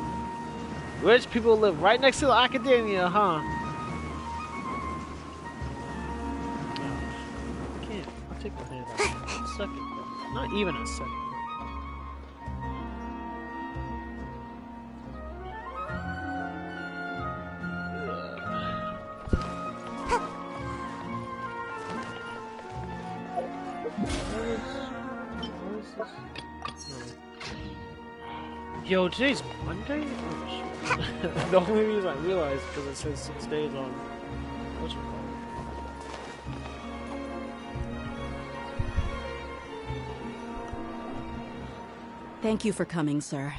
Rich people live right next to the academia, huh? I can't. I'll take my hand out. A second. Not even a second. Yo, today's Monday? Oh, shit. The only reason I realized because it says 6 days on. What's it called? Thank you for coming, sir.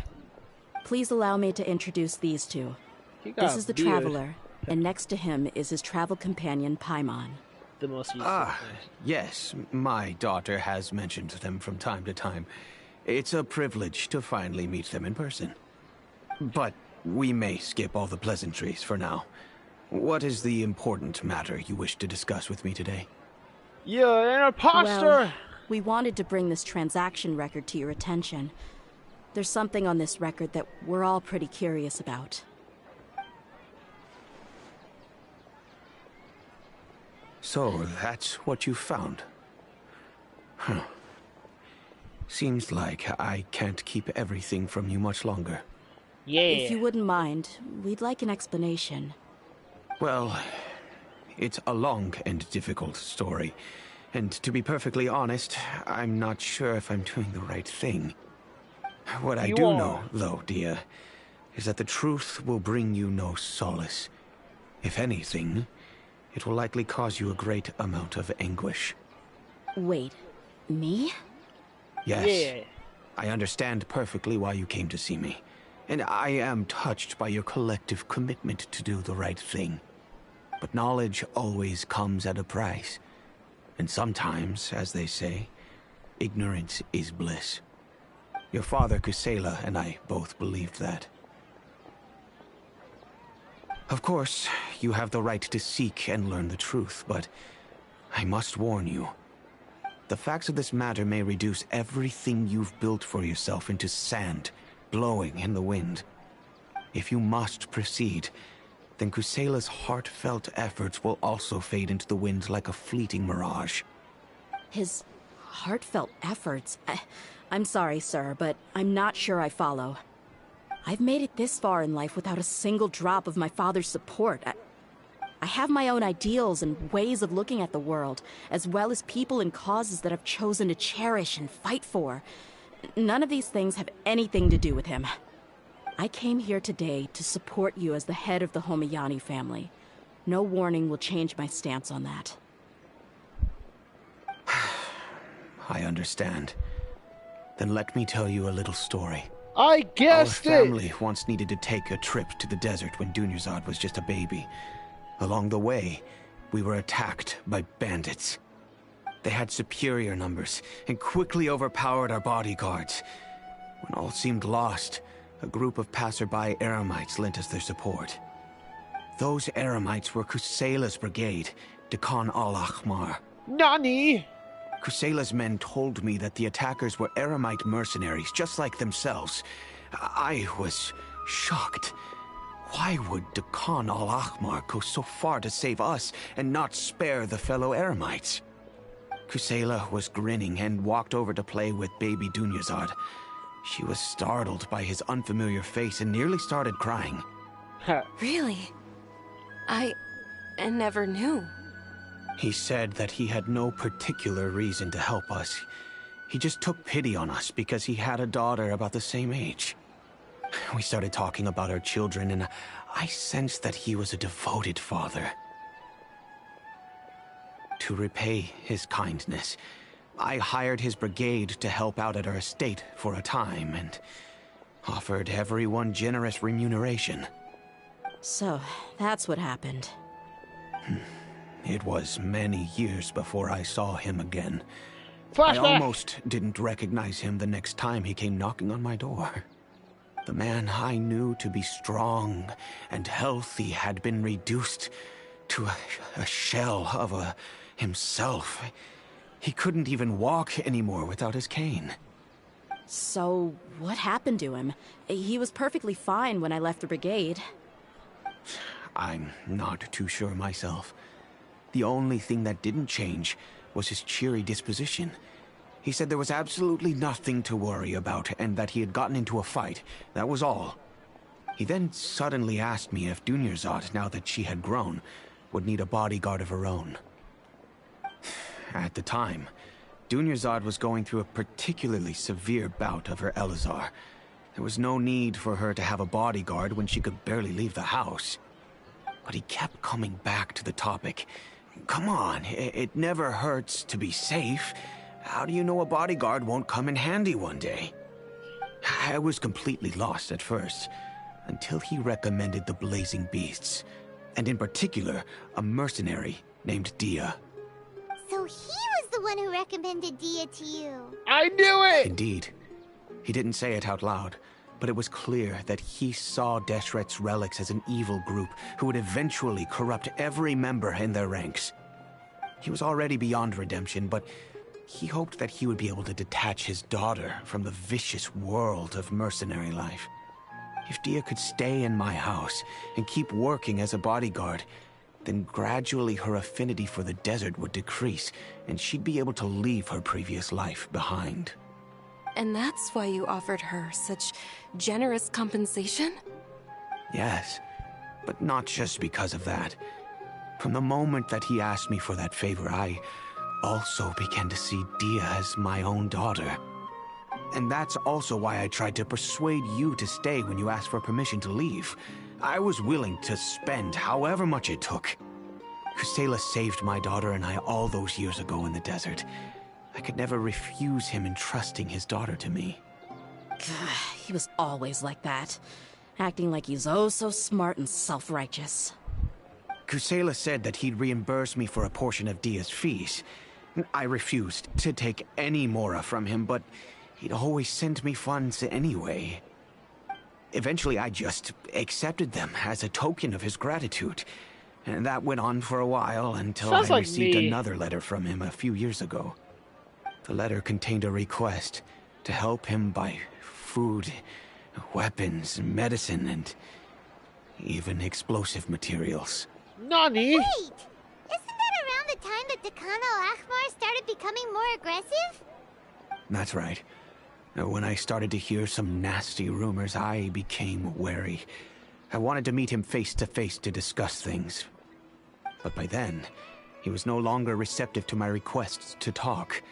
Please allow me to introduce these two. This is the beard. Traveler, and next to him is his travel companion, Paimon. The most useful. Ah, yes. My daughter has mentioned them from time to time. It's a privilege to finally meet them in person. But we may skip all the pleasantries for now. What is the important matter you wish to discuss with me today? You're an imposter! Well, we wanted to bring this transaction record to your attention. There's something on this record that we're all pretty curious about. So, that's what you found? Huh. Seems like I can't keep everything from you much longer. Yeah. If you wouldn't mind, we'd like an explanation. Well, it's a long and difficult story. And to be perfectly honest, I'm not sure if I'm doing the right thing. What I do know, though, Dehya, is that the truth will bring you no solace. If anything, it will likely cause you a great amount of anguish. Wait, me? Yes. Yeah. I understand perfectly why you came to see me. And I am touched by your collective commitment to do the right thing. But knowledge always comes at a price. And sometimes, as they say, ignorance is bliss. Your father, Kusela, and I both believed that. Of course, you have the right to seek and learn the truth, but I must warn you. The facts of this matter may reduce everything you've built for yourself into sand, blowing in the wind. If you must proceed, then Kusela's heartfelt efforts will also fade into the wind like a fleeting mirage. His heartfelt efforts? I'm sorry, sir, but I'm not sure I follow. I've made it this far in life without a single drop of my father's support. I have my own ideals and ways of looking at the world, as well as people and causes that I've chosen to cherish and fight for. None of these things have anything to do with him. I came here today to support you as the head of the Homayani family. No warning will change my stance on that. I understand. Then let me tell you a little story. I guessed Our family once needed to take a trip to the desert when Dunyarzad was just a baby. Along the way, we were attacked by bandits. They had superior numbers and quickly overpowered our bodyguards. When all seemed lost, a group of passerby Eremites lent us their support. Those Eremites were Kusela's brigade, Dekhan al-Ahmar. Nani? Kusela's men told me that the attackers were Eremite mercenaries, just like themselves. I was shocked. Why would Dekhan al-Ahmar go so far to save us and not spare the fellow Eremites? Kusela was grinning and walked over to play with baby Dunyarzad. She was startled by his unfamiliar face and nearly started crying. Really? I never knew. He said that he had no particular reason to help us. He just took pity on us because he had a daughter about the same age. We started talking about our children, and I sensed that he was a devoted father. To repay his kindness, I hired his brigade to help out at our estate for a time, and offered everyone generous remuneration. So, that's what happened. It was many years before I saw him again. Flashback! I almost didn't recognize him the next time he came knocking on my door. The man I knew to be strong and healthy had been reduced to a shell of himself. He couldn't even walk anymore without his cane. So, what happened to him? He was perfectly fine when I left the brigade. I'm not too sure myself. The only thing that didn't change was his cheery disposition. He said there was absolutely nothing to worry about and that he had gotten into a fight. That was all. He then suddenly asked me if Dunyarzad, now that she had grown, would need a bodyguard of her own. At the time, Dunyarzad was going through a particularly severe bout of her Elazar. There was no need for her to have a bodyguard when she could barely leave the house. But he kept coming back to the topic. Come on, it never hurts to be safe. How do you know a bodyguard won't come in handy one day? I was completely lost at first, until he recommended the Blazing Beasts, and in particular, a mercenary named Dehya. So he was the one who recommended Dehya to you. I knew it! Indeed. He didn't say it out loud, but it was clear that he saw Deshret's relics as an evil group who would eventually corrupt every member in their ranks. He was already beyond redemption, but he hoped that he would be able to detach his daughter from the vicious world of mercenary life. If Dehya could stay in my house and keep working as a bodyguard, then gradually her affinity for the desert would decrease, and she'd be able to leave her previous life behind. And that's why you offered her such generous compensation? Yes, but not just because of that. From the moment that he asked me for that favor, I also began to see Dehya as my own daughter. And that's also why I tried to persuade you to stay when you asked for permission to leave. I was willing to spend however much it took. Kusela saved my daughter and I all those years ago in the desert. I could never refuse him entrusting his daughter to me. He was always like that, acting like he's oh so smart and self-righteous. Kusela said that he'd reimburse me for a portion of Dehya's fees. I refused to take any more from him, but he'd always send me funds anyway. Eventually, I just accepted them as a token of his gratitude. And that went on for a while until I received another letter from him a few years ago. The letter contained a request to help him buy food, weapons, medicine, and even explosive materials. Nani? Wait! Isn't that around the time that Dakan al-Ahmar started becoming more aggressive? That's right. When I started to hear some nasty rumors, I became wary. I wanted to meet him face to face to discuss things. But by then, he was no longer receptive to my requests to talk.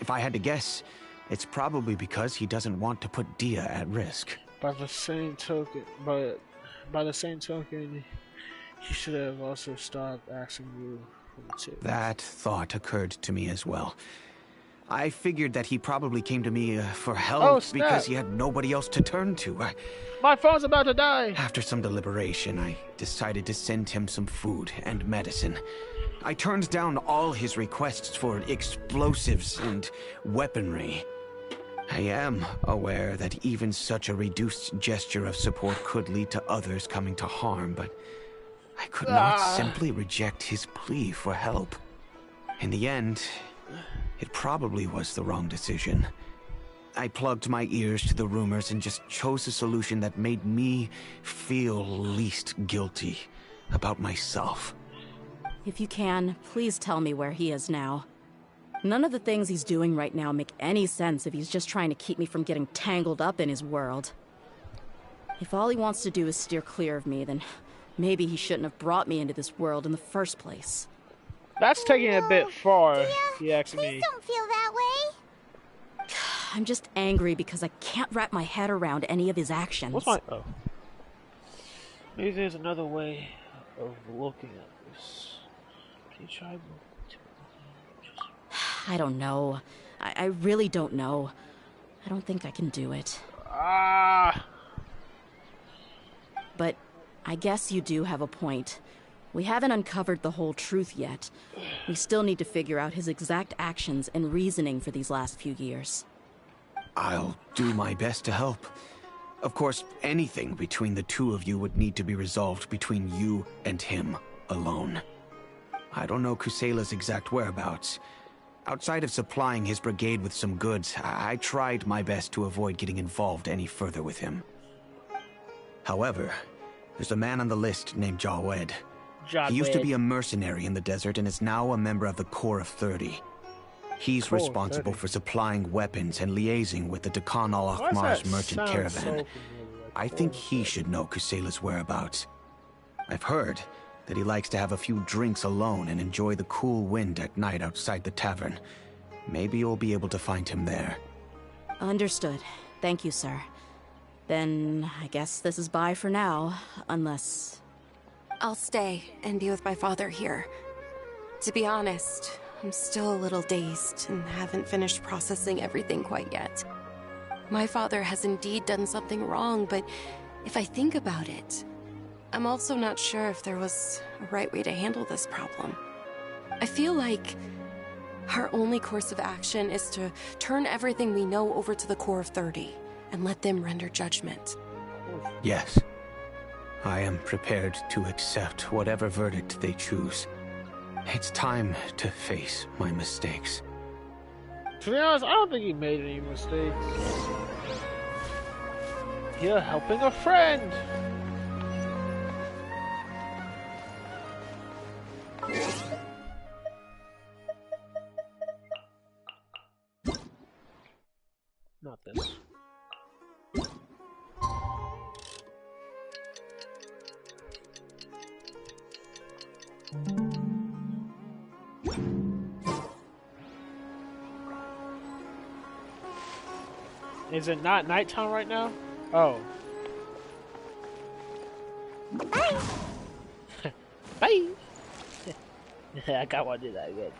If I had to guess, it's probably because he doesn't want to put Dehya at risk. By the same token, he should have also stopped asking you for the tips. That thought occurred to me as well. I figured that he probably came to me for help because he had nobody else to turn to. My phone's about to die! After some deliberation, I decided to send him some food and medicine. I turned down all his requests for explosives and weaponry. I am aware that even such a reduced gesture of support could lead to others coming to harm, but I could not simply reject his plea for help. In the end, it probably was the wrong decision. I plugged my ears to the rumors and just chose a solution that made me feel least guilty about myself. If you can, please tell me where he is now. None of the things he's doing right now make any sense if he's just trying to keep me from getting tangled up in his world. If all he wants to do is steer clear of me, then maybe he shouldn't have brought me into this world in the first place. That's taking it a bit far, if you ask me. Please don't feel that way. I'm just angry because I can't wrap my head around any of his actions. What's my... Oh. Maybe there's another way of looking at this. Can you try... I don't know. I really don't know. I don't think I can do it. Ah! But I guess you do have a point. We haven't uncovered the whole truth yet. We still need to figure out his exact actions and reasoning for these last few years. I'll do my best to help. Of course, anything between the two of you would need to be resolved between you and him alone. I don't know Kusela's exact whereabouts. Outside of supplying his brigade with some goods, I tried my best to avoid getting involved any further with him. However, there's a man on the list named Jawed. He used to be a mercenary in the desert and is now a member of the Corps of 30. He's responsible for supplying weapons and liaising with the Dekhan al-Akhmar's merchant caravan. I think he should know Kusela's whereabouts. I've heard that he likes to have a few drinks alone and enjoy the cool wind at night outside the tavern. Maybe you'll be able to find him there. Understood. Thank you, sir. Then I guess this is bye for now, unless... I'll stay and be with my father here. To be honest, I'm still a little dazed and haven't finished processing everything quite yet. My father has indeed done something wrong, but if I think about it, I'm also not sure if there was a right way to handle this problem. I feel like our only course of action is to turn everything we know over to the Corps of 30 and let them render judgment. Yes. I am prepared to accept whatever verdict they choose. It's time to face my mistakes. To be honest, I don't think he made any mistakes. You're helping a friend! Not this. Is it not nighttime right now? Oh. Bye! Bye! I can't want to do that again.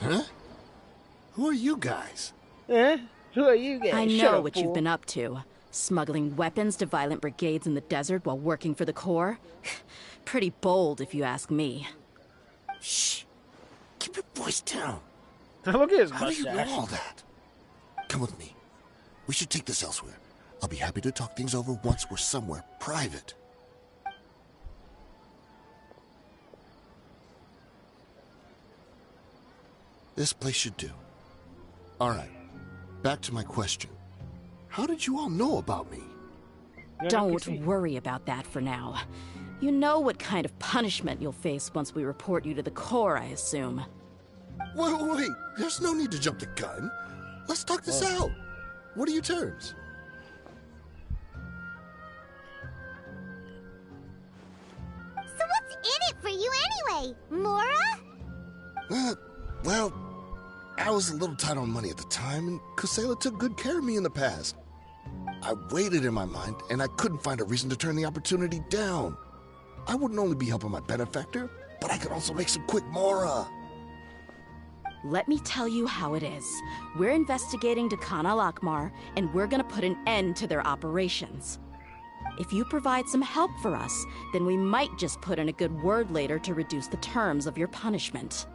Huh? Who are you guys? Eh? Who are you guys? I know what you've been up to. Smuggling weapons to violent brigades in the desert while working for the Corps? Pretty bold, if you ask me. Shh. Keep your voice down. Look at his How do you mustache. know all that? Come with me. We should take this elsewhere. I'll be happy to talk things over once we're somewhere private. This place should do. All right. Back to my question. How did you all know about me? Don't worry about that for now. You know what kind of punishment you'll face once we report you to the Corps, I assume. Wait. There's no need to jump the gun. Let's talk this out. What are your terms? So what's in it for you anyway, Mora? Well, I was a little tight on money at the time, and Kusela took good care of me in the past. I weighed it in my mind, and I couldn't find a reason to turn the opportunity down. I wouldn't only be helping my benefactor, but I could also make some quick Mora. Let me tell you how it is. We're investigating Dekhan al-Akhmar, and we're gonna put an end to their operations. If you provide some help for us, then we might just put in a good word later to reduce the terms of your punishment.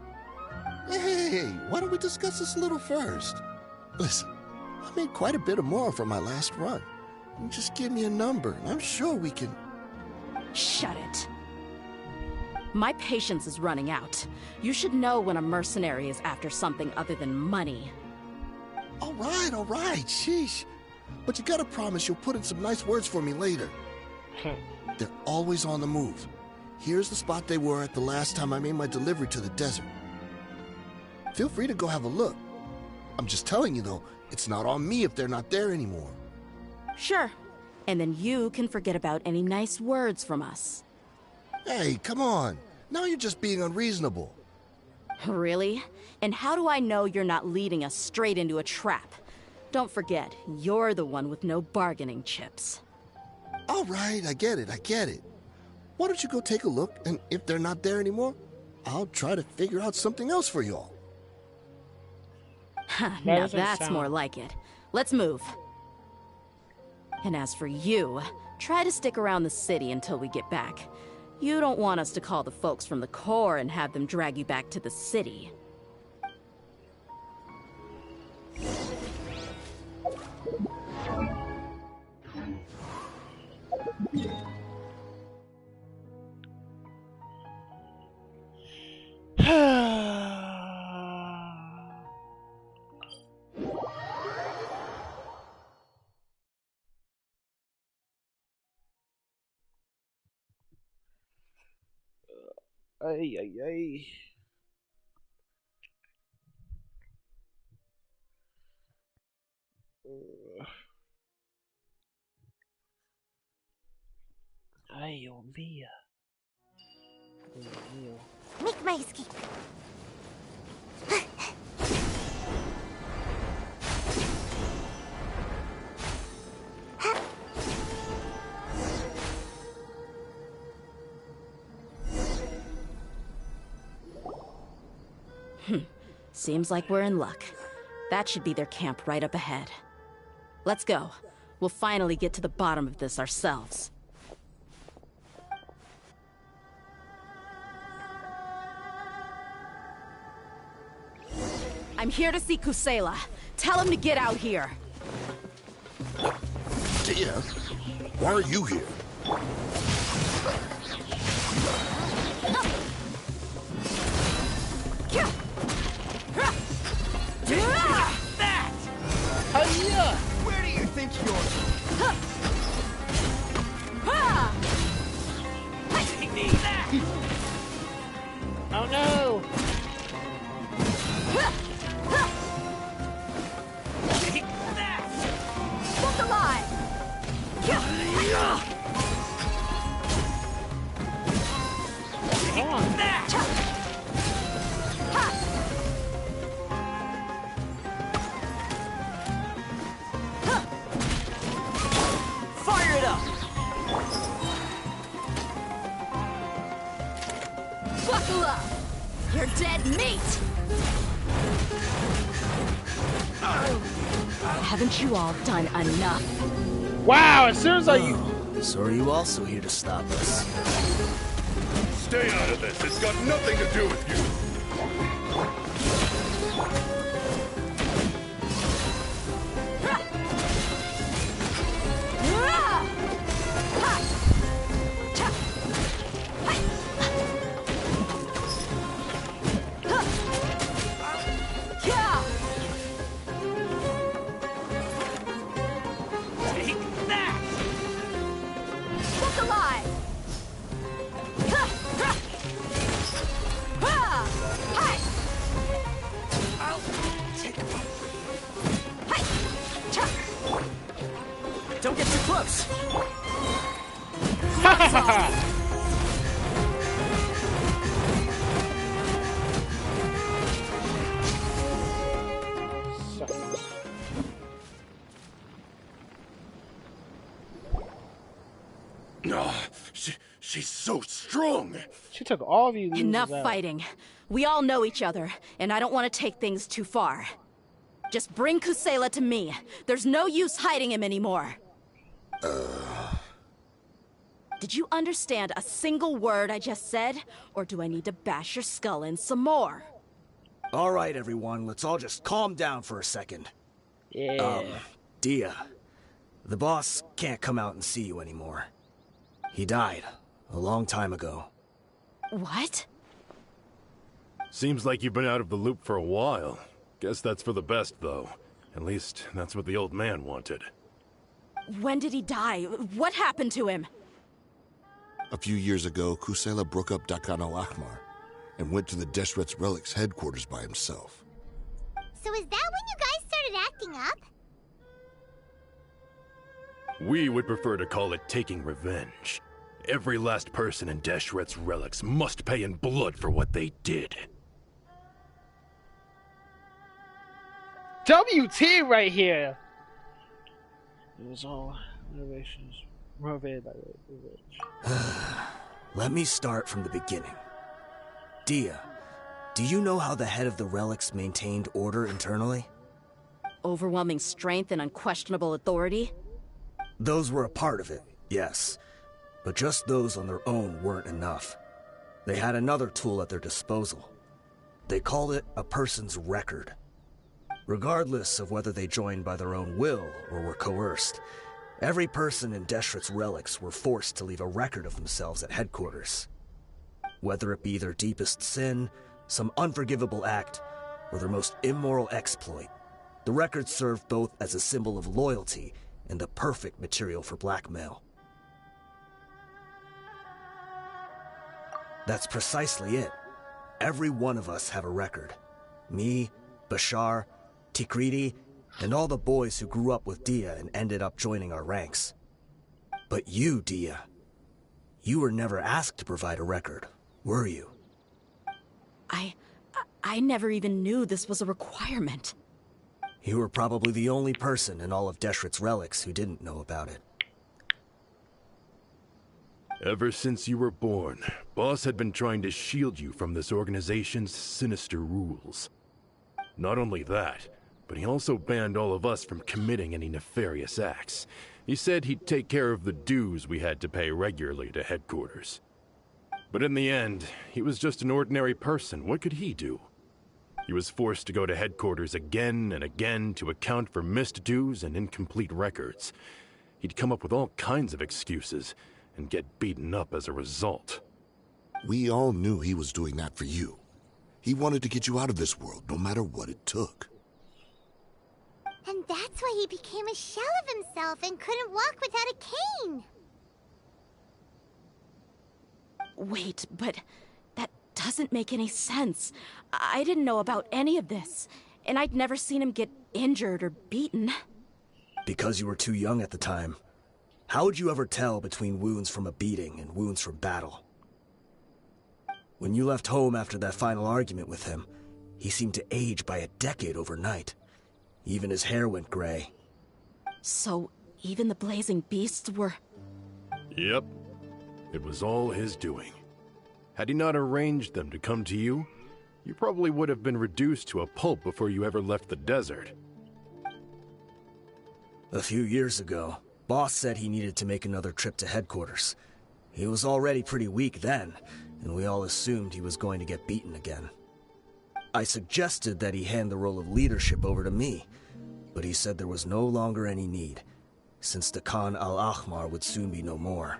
Hey, why don't we discuss this a little first? Listen, I made quite a bit of Mora from my last run. You just give me a number, and I'm sure we can... Shut it. My patience is running out. You should know when a mercenary is after something other than money. All right, sheesh. But you gotta promise you'll put in some nice words for me later. They're always on the move. Here's the spot they were at the last time I made my delivery to the desert. Feel free to go have a look. I'm just telling you, though, it's not on me if they're not there anymore. Sure. And then you can forget about any nice words from us. Hey, come on. Now you're just being unreasonable. Really? And how do I know you're not leading us straight into a trap? Don't forget, you're the one with no bargaining chips. All right, I get it. Why don't you go take a look, and if they're not there anymore, I'll try to figure out something else for y'all. Now that's more like it. Let's move. And as for you, try to stick around the city until we get back. You don't want us to call the folks from the Corps and have them drag you back to the city. Ay, ay, ay. Ay, Dios mío. Dios mío. Make my escape. Seems like we're in luck. That should be their camp right up ahead. Let's go. We'll finally get to the bottom of this ourselves. I'm here to see Kusela. Tell him to get out here. Dehya, why are you here? That! Where do you think you're... Take that! Oh no! Take that! Look alive! Take that! Fire it up! Buckle up! You're dead meat! Haven't you all done enough? Wow, as soon as I... So are you also here to stop us? Stay out of this. It's got nothing to do with you. Take that! Look alive! I'll take one. Don't get too close! No, she's so strong. She took all of you. Enough fighting. We all know each other, and I don't want to take things too far. Just bring Kusela to me. There's no use hiding him anymore. Did you understand a single word I just said? Or do I need to bash your skull in some more? All right, everyone, let's all just calm down for a second. Yeah. Dehya, the boss can't come out and see you anymore. He died a long time ago. What? Seems like you've been out of the loop for a while. Guess that's for the best, though. At least, that's what the old man wanted. When did he die? What happened to him? A few years ago, Kusela broke up Dakan al-Ahmar and went to the Deshret's Relics headquarters by himself. So is that when you guys started acting up? We would prefer to call it taking revenge. Every last person in Deshret's Relics must pay in blood for what they did. WT right here. It was all motivations motivated by revenge. Let me start from the beginning. Dehya, do you know how the head of the Relics maintained order internally? Overwhelming strength and unquestionable authority? Those were a part of it, yes. But just those on their own weren't enough. They had another tool at their disposal. They called it a person's record. Regardless of whether they joined by their own will or were coerced, every person in Deshret's relics were forced to leave a record of themselves at headquarters. Whether it be their deepest sin, some unforgivable act, or their most immoral exploit, the record served both as a symbol of loyalty and the perfect material for blackmail. That's precisely it. Every one of us have a record. Me, Bashar, Tikriti, and all the boys who grew up with Dehya and ended up joining our ranks. But you, Dehya, you were never asked to provide a record, were you? I never even knew this was a requirement. You were probably the only person in all of Deshret's relics who didn't know about it. Ever since you were born, Boss had been trying to shield you from this organization's sinister rules. Not only that, but he also banned all of us from committing any nefarious acts. He said he'd take care of the dues we had to pay regularly to headquarters. But in the end, he was just an ordinary person. What could he do? He was forced to go to headquarters again and again to account for missed dues and incomplete records. He'd come up with all kinds of excuses and get beaten up as a result. We all knew he was doing that for you. He wanted to get you out of this world, no matter what it took. And that's why he became a shell of himself and couldn't walk without a cane. Wait, but that doesn't make any sense. I didn't know about any of this, and I'd never seen him get injured or beaten. Because you were too young at the time. How would you ever tell between wounds from a beating and wounds from battle? When you left home after that final argument with him, he seemed to age by a decade overnight. Even his hair went gray. So, even the blazing beasts were... Yep. It was all his doing. Had he not arranged them to come to you, you probably would have been reduced to a pulp before you ever left the desert. A few years ago, Boss said he needed to make another trip to headquarters. He was already pretty weak then, and we all assumed he was going to get beaten again. I suggested that he hand the role of leadership over to me, but he said there was no longer any need, since the Khan al-Ahmar would soon be no more.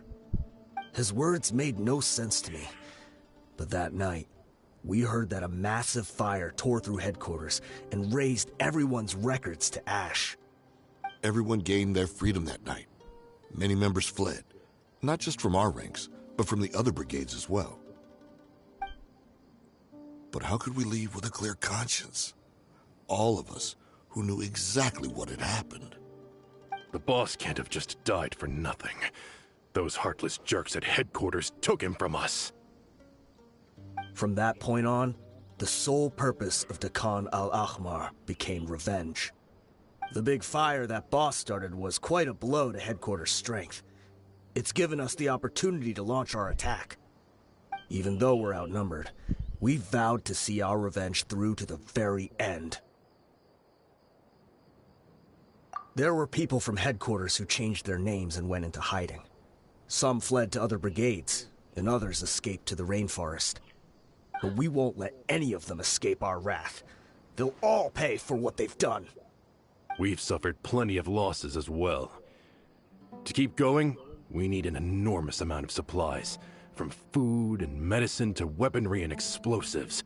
His words made no sense to me, but that night, we heard that a massive fire tore through headquarters and razed everyone's records to ash. Everyone gained their freedom that night. Many members fled, not just from our ranks, but from the other brigades as well. But how could we leave with a clear conscience? All of us who knew exactly what had happened. The boss can't have just died for nothing. Those heartless jerks at headquarters took him from us. From that point on, the sole purpose of the Khan al-Ahmar became revenge. The big fire that Boss started was quite a blow to headquarters' strength. It's given us the opportunity to launch our attack. Even though we're outnumbered, we vowed to see our revenge through to the very end. There were people from headquarters who changed their names and went into hiding. Some fled to other brigades, and others escaped to the rainforest. But we won't let any of them escape our wrath. They'll all pay for what they've done. We've suffered plenty of losses as well. To keep going, we need an enormous amount of supplies, from food and medicine to weaponry and explosives.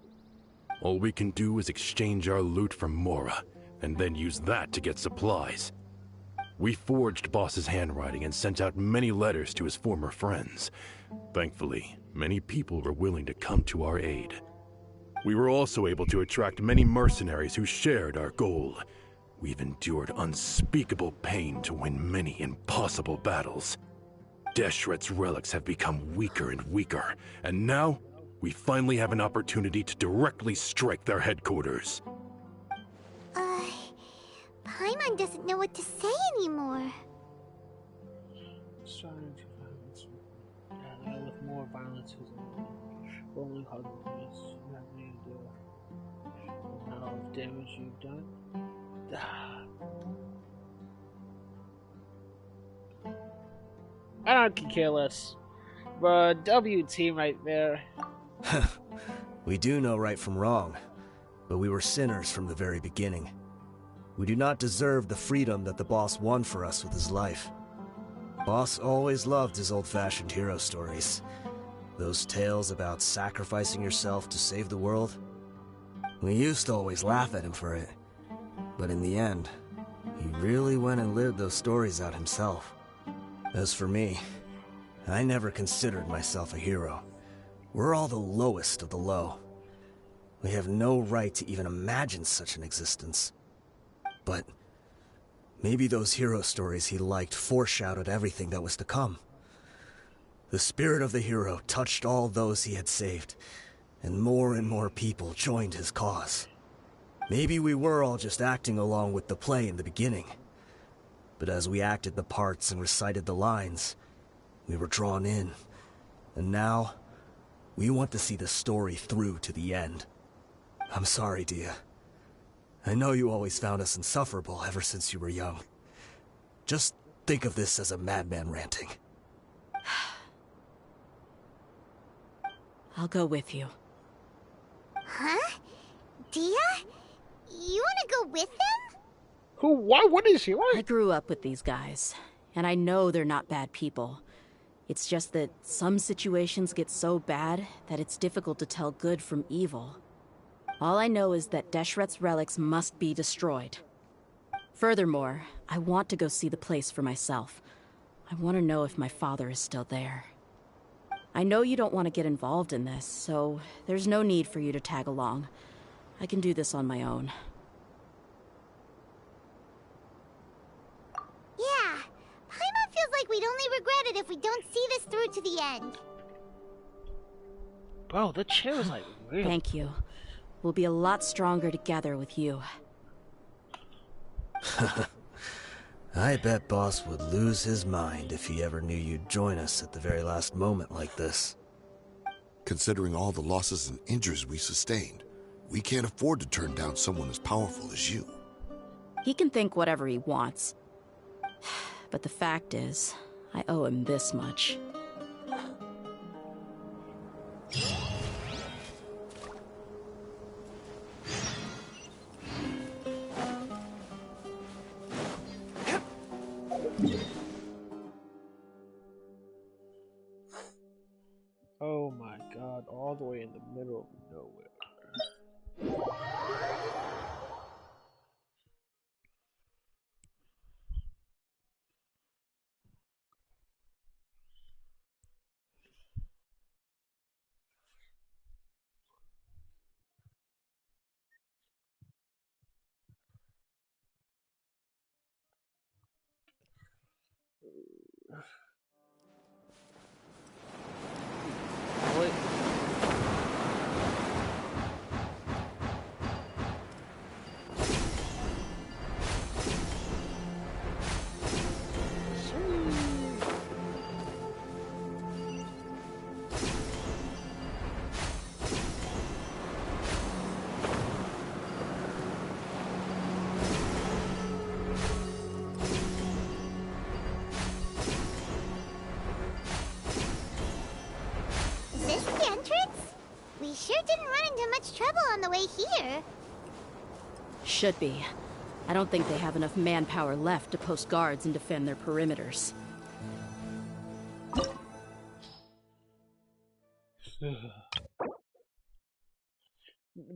All we can do is exchange our loot from Mora, and then use that to get supplies. We forged Boss's handwriting and sent out many letters to his former friends. Thankfully, many people were willing to come to our aid. We were also able to attract many mercenaries who shared our goal. We've endured unspeakable pain to win many impossible battles. Deshret's relics have become weaker and weaker, and now we finally have an opportunity to directly strike their headquarters. Paimon doesn't know what to say anymore. Starting to violence. Yeah, with more violence is rolling hard with this. You have any idea the amount of damage you've done? I don't care less. But W team right there. We do know right from wrong, but we were sinners from the very beginning. We do not deserve the freedom that the boss won for us with his life. Boss always loved his old-fashioned hero stories. Those tales about sacrificing yourself to save the world. We used to always laugh at him for it. But in the end, he really went and lived those stories out himself. As for me, I never considered myself a hero. We're all the lowest of the low. We have no right to even imagine such an existence. But maybe those hero stories he liked foreshadowed everything that was to come. The spirit of the hero touched all those he had saved, and more people joined his cause. Maybe we were all just acting along with the play in the beginning. But as we acted the parts and recited the lines, we were drawn in. And now, we want to see the story through to the end. I'm sorry, Dehya. I know you always found us insufferable ever since you were young. Just think of this as a madman ranting. I'll go with you. Huh? Dehya? You want to go with them? Who? Why? What is he? What? I grew up with these guys, and I know they're not bad people. It's just that some situations get so bad that it's difficult to tell good from evil. All I know is that Deshret's relics must be destroyed. Furthermore, I want to go see the place for myself. I want to know if my father is still there. I know you don't want to get involved in this, so there's no need for you to tag along. I can do this on my own. Yeah, Paimon feels like we'd only regret it if we don't see this through to the end. Bro, the chair is like real. Thank you. We'll be a lot stronger together with you. I bet Boss would lose his mind if he ever knew you'd join us at the very last moment like this. Considering all the losses and injuries we sustained, we can't afford to turn down someone as powerful as you. He can think whatever he wants. But the fact is, I owe him this much. Oh my god, all the way in the middle of nowhere. Wait. Is this the entrance? We sure didn't run into much trouble on the way here. Should be. I don't think they have enough manpower left to post guards and defend their perimeters.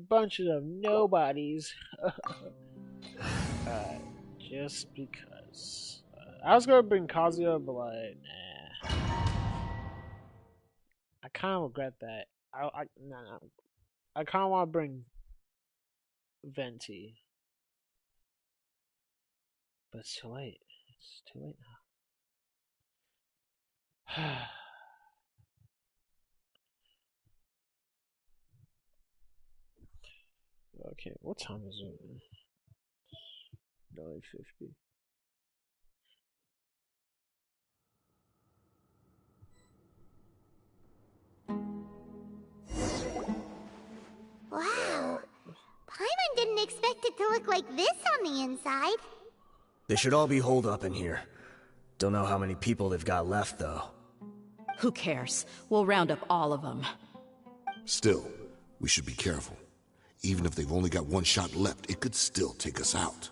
Bunches of nobodies. Just because. I was gonna bring Kazuya, but like, nah. I kind of regret that. Nah. I kind of want to bring Venti, but it's too late. It's too late now. Okay, what time is it? 9:50. Wow. Paimon didn't expect it to look like this on the inside. They should all be holed up in here. Don't know how many people they've got left, though. Who cares? We'll round up all of them. Still, we should be careful. Even if they've only got one shot left, it could still take us out.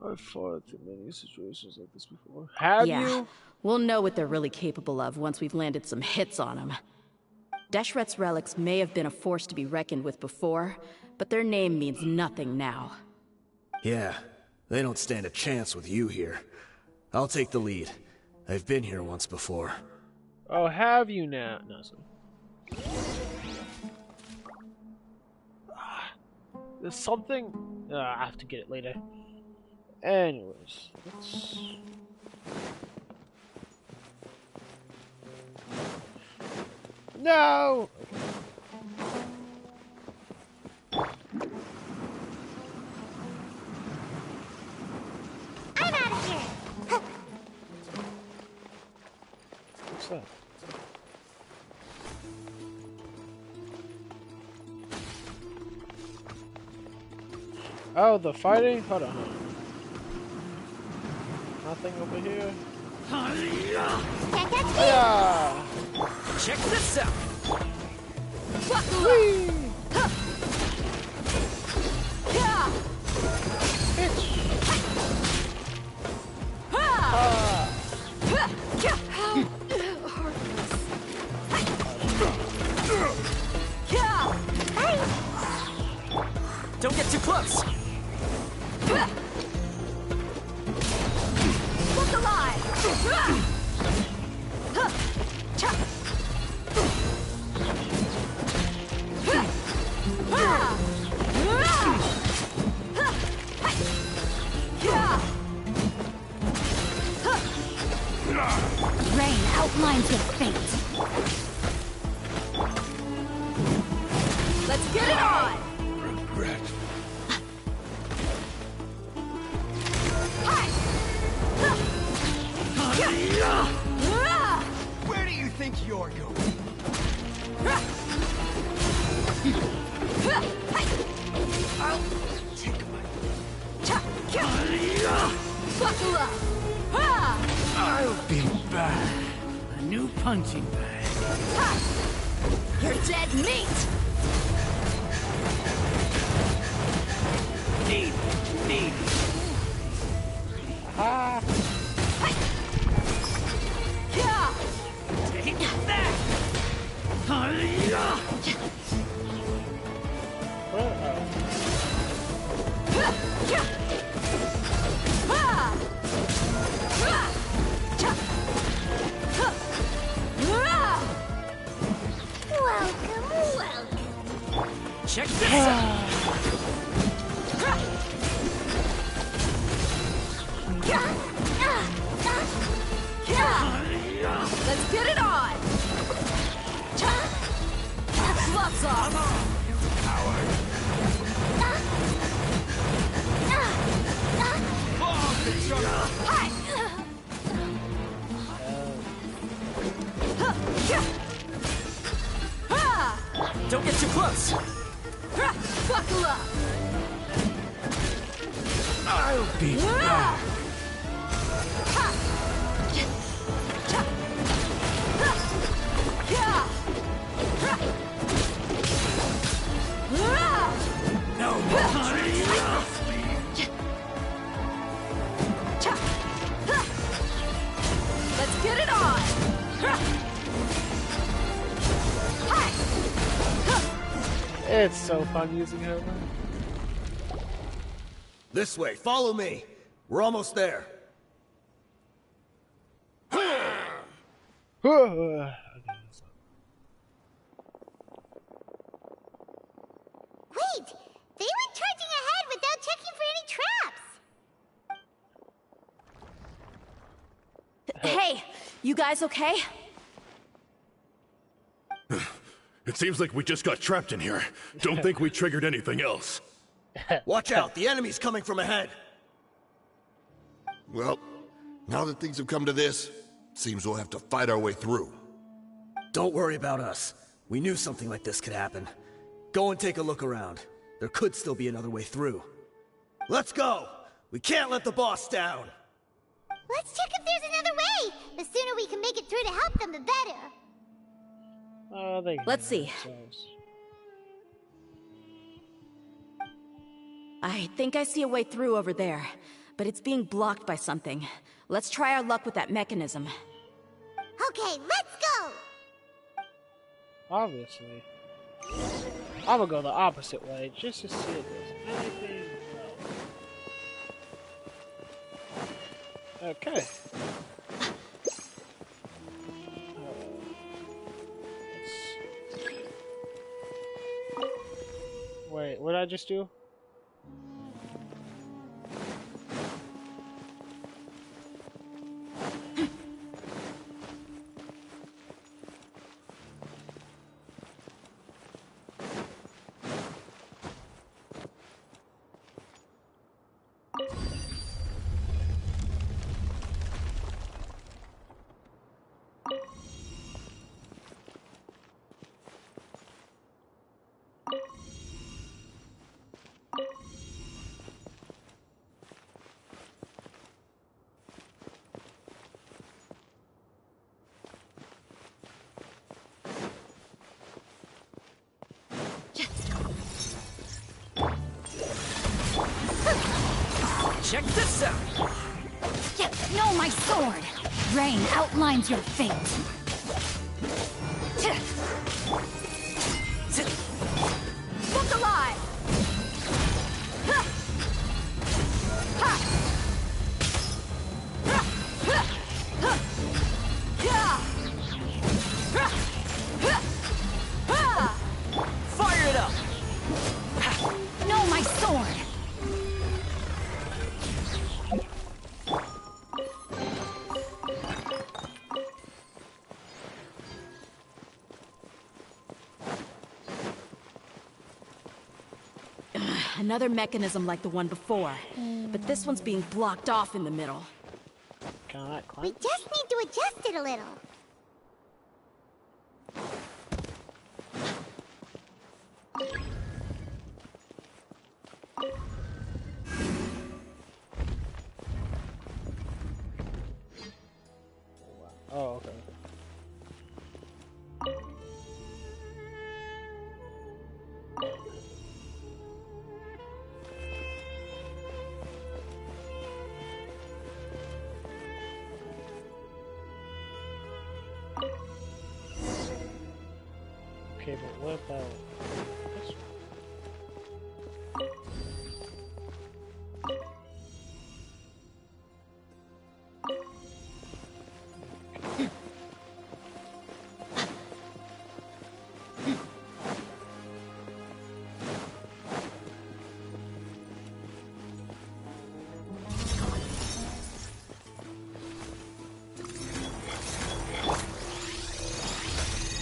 I've fought in many situations like this before. Have you? We'll know what they're really capable of once we've landed some hits on them. Deshret's relics may have been a force to be reckoned with before, but their name means nothing now. Yeah, they don't stand a chance with you here. I'll take the lead. I've been here once before. Oh, have you now? No, there's something... I have to get it later. Anyways, let's... No! I'm out of here! What's that? Oh, the fighting? Hold on. Nothing over here. Yeah. Check this out. Don't get too close. Look alive! Rain outlines your fate. Let's get it on! Regret. Where do you think you're going? I'll take Buckle up! I'll be back. A new punching bag. You're dead meat! Need. Take that! Welcome. Check this out! Let's get it on! Gloves off! Don't get too close! Buckle up! I'll be back! No Let's get it on! It's so fun using her. This way, follow me. We're almost there. Wait! They went charging ahead without checking for any traps! Hey, you guys okay? It seems like we just got trapped in here. Don't think we triggered anything else. Watch out, the enemy's coming from ahead. Well, now that things have come to this, seems we'll have to fight our way through. Don't worry about us. We knew something like this could happen. Go and take a look around. There could still be another way through. Let's go! We can't let the boss down. Let's check if there's another way. The sooner we can make it through to help them, the better. Let's see. I think I see a way through over there, but it's being blocked by something. Let's try our luck with that mechanism. Okay, let's go! Obviously. I'm gonna go the opposite way, just to see if there's anything. Okay. Wait, what did I just do? Check this out! No, my sword! Rain outlines your fate. Look alive! Fire it up! No, my sword! Another mechanism like the one before, but this one's being blocked off in the middle. We just need to adjust it a little. Oh, okay. Okay, but what about this one?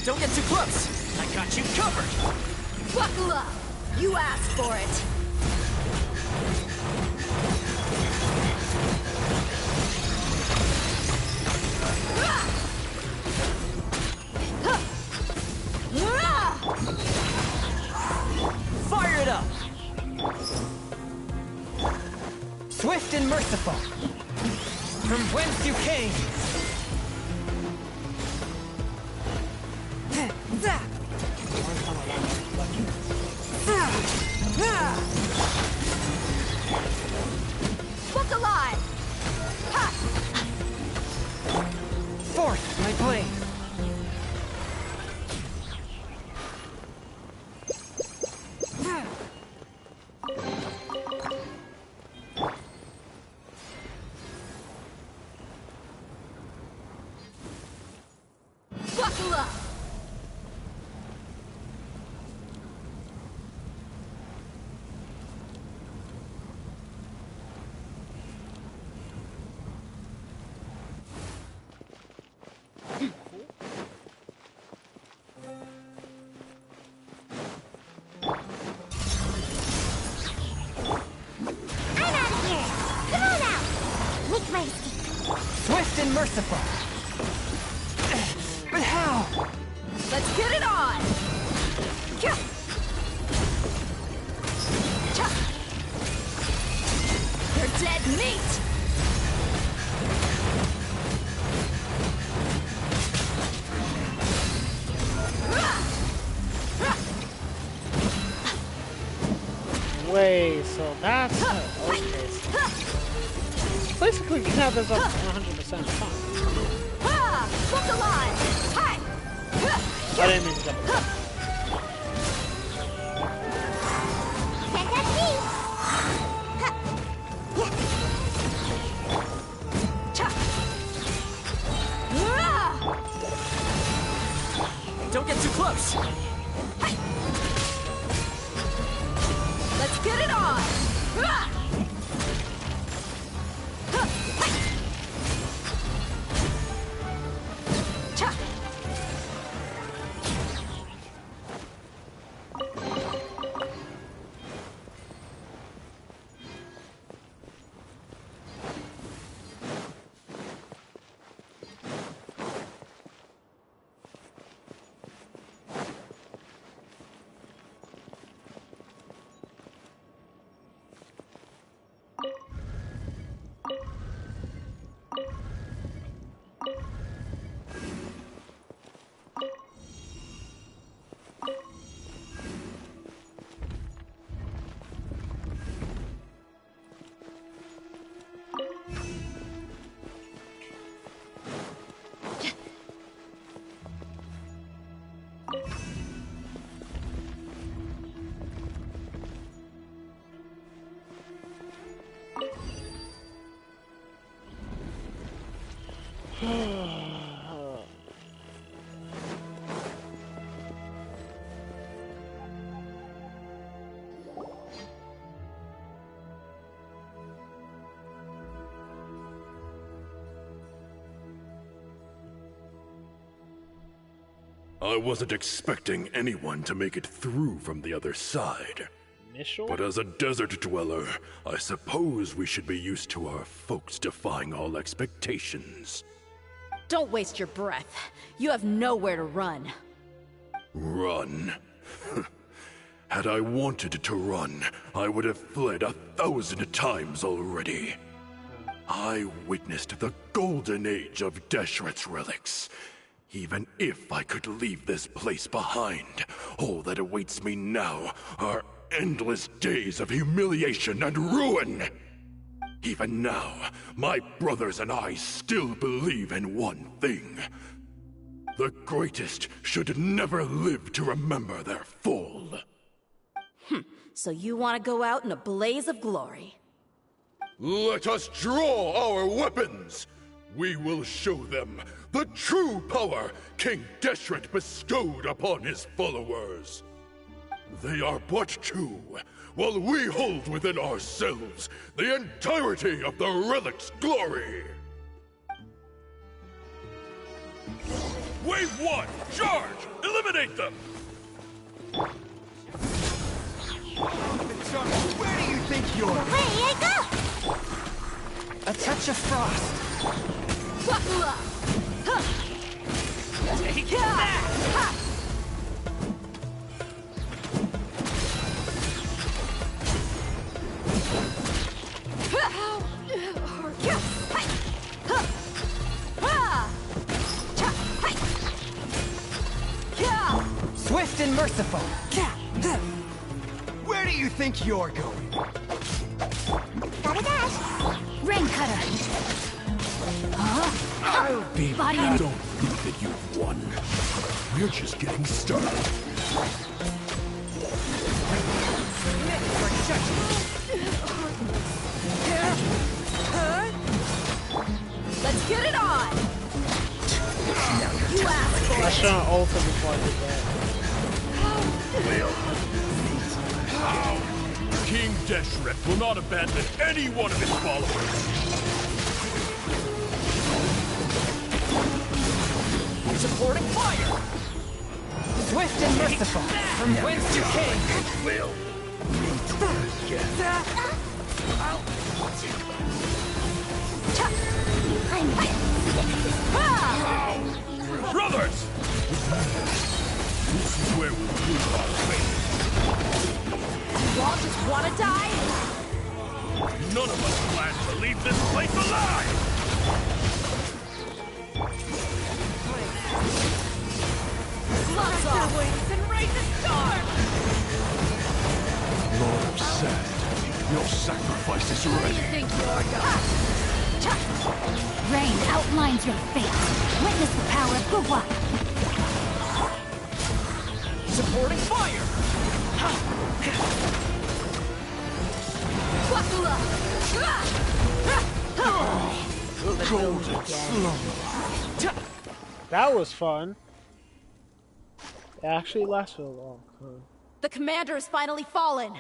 Don't get too close! I got you covered! Buckle up! You asked for it! Fire it up! Swift and merciful! From whence you came! Look alive! Forth, my blade! Buckle up! Swift and merciful! But how? Let's get it on! You're dead like meat! Wait, so that's okay. So basically, you can have this up to 100% fun. Look alive! Hi! I didn't mean to jump. Don't get too close! Let's get it on! I wasn't expecting anyone to make it through from the other side. Initial? But as a desert dweller, I suppose we should be used to our folks defying all expectations. Don't waste your breath. You have nowhere to run. Run? Had I wanted to run, I would have fled 1,000 times already. I witnessed the golden age of Deshret's relics. Even if I could leave this place behind, all that awaits me now are endless days of humiliation and ruin. Even now, my brothers and I still believe in one thing. The greatest should never live to remember their fall. So you want to go out in a blaze of glory? Let us draw our weapons! We will show them the true power King Deshret bestowed upon his followers. They are but two, while we hold within ourselves the entirety of the relic's glory. Wave 1, charge! Eliminate them! Where do you think you're? Away I go! A touch of frost. Take that! Swift and merciful. Where do you think you're going? Gotta dash. Rain cutter. I'll be Body back. in- Don't think that you've won. We're just getting started. Let's get it on! You asked for I it! should have ulted before I did that. How? King Deshret will not abandon any one of his followers. Supporting fire! Swift and merciful. From whence you came. Will. Brothers! This is where we prove our faith. You all just wanna die? None of us planned to place alive! Lots their wings and raise a storm! Lord of Sand, your sacrifice is Who do ready. you think you are, God? Rain outlines your fate. Witness the power of Gugwa. Supporting fire! Wakula! Golden slumber. That was fun. It actually lasted a long time. The commander has finally fallen.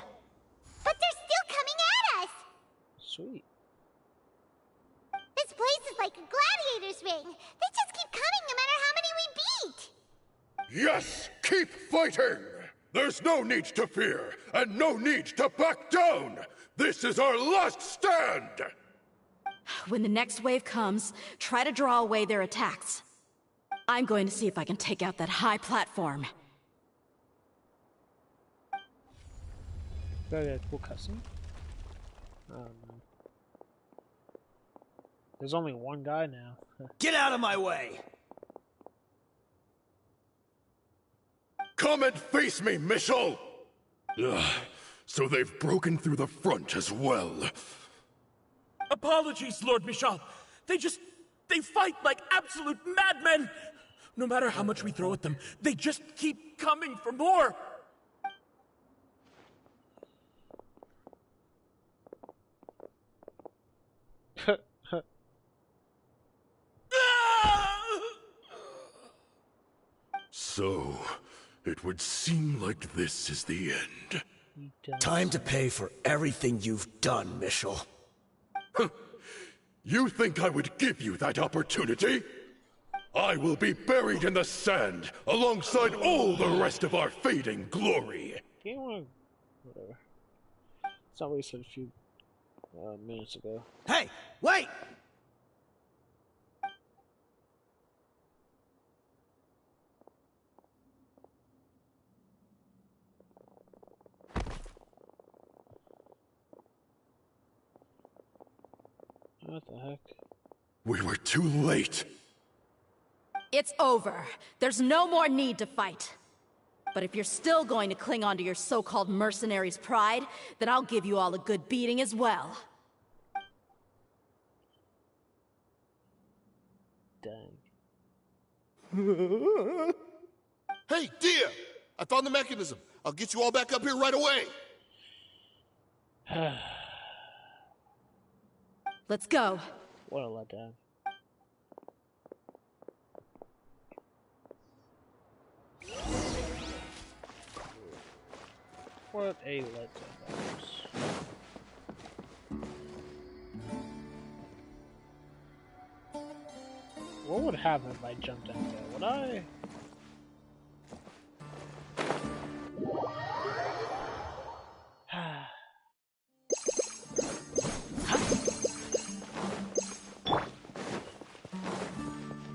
But they're still coming at us! Sweet. This place is like a gladiator's ring. They just keep coming no matter how many we beat. Yes, keep fighting! There's no need to fear, and no need to back down! This is our last stand! When the next wave comes, try to draw away their attacks. I'm going to see if I can take out that high platform. Very cool cutscene. There's only one guy now. Get out of my way! Come and face me, Michel! So they've broken through the front as well. Apologies, Lord Michel. They fight like absolute madmen! No matter how much we throw at them, they just keep coming for more! So, it would seem like this is the end. Time to pay for everything you've done, Michel. You think I would give you that opportunity? I will be buried in the sand, alongside all the rest of our fading glory. Whatever. It's not what you said a few minutes ago. Hey, wait! What the heck? We were too late. It's over. There's no more need to fight. But if you're still going to cling on to your so-called mercenary's pride, then I'll give you all a good beating as well. Dang. Hey, Dehya! I found the mechanism. I'll get you all back up here right away. Let's go. What a letdown. What a letdown that was. What would happen if I jumped out there? Would I?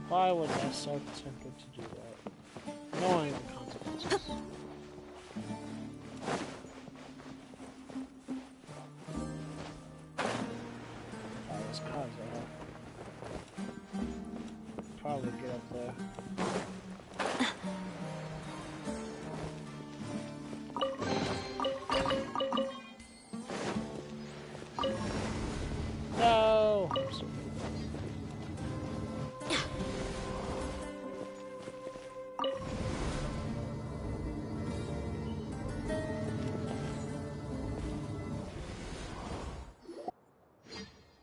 Why was I so tempted to do that? Knowing the consequences. That was Kaza. Probably get up there. No! I'm so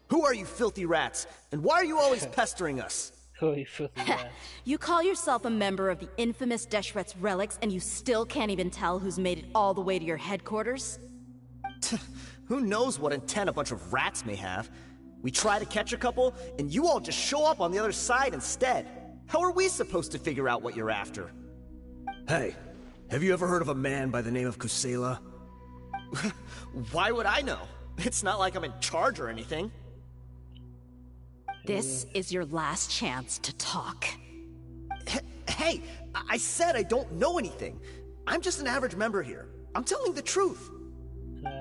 Who are you filthy rats? And why are you always pestering us? Who are you filthy rats? You call yourself a member of the infamous Deshret's relics, and you still can't even tell who's made it all the way to your headquarters? Who knows what intent a bunch of rats may have? We try to catch a couple, and you all just show up on the other side instead. How are we supposed to figure out what you're after? Hey, have you ever heard of a man by the name of Kusela? Why would I know? It's not like I'm in charge or anything. This is your last chance to talk. Hey, I said I don't know anything. I'm just an average member here. I'm telling the truth.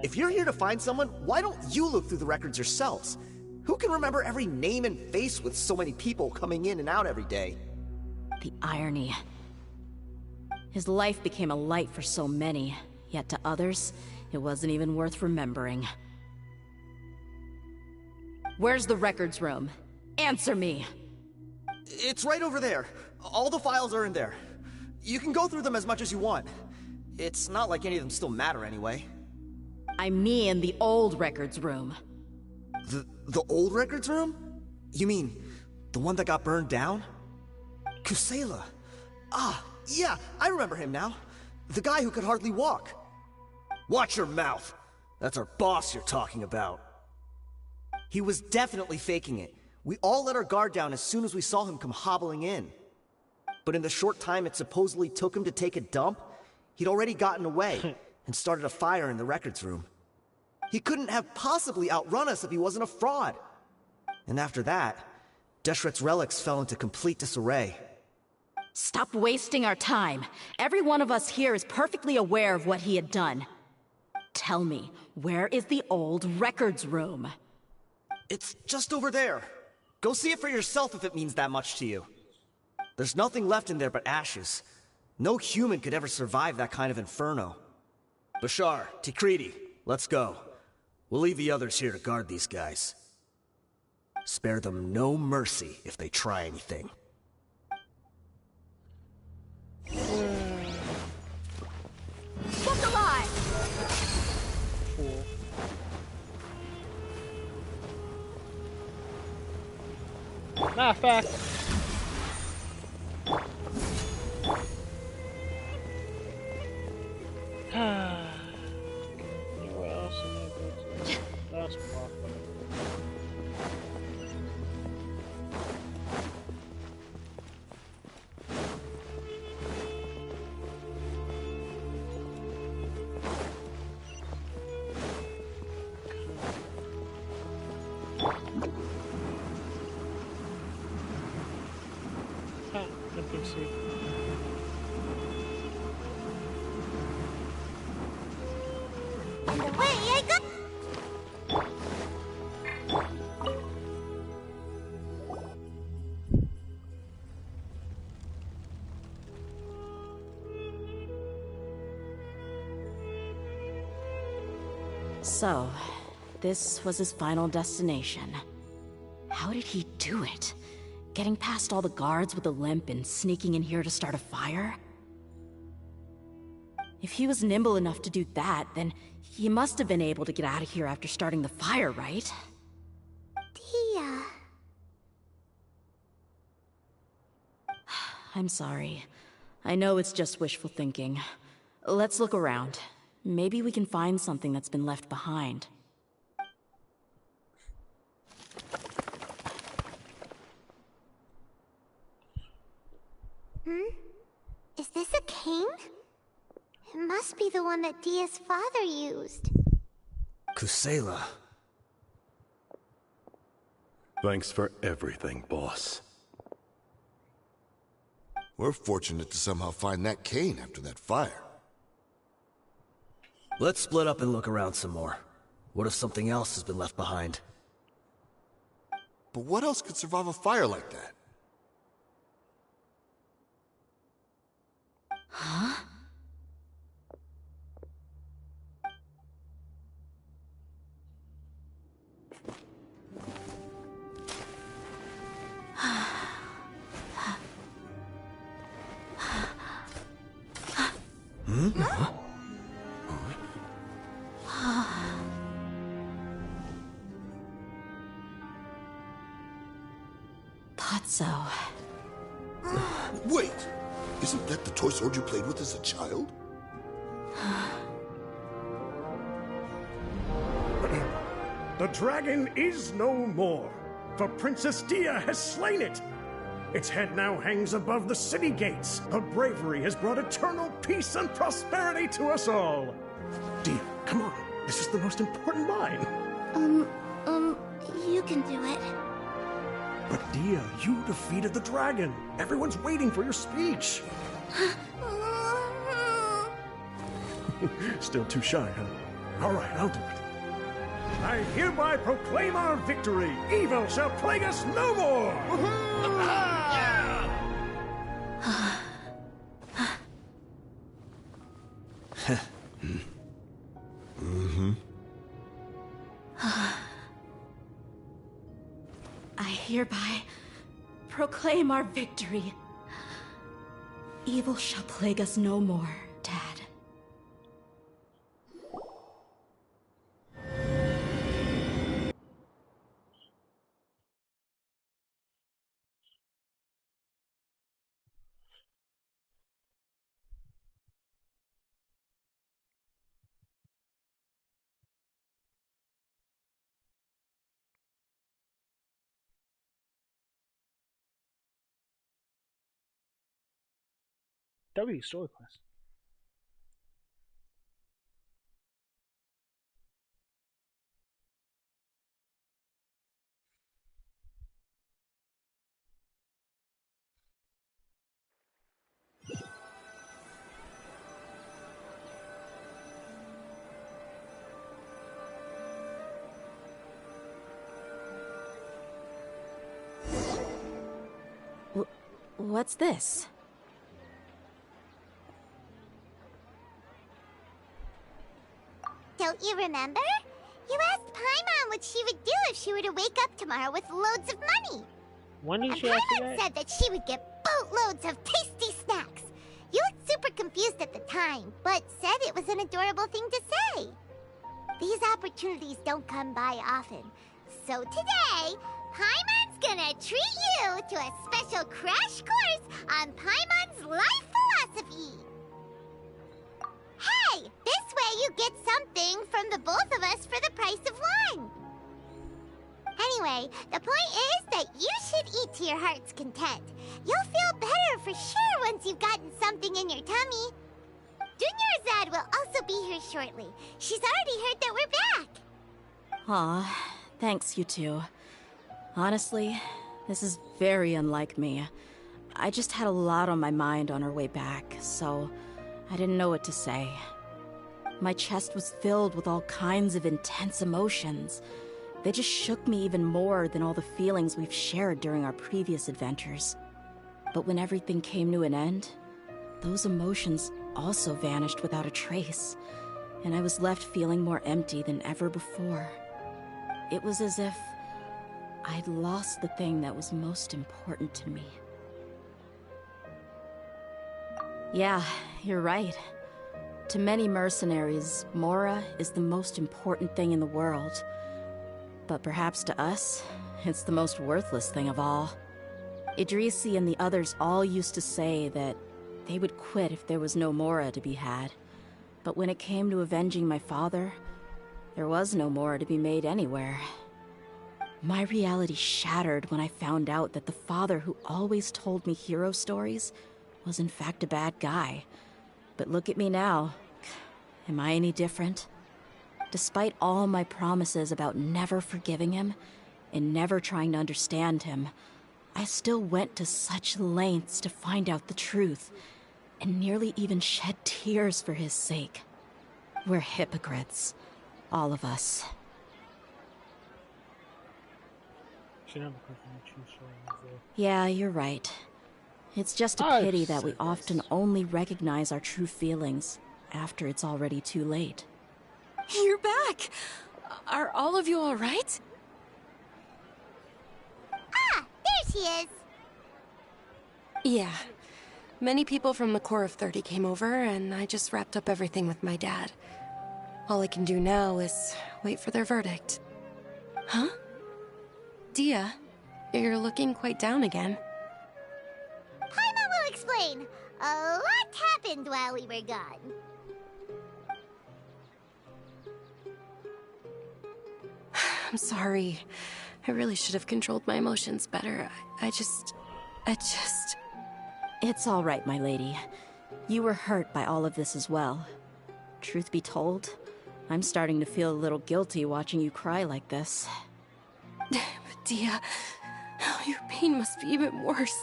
If you're here to find someone, why don't you look through the records yourselves? Who can remember every name and face with so many people coming in and out every day? The irony. His life became a light for so many, yet to others, it wasn't even worth remembering. Where's the records room? Answer me! It's right over there. All the files are in there. You can go through them as much as you want. It's not like any of them still matter anyway. I mean the old records room. The old records room? You mean, the one that got burned down? Kusela. Ah, yeah, I remember him now. The guy who could hardly walk. Watch your mouth. That's our boss you're talking about. He was definitely faking it. We all let our guard down as soon as we saw him come hobbling in. But in the short time it supposedly took him to take a dump, he'd already gotten away and started a fire in the records room. He couldn't have possibly outrun us if he wasn't a fraud. And after that, Deshret's relics fell into complete disarray. Stop wasting our time. Every one of us here is perfectly aware of what he had done. Tell me, where is the old records room? It's just over there. Go see it for yourself if it means that much to you. There's nothing left in there but ashes. No human could ever survive that kind of inferno. Bashar, Tikriti, let's go. We'll leave the others here to guard these guys. Spare them no mercy if they try anything. Book alive! Cool. Matter of fact, where else am I going to? That's proper. So, this was his final destination. How did he do it? Getting past all the guards with a limp and sneaking in here to start a fire? If he was nimble enough to do that, then he must have been able to get out of here after starting the fire, right? Dehya. I'm sorry. I know it's just wishful thinking. Let's look around. Maybe we can find something that's been left behind. Is this a cane? It must be the one that Dehya's father used. Kusela. Thanks for everything, boss. We're fortunate to somehow find that cane after that fire. Let's split up and look around some more. What if something else has been left behind? But what else could survive a fire like that? Huh? Thought so. Wait! Isn't that the toy sword you played with as a child? The dragon is no more, for Princess Dehya has slain it. Its head now hangs above the city gates. Her bravery has brought eternal peace and prosperity to us all. Dehya, come on. This is the most important line. You can do it. But Dehya, you defeated the dragon. Everyone's waiting for your speech. Still too shy, huh? All right, I'll do it. I hereby proclaim our victory. Evil shall plague us no more! I hereby proclaim our victory. Evil shall plague us no more, Dad. Storyquest. What's this? Don't you remember? You asked Paimon what she would do if she were to wake up tomorrow with loads of money. When did And she ask you Paimon that? said that she would get boatloads of tasty snacks. You looked super confused at the time, but said it was an adorable thing to say. These opportunities don't come by often. So today, Paimon's gonna treat you to a special crash course on Paimon's life philosophy. Hey, this way you get something from the both of us for the price of one. Anyway, the point is that you should eat to your heart's content. You'll feel better for sure once you've gotten something in your tummy. Dunyarzad will also be here shortly. She's already heard that we're back. Aw, thanks you two. Honestly, this is very unlike me. I just had a lot on my mind on our way back, so I didn't know what to say. My chest was filled with all kinds of intense emotions. They just shook me even more than all the feelings we've shared during our previous adventures. But when everything came to an end, those emotions also vanished without a trace, and I was left feeling more empty than ever before. It was as if I'd lost the thing that was most important to me. Yeah, you're right. To many mercenaries, Mora is the most important thing in the world. But perhaps to us, it's the most worthless thing of all. Idrisi and the others all used to say that they would quit if there was no Mora to be had. But when it came to avenging my father, there was no Mora to be made anywhere. My reality shattered when I found out that the father who always told me hero stories was in fact a bad guy. But look at me now. Am I any different? Despite all my promises about never forgiving him and never trying to understand him, I still went to such lengths to find out the truth, and nearly even shed tears for his sake. We're hypocrites, all of us. Yeah, you're right. It's just a pity that we often only recognize our true feelings after it's already too late. You're back! Are all of you alright? Ah, there she is. Yeah. Many people from the Corps of 30 came over, and I just wrapped up everything with my dad. All I can do now is wait for their verdict. Huh? Dehya, you're looking quite down again. Paimon will explain. A lot happened while we were gone. I'm sorry. I really should have controlled my emotions better. I just... It's all right, my lady. You were hurt by all of this as well. Truth be told, I'm starting to feel a little guilty watching you cry like this. But Dehya, your pain must be even worse.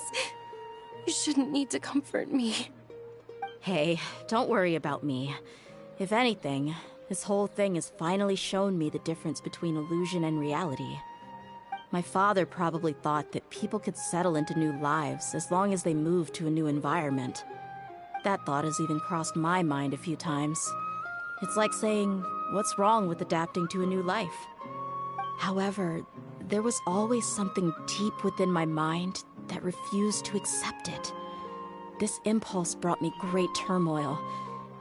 You shouldn't need to comfort me. Hey, don't worry about me. If anything, This whole thing has finally shown me the difference between illusion and reality. My father probably thought that people could settle into new lives as long as they moved to a new environment. That thought has even crossed my mind a few times. It's like saying, what's wrong with adapting to a new life? However, there was always something deep within my mind that refused to accept it. This impulse brought me great turmoil,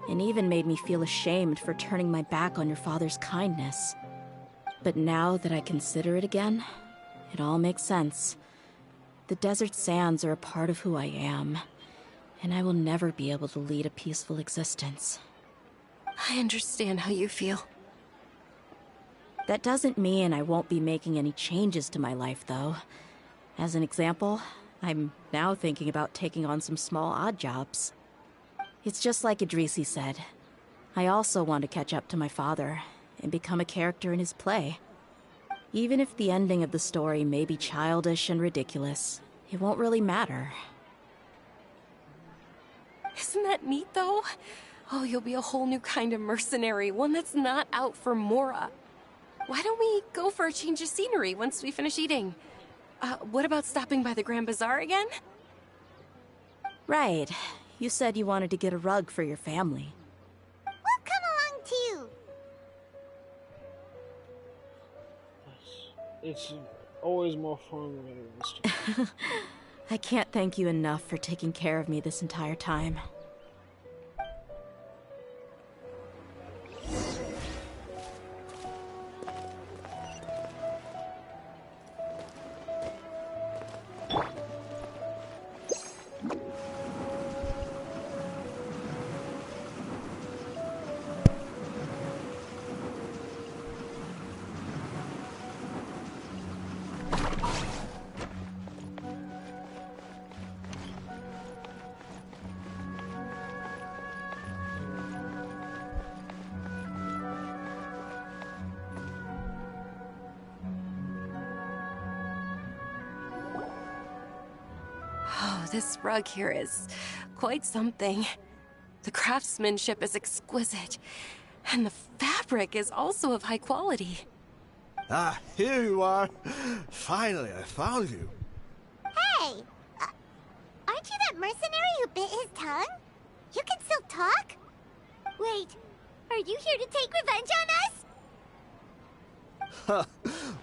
and even made me feel ashamed for turning my back on your father's kindness. But now that I consider it again, it all makes sense. The desert sands are a part of who I am, and I will never be able to lead a peaceful existence. I understand how you feel. That doesn't mean I won't be making any changes to my life, though. As an example, I'm now thinking about taking on some small odd jobs. It's just like Idrisi said. I also want to catch up to my father and become a character in his play. Even if the ending of the story may be childish and ridiculous, it won't really matter. Isn't that neat, though? Oh, you'll be a whole new kind of mercenary, one that's not out for Mora. Why don't we go for a change of scenery once we finish eating? What about stopping by the Grand Bazaar again? Right. You said you wanted to get a rug for your family. We'll come along too. It's always more fun when it is. I can't thank you enough for taking care of me this entire time. Oh, this rug here is quite something. The craftsmanship is exquisite, and the fabric is also of high quality. Ah, here you are. Finally, I found you. Hey! Aren't you that mercenary who bit his tongue? You can still talk? Wait, are you here to take revenge on us?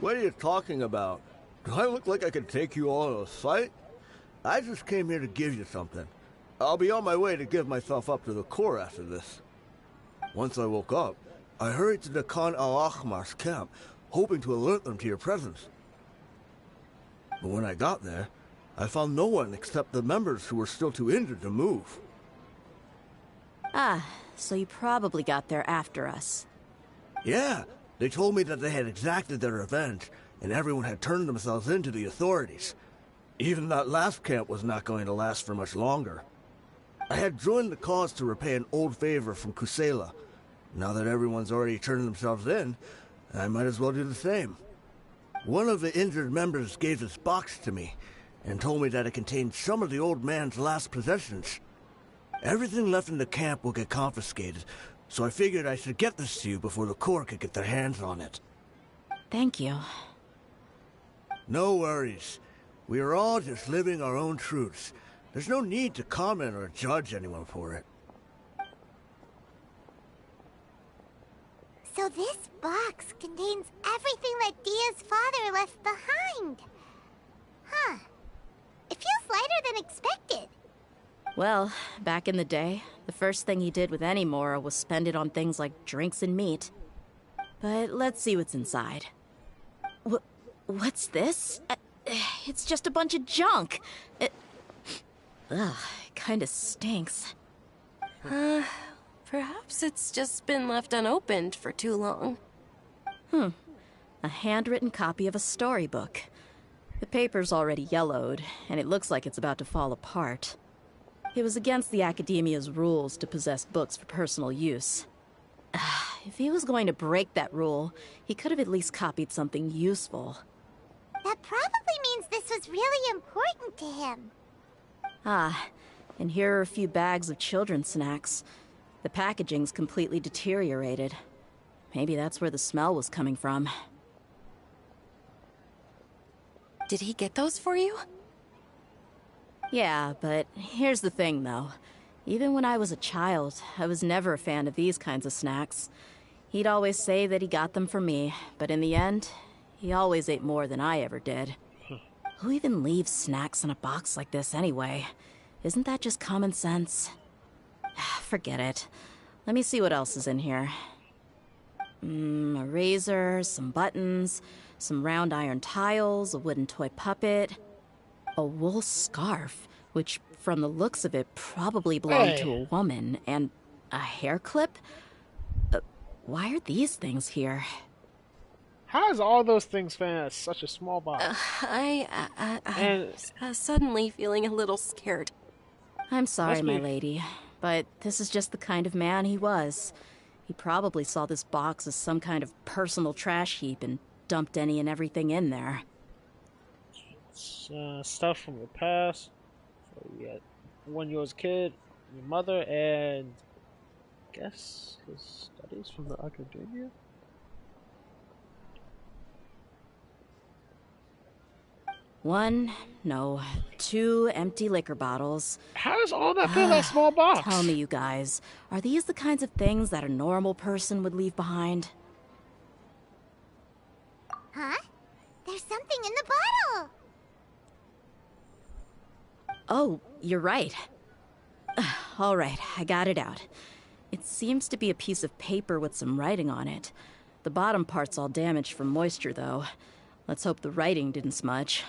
What are you talking about? Do I look like I can take you all in a fight? I just came here to give you something. I'll be on my way to give myself up to the Corps after this. Once I woke up, I hurried to the Khan al-Ahmar's camp, hoping to alert them to your presence. But when I got there, I found no one except the members who were still too injured to move. Ah, so you probably got there after us. Yeah, they told me that they had exacted their revenge, and everyone had turned themselves in to the authorities. Even that last camp was not going to last for much longer. I had joined the cause to repay an old favor from Kusela. Now that everyone's already turned themselves in, I might as well do the same. One of the injured members gave this box to me, and told me that it contained some of the old man's last possessions. Everything left in the camp will get confiscated, so I figured I should get this to you before the Corps could get their hands on it. Thank you. No worries. We are all just living our own truths. There's no need to comment or judge anyone for it. So this box contains everything that Dehya's father left behind. Huh. It feels lighter than expected. Well, back in the day, the first thing he did with any Mora was spend it on things like drinks and meat. But let's see what's inside. What's this? It's just a bunch of junk. Ugh, it kinda stinks. Perhaps it's just been left unopened for too long. A handwritten copy of a storybook. The paper's already yellowed, and it looks like it's about to fall apart. It was against the Academia's rules to possess books for personal use. If he was going to break that rule, he could have at least copied something useful. That probably means this was really important to him. Ah, and here are a few bags of children's snacks. The packaging's completely deteriorated. Maybe that's where the smell was coming from. Did he get those for you? Yeah, but here's the thing, though. Even when I was a child, I was never a fan of these kinds of snacks. He'd always say that he got them for me, but in the end, he always ate more than I ever did. Who even leaves snacks in a box like this anyway? Isn't that just common sense? Forget it. Let me see what else is in here. A razor, some buttons, some round iron tiles, a wooden toy puppet, a wool scarf, which from the looks of it probably belonged to a woman, and a hair clip? Why are these things here? How is all those things fit in such a small box? I'm suddenly feeling a little scared. I'm sorry, my lady, but this is just the kind of man he was. He probably saw this box as some kind of personal trash heap and dumped any and everything in there. Stuff from your past. So you had when you was a kid, your mother, and I guess his studies from the academia. Two empty liquor bottles. How does all that fit in that small box? Tell me, you guys, are these the kinds of things that a normal person would leave behind? Huh? There's something in the bottle! Oh, you're right. All right, I got it out. It seems to be a piece of paper with some writing on it. The bottom part's all damaged from moisture, though. Let's hope the writing didn't smudge.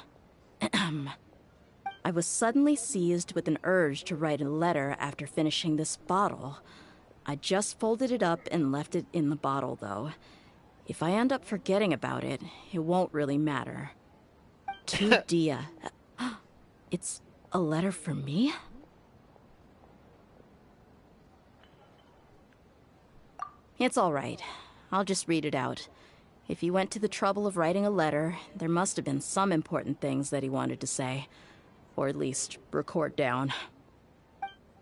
I was suddenly seized with an urge to write a letter after finishing this bottle. I just folded it up and left it in the bottle, though. If I end up forgetting about it, it won't really matter. To Dehya. It's a letter for me? It's all right. I'll just read it out. If he went to the trouble of writing a letter, there must have been some important things that he wanted to say. Or at least record down.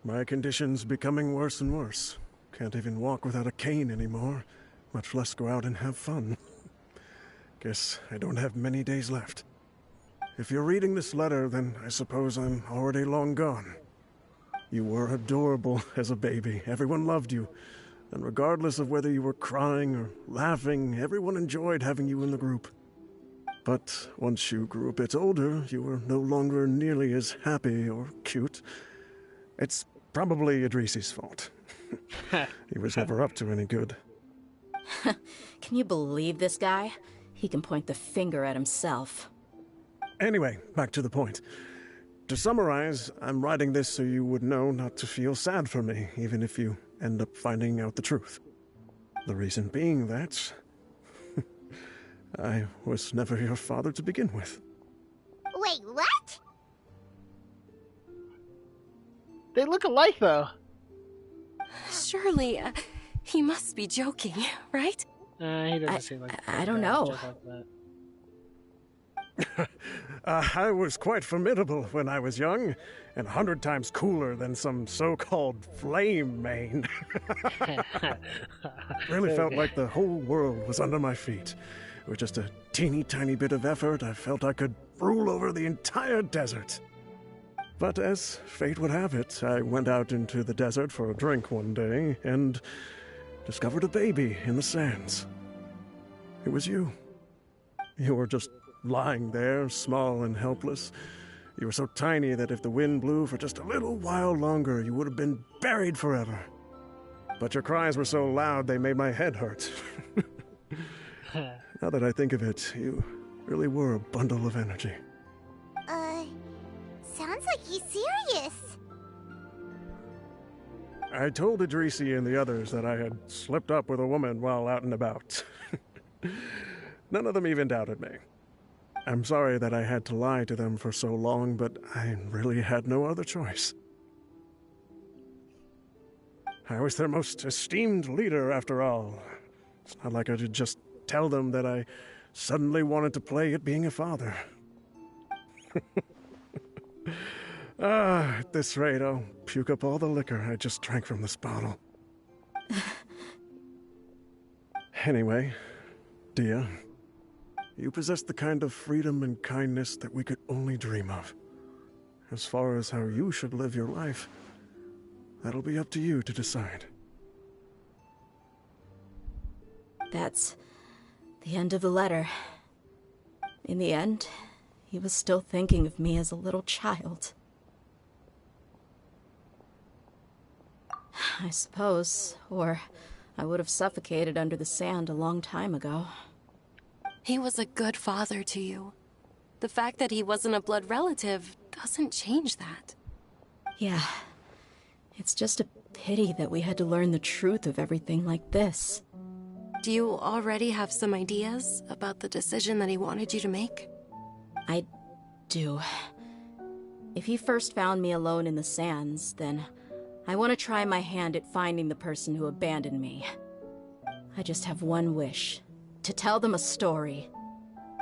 My condition's becoming worse and worse. Can't even walk without a cane anymore, much less go out and have fun. Guess I don't have many days left. If you're reading this letter, then I suppose I'm already long gone. You were adorable as a baby. Everyone loved you. And regardless of whether you were crying or laughing, everyone enjoyed having you in the group. But once you grew a bit older, you were no longer nearly as happy or cute. It's probably Idrisi's fault. He was never up to any good. Can you believe this guy? He can point the finger at himself. Anyway, back to the point. To summarize, I'm writing this so you would know not to feel sad for me, even if you end up finding out the truth. The reason being that I was never your father to begin with. Wait, what? They look alike, though. Surely, he must be joking, right? He doesn't seem like I don't know. I was quite formidable when I was young, and 100 times cooler than some so-called flame main. Really felt like the whole world was under my feet. With just a teeny tiny bit of effort, I felt I could rule over the entire desert. But as fate would have it, I went out into the desert for a drink one day, and discovered a baby in the sands. It was you. You were just lying there, small and helpless. You were so tiny that if the wind blew for just a little while longer, you would have been buried forever. But your cries were so loud they made my head hurt. Now that I think of it, you really were a bundle of energy. Sounds like he's serious. I told Idrisi and the others that I had slipped up with a woman while out and about. None of them even doubted me. I'm sorry that I had to lie to them for so long, but I really had no other choice. I was their most esteemed leader, after all. It's not like I could just tell them that I suddenly wanted to play at being a father. At this rate, I'll puke up all the liquor I just drank from this bottle. Anyway, Dehya, you possess the kind of freedom and kindness that we could only dream of. As far as how you should live your life, that'll be up to you to decide. That's the end of the letter. In the end, he was still thinking of me as a little child. I suppose, or I would have suffocated under the sand a long time ago. He was a good father to you. The fact that he wasn't a blood relative doesn't change that. Yeah. It's just a pity that we had to learn the truth of everything like this. Do you already have some ideas about the decision that he wanted you to make? I do. If he first found me alone in the sands, then I want to try my hand at finding the person who abandoned me. I just have one wish. To tell them a story.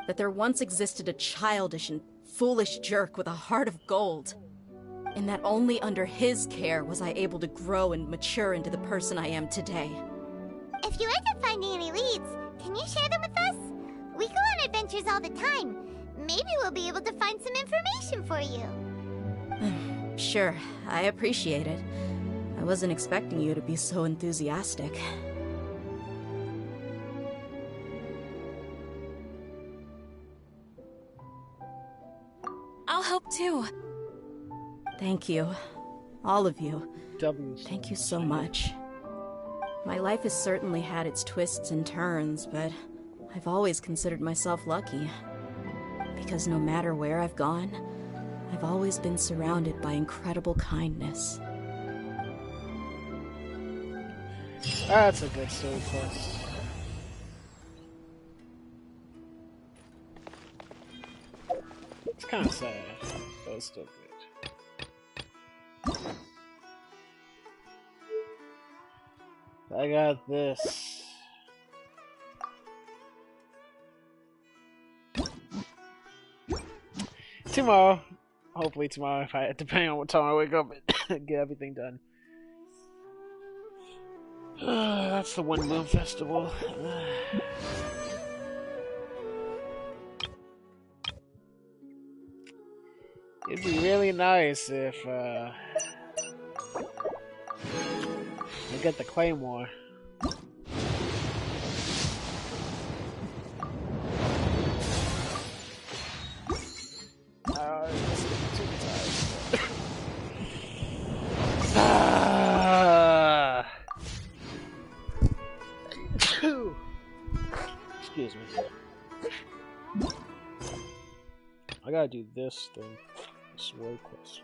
That there once existed a childish and foolish jerk with a heart of gold. And that only under his care was I able to grow and mature into the person I am today. If you end up finding any leads, can you share them with us? We go on adventures all the time. Maybe we'll be able to find some information for you. Sure, I appreciate it. I wasn't expecting you to be so enthusiastic. I'll help too. Thank you. All of you. Thank you so much. My life has certainly had its twists and turns, but I've always considered myself lucky. Because no matter where I've gone, I've always been surrounded by incredible kindness. That's a good story quest. It's kind of sad, but it's still good. I got this. Tomorrow. Hopefully tomorrow, depending on what time I wake up and get everything done. That's the Wind Moon Festival. It'd be really nice if I get the Claymore. Excuse me. I gotta do this thing. Storyquest.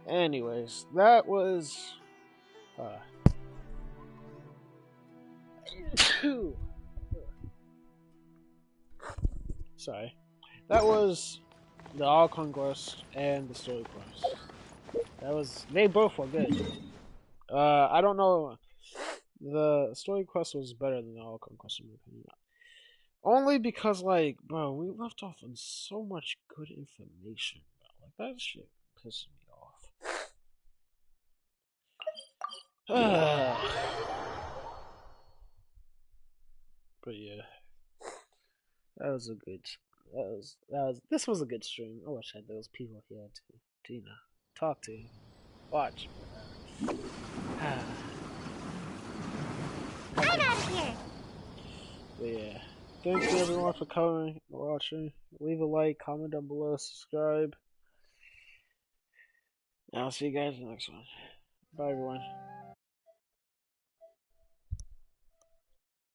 Anyways, that was sorry. That was the All Conquest and the Storyquest. They both were good. I don't know. The Storyquest was better than the All Conquest in my opinion. Only because, like, bro, we left off on so much good information, bro. Like, that shit pisses me off. But yeah, this was a good stream. I wish I had those people here to talk to, watch. I'm out of here. But yeah, thank you everyone for coming, watching. Leave a like, comment down below, subscribe. And I'll see you guys in the next one. Bye everyone.